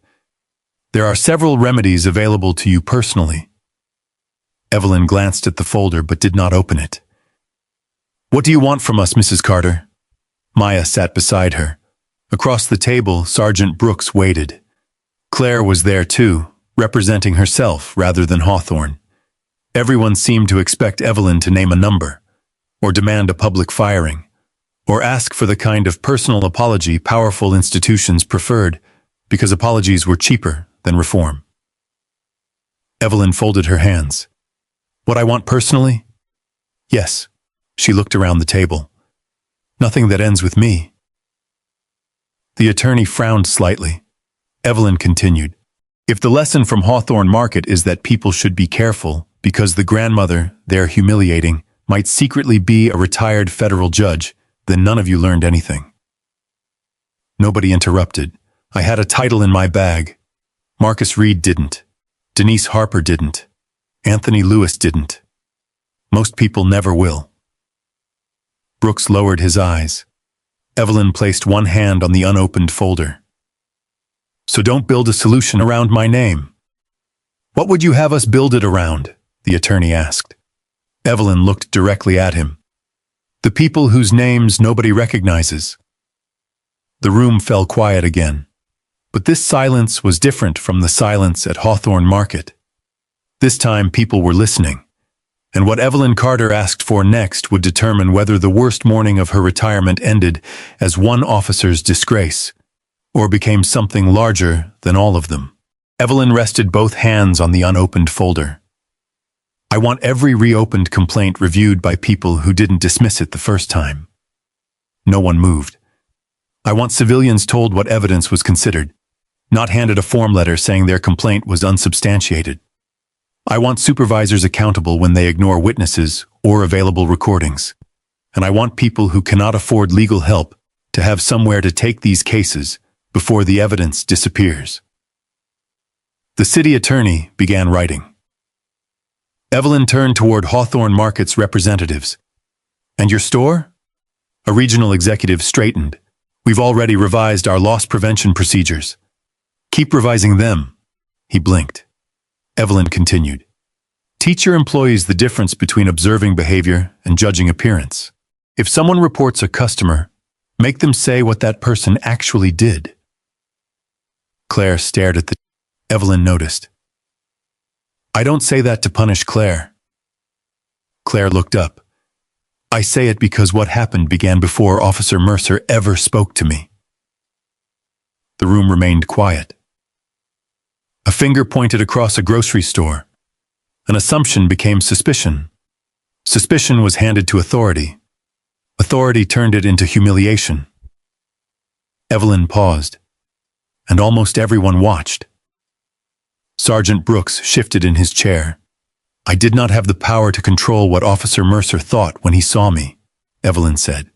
There are several remedies available to you personally. Evelyn glanced at the folder but did not open it. What do you want from us, Mrs. Carter? Maya sat beside her. Across the table, Sergeant Brooks waited. Claire was there too, representing herself rather than Hawthorne. Everyone seemed to expect Evelyn to name a number, or demand a public firing, or ask for the kind of personal apology powerful institutions preferred, because apologies were cheaper than reform. Evelyn folded her hands. What I want personally? Yes. She looked around the table. Nothing that ends with me. The attorney frowned slightly. Evelyn continued. If the lesson from Hawthorne Market is that people should be careful because the grandmother they're humiliating might secretly be a retired federal judge, then none of you learned anything. Nobody interrupted. I had a title in my bag. Marcus Reed didn't. Denise Harper didn't. Anthony Lewis didn't. Most people never will. Brooks lowered his eyes. Evelyn placed one hand on the unopened folder. So don't build a solution around my name. What would you have us build it around? The attorney asked. Evelyn looked directly at him. The people whose names nobody recognizes. The room fell quiet again. But this silence was different from the silence at Hawthorne Market. This time people were listening, and what Evelyn Carter asked for next would determine whether the worst morning of her retirement ended as one officer's disgrace, or became something larger than all of them. Evelyn rested both hands on the unopened folder. I want every reopened complaint reviewed by people who didn't dismiss it the first time. No one moved. I want civilians told what evidence was considered, not handed a form letter saying their complaint was unsubstantiated. I want supervisors accountable when they ignore witnesses or available recordings. And I want people who cannot afford legal help to have somewhere to take these cases before the evidence disappears. The city attorney began writing. Evelyn turned toward Hawthorne Market's representatives. And your store? A regional executive straightened. We've already revised our loss prevention procedures. Keep revising them. He blinked. Evelyn continued. Teach your employees the difference between observing behavior and judging appearance. If someone reports a customer, make them say what that person actually did. Claire stared at the... Evelyn noticed. I don't say that to punish Claire. Claire looked up. I say it because what happened began before Officer Mercer ever spoke to me. The room remained quiet. A finger pointed across a grocery store. An assumption became suspicion. Suspicion was handed to authority. Authority turned it into humiliation. Evelyn paused, and almost everyone watched. Sergeant Brooks shifted in his chair. I did not have the power to control what Officer Mercer thought when he saw me, Evelyn said.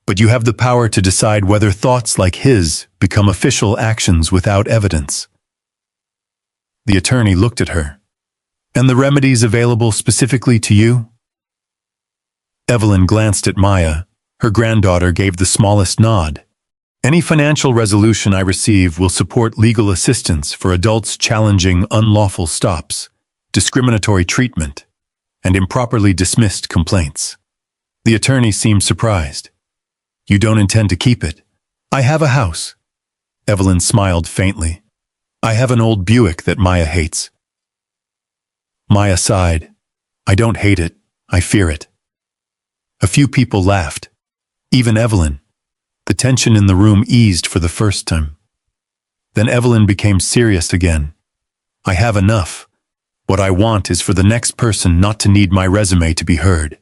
But you have the power to decide whether thoughts like his become official actions without evidence. The attorney looked at her. And the remedies available specifically to you? Evelyn glanced at Maya. Her granddaughter gave the smallest nod. Any financial resolution I receive will support legal assistance for adults challenging unlawful stops, discriminatory treatment, and improperly dismissed complaints. The attorney seemed surprised. You don't intend to keep it? I have a house. Evelyn smiled faintly. I have an old Buick that Maya hates. Maya sighed. I don't hate it, I fear it. A few people laughed. Even Evelyn. The tension in the room eased for the first time. Then Evelyn became serious again. I have enough. What I want is for the next person not to need my resume to be heard.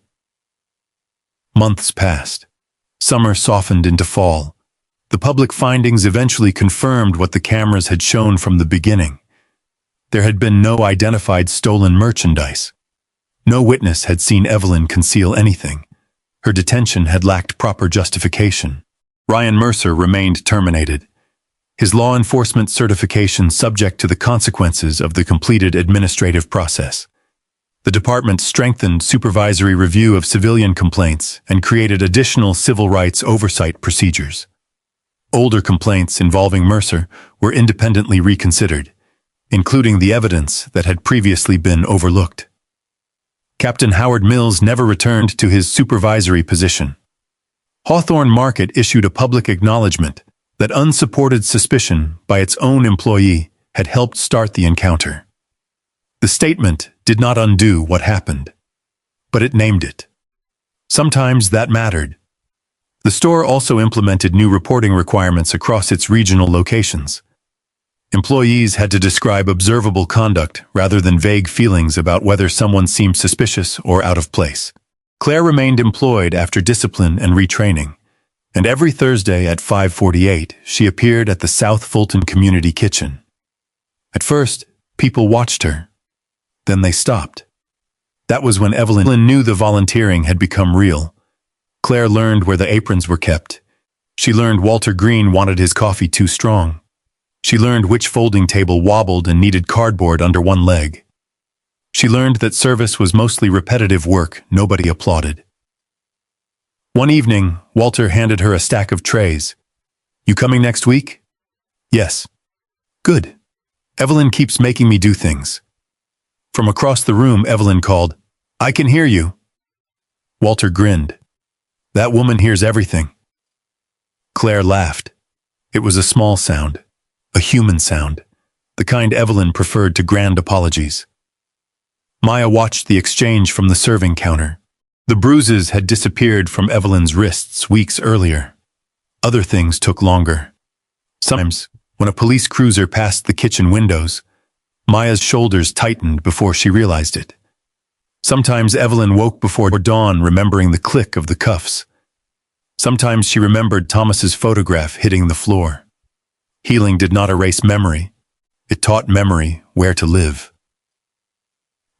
Months passed. Summer softened into fall. The public findings eventually confirmed what the cameras had shown from the beginning. There had been no identified stolen merchandise. No witness had seen Evelyn conceal anything. Her detention had lacked proper justification. Ryan Mercer remained terminated. His law enforcement certification subject to the consequences of the completed administrative process. The department strengthened supervisory review of civilian complaints and created additional civil rights oversight procedures. Older complaints involving Mercer were independently reconsidered, including the evidence that had previously been overlooked. Captain Howard Mills never returned to his supervisory position. Hawthorne Market issued a public acknowledgement that unsupported suspicion by its own employee had helped start the encounter. The statement did not undo what happened, but it named it. Sometimes that mattered. The store also implemented new reporting requirements across its regional locations. Employees had to describe observable conduct rather than vague feelings about whether someone seemed suspicious or out of place. Claire remained employed after discipline and retraining, and every Thursday at 5:48 she appeared at the South Fulton Community Kitchen. At first, people watched her. Then they stopped. That was when Evelyn knew the volunteering had become real. Claire learned where the aprons were kept. She learned Walter Green wanted his coffee too strong. She learned which folding table wobbled and needed cardboard under one leg. She learned that service was mostly repetitive work nobody applauded. One evening, Walter handed her a stack of trays. You coming next week? Yes. Good. Evelyn keeps making me do things. From across the room, Evelyn called, I can hear you. Walter grinned. That woman hears everything. Claire laughed. It was a small sound, a human sound, the kind Evelyn preferred to grand apologies. Maya watched the exchange from the serving counter. The bruises had disappeared from Evelyn's wrists weeks earlier. Other things took longer. Sometimes, when a police cruiser passed the kitchen windows, Maya's shoulders tightened before she realized it. Sometimes Evelyn woke before dawn remembering the click of the cuffs. Sometimes she remembered Thomas's photograph hitting the floor. Healing did not erase memory. It taught memory where to live.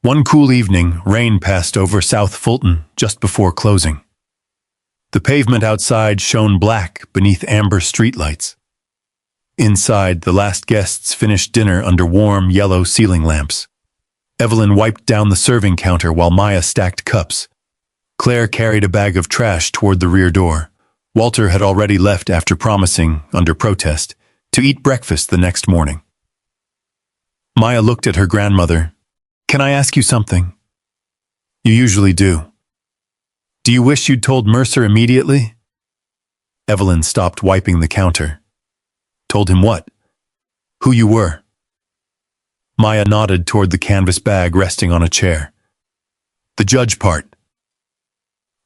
One cool evening, rain passed over South Fulton just before closing. The pavement outside shone black beneath amber streetlights. Inside, the last guests finished dinner under warm, yellow ceiling lamps. Evelyn wiped down the serving counter while Maya stacked cups. Claire carried a bag of trash toward the rear door. Walter had already left after promising, under protest, to eat breakfast the next morning. Maya looked at her grandmother. "Can I ask you something?" "You usually do." "Do you wish you'd told Mercer immediately?" Evelyn stopped wiping the counter. "Told him what?" "Who you were." Maya nodded toward the canvas bag resting on a chair. "The judge part."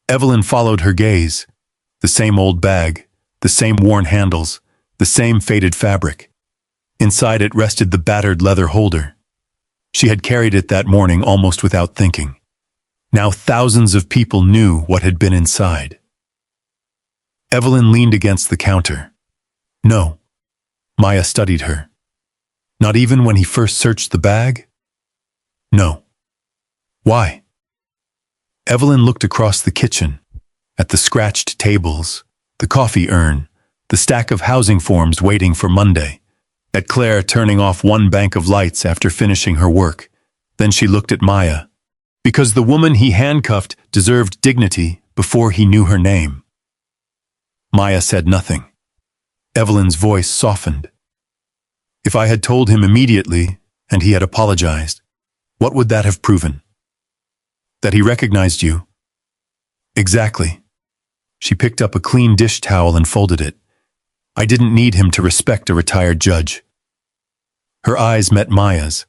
Evelyn followed her gaze. The same old bag, the same worn handles, the same faded fabric. Inside it rested the battered leather holder. She had carried it that morning almost without thinking. Now thousands of people knew what had been inside. Evelyn leaned against the counter. "No." Maya studied her. "Not even when he first searched the bag?" "No." "Why?" Evelyn looked across the kitchen, at the scratched tables, the coffee urn, the stack of housing forms waiting for Monday, at Claire turning off one bank of lights after finishing her work. Then she looked at Maya, because the woman he handcuffed deserved dignity before he knew her name. Maya said nothing. Evelyn's voice softened. "If I had told him immediately, and he had apologized, what would that have proven? That he recognized you?" "Exactly." She picked up a clean dish towel and folded it. "I didn't need him to respect a retired judge." Her eyes met Maya's.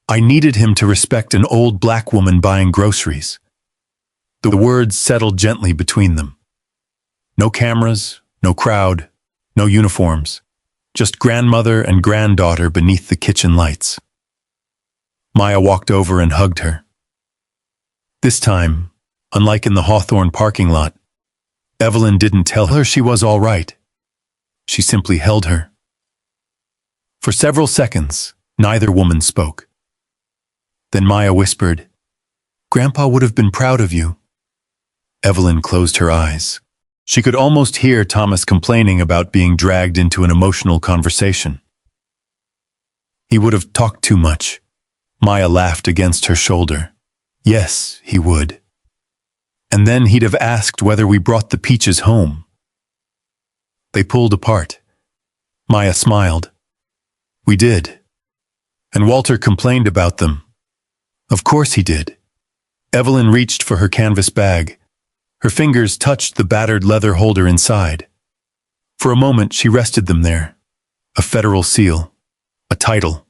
"I needed him to respect an old black woman buying groceries." The words settled gently between them. No cameras, no crowd, no uniforms. Just grandmother and granddaughter beneath the kitchen lights. Maya walked over and hugged her. This time, unlike in the Hawthorne parking lot, Evelyn didn't tell her she was all right. She simply held her. For several seconds, neither woman spoke. Then Maya whispered, "Grandpa would have been proud of you." Evelyn closed her eyes. She could almost hear Thomas complaining about being dragged into an emotional conversation. "He would have talked too much." Maya laughed against her shoulder. "Yes, he would. And then he'd have asked whether we brought the peaches home." They pulled apart. Maya smiled. "We did. And Walter complained about them." "Of course he did." Evelyn reached for her canvas bag. Her fingers touched the battered leather holder inside. For a moment she rested them there. A federal seal. A title.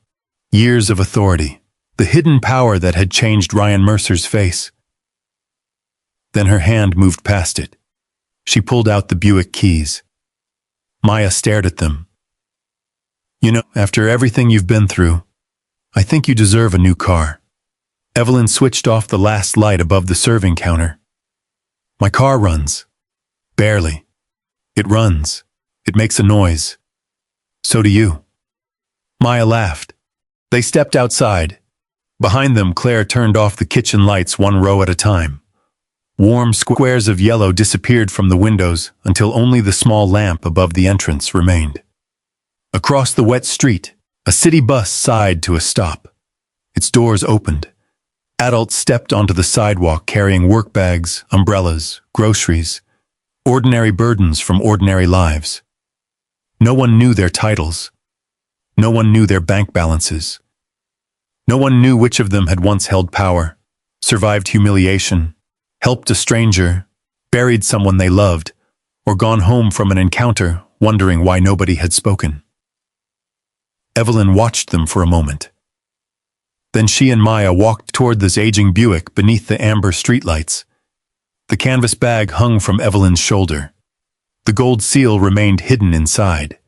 Years of authority. The hidden power that had changed Ryan Mercer's face. Then her hand moved past it. She pulled out the Buick keys. Maya stared at them. "You know, after everything you've been through, I think you deserve a new car." Evelyn switched off the last light above the serving counter. "My car runs." "Barely." "It runs. It makes a noise." "So do you." Maya laughed. They stepped outside. Behind them, Claire turned off the kitchen lights one row at a time. Warm squares of yellow disappeared from the windows until only the small lamp above the entrance remained. Across the wet street, a city bus sighed to a stop. Its doors opened. Adults stepped onto the sidewalk carrying work bags, umbrellas, groceries, ordinary burdens from ordinary lives. No one knew their titles. No one knew their bank balances. No one knew which of them had once held power, survived humiliation, helped a stranger, buried someone they loved, or gone home from an encounter wondering why nobody had spoken. Evelyn watched them for a moment. Then she and Maya walked toward this aging Buick beneath the amber streetlights. The canvas bag hung from Evelyn's shoulder. The gold seal remained hidden inside.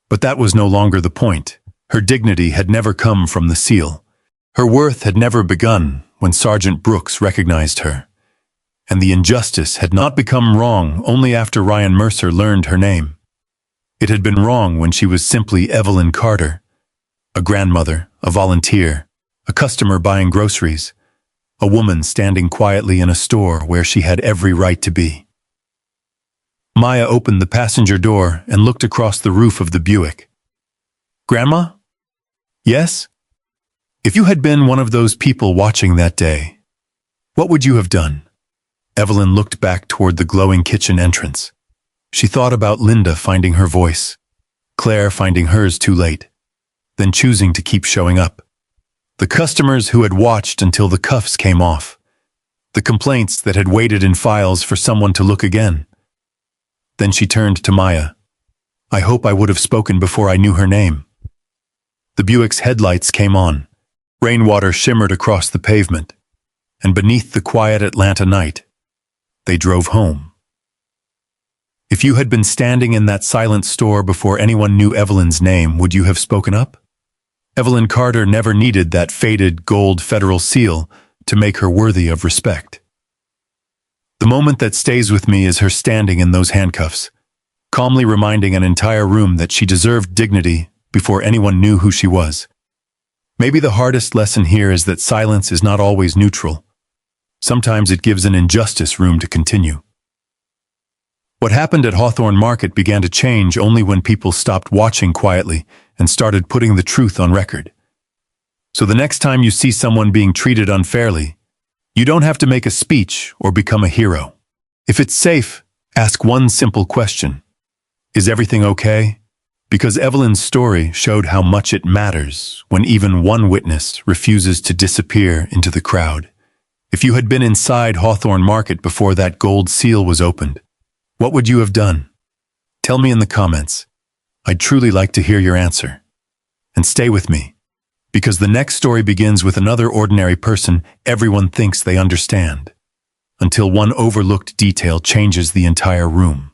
But that was no longer the point. Her dignity had never come from the seal. Her worth had never begun when Sergeant Brooks recognized her. And the injustice had not become wrong only after Ryan Mercer learned her name. It had been wrong when she was simply Evelyn Carter, a grandmother, a volunteer, a customer buying groceries, a woman standing quietly in a store where she had every right to be. Maya opened the passenger door and looked across the roof of the Buick. Grandma? Yes? If you had been one of those people watching that day, what would you have done? Evelyn looked back toward the glowing kitchen entrance. She thought about Linda finding her voice, Claire finding hers too late, then choosing to keep showing up. The customers who had watched until the cuffs came off. The complaints that had waited in files for someone to look again. Then she turned to Maya. I hope I would have spoken before I knew her name. The Buick's headlights came on. Rainwater shimmered across the pavement. And beneath the quiet Atlanta night, they drove home. If you had been standing in that silent store before anyone knew Evelyn's name, would you have spoken up? Evelyn Carter never needed that faded gold federal seal to make her worthy of respect. The moment that stays with me is her standing in those handcuffs, calmly reminding an entire room that she deserved dignity before anyone knew who she was. Maybe the hardest lesson here is that silence is not always neutral. Sometimes it gives an injustice room to continue. What happened at Hawthorne Market began to change only when people stopped watching quietly and started putting the truth on record. So the next time you see someone being treated unfairly, you don't have to make a speech or become a hero. If it's safe, ask one simple question. Is everything okay? Because Evelyn's story showed how much it matters when even one witness refuses to disappear into the crowd. If you had been inside Hawthorne Market before that gold seal was opened, what would you have done? Tell me in the comments. I'd truly like to hear your answer. And stay with me, because the next story begins with another ordinary person everyone thinks they understand, until one overlooked detail changes the entire room.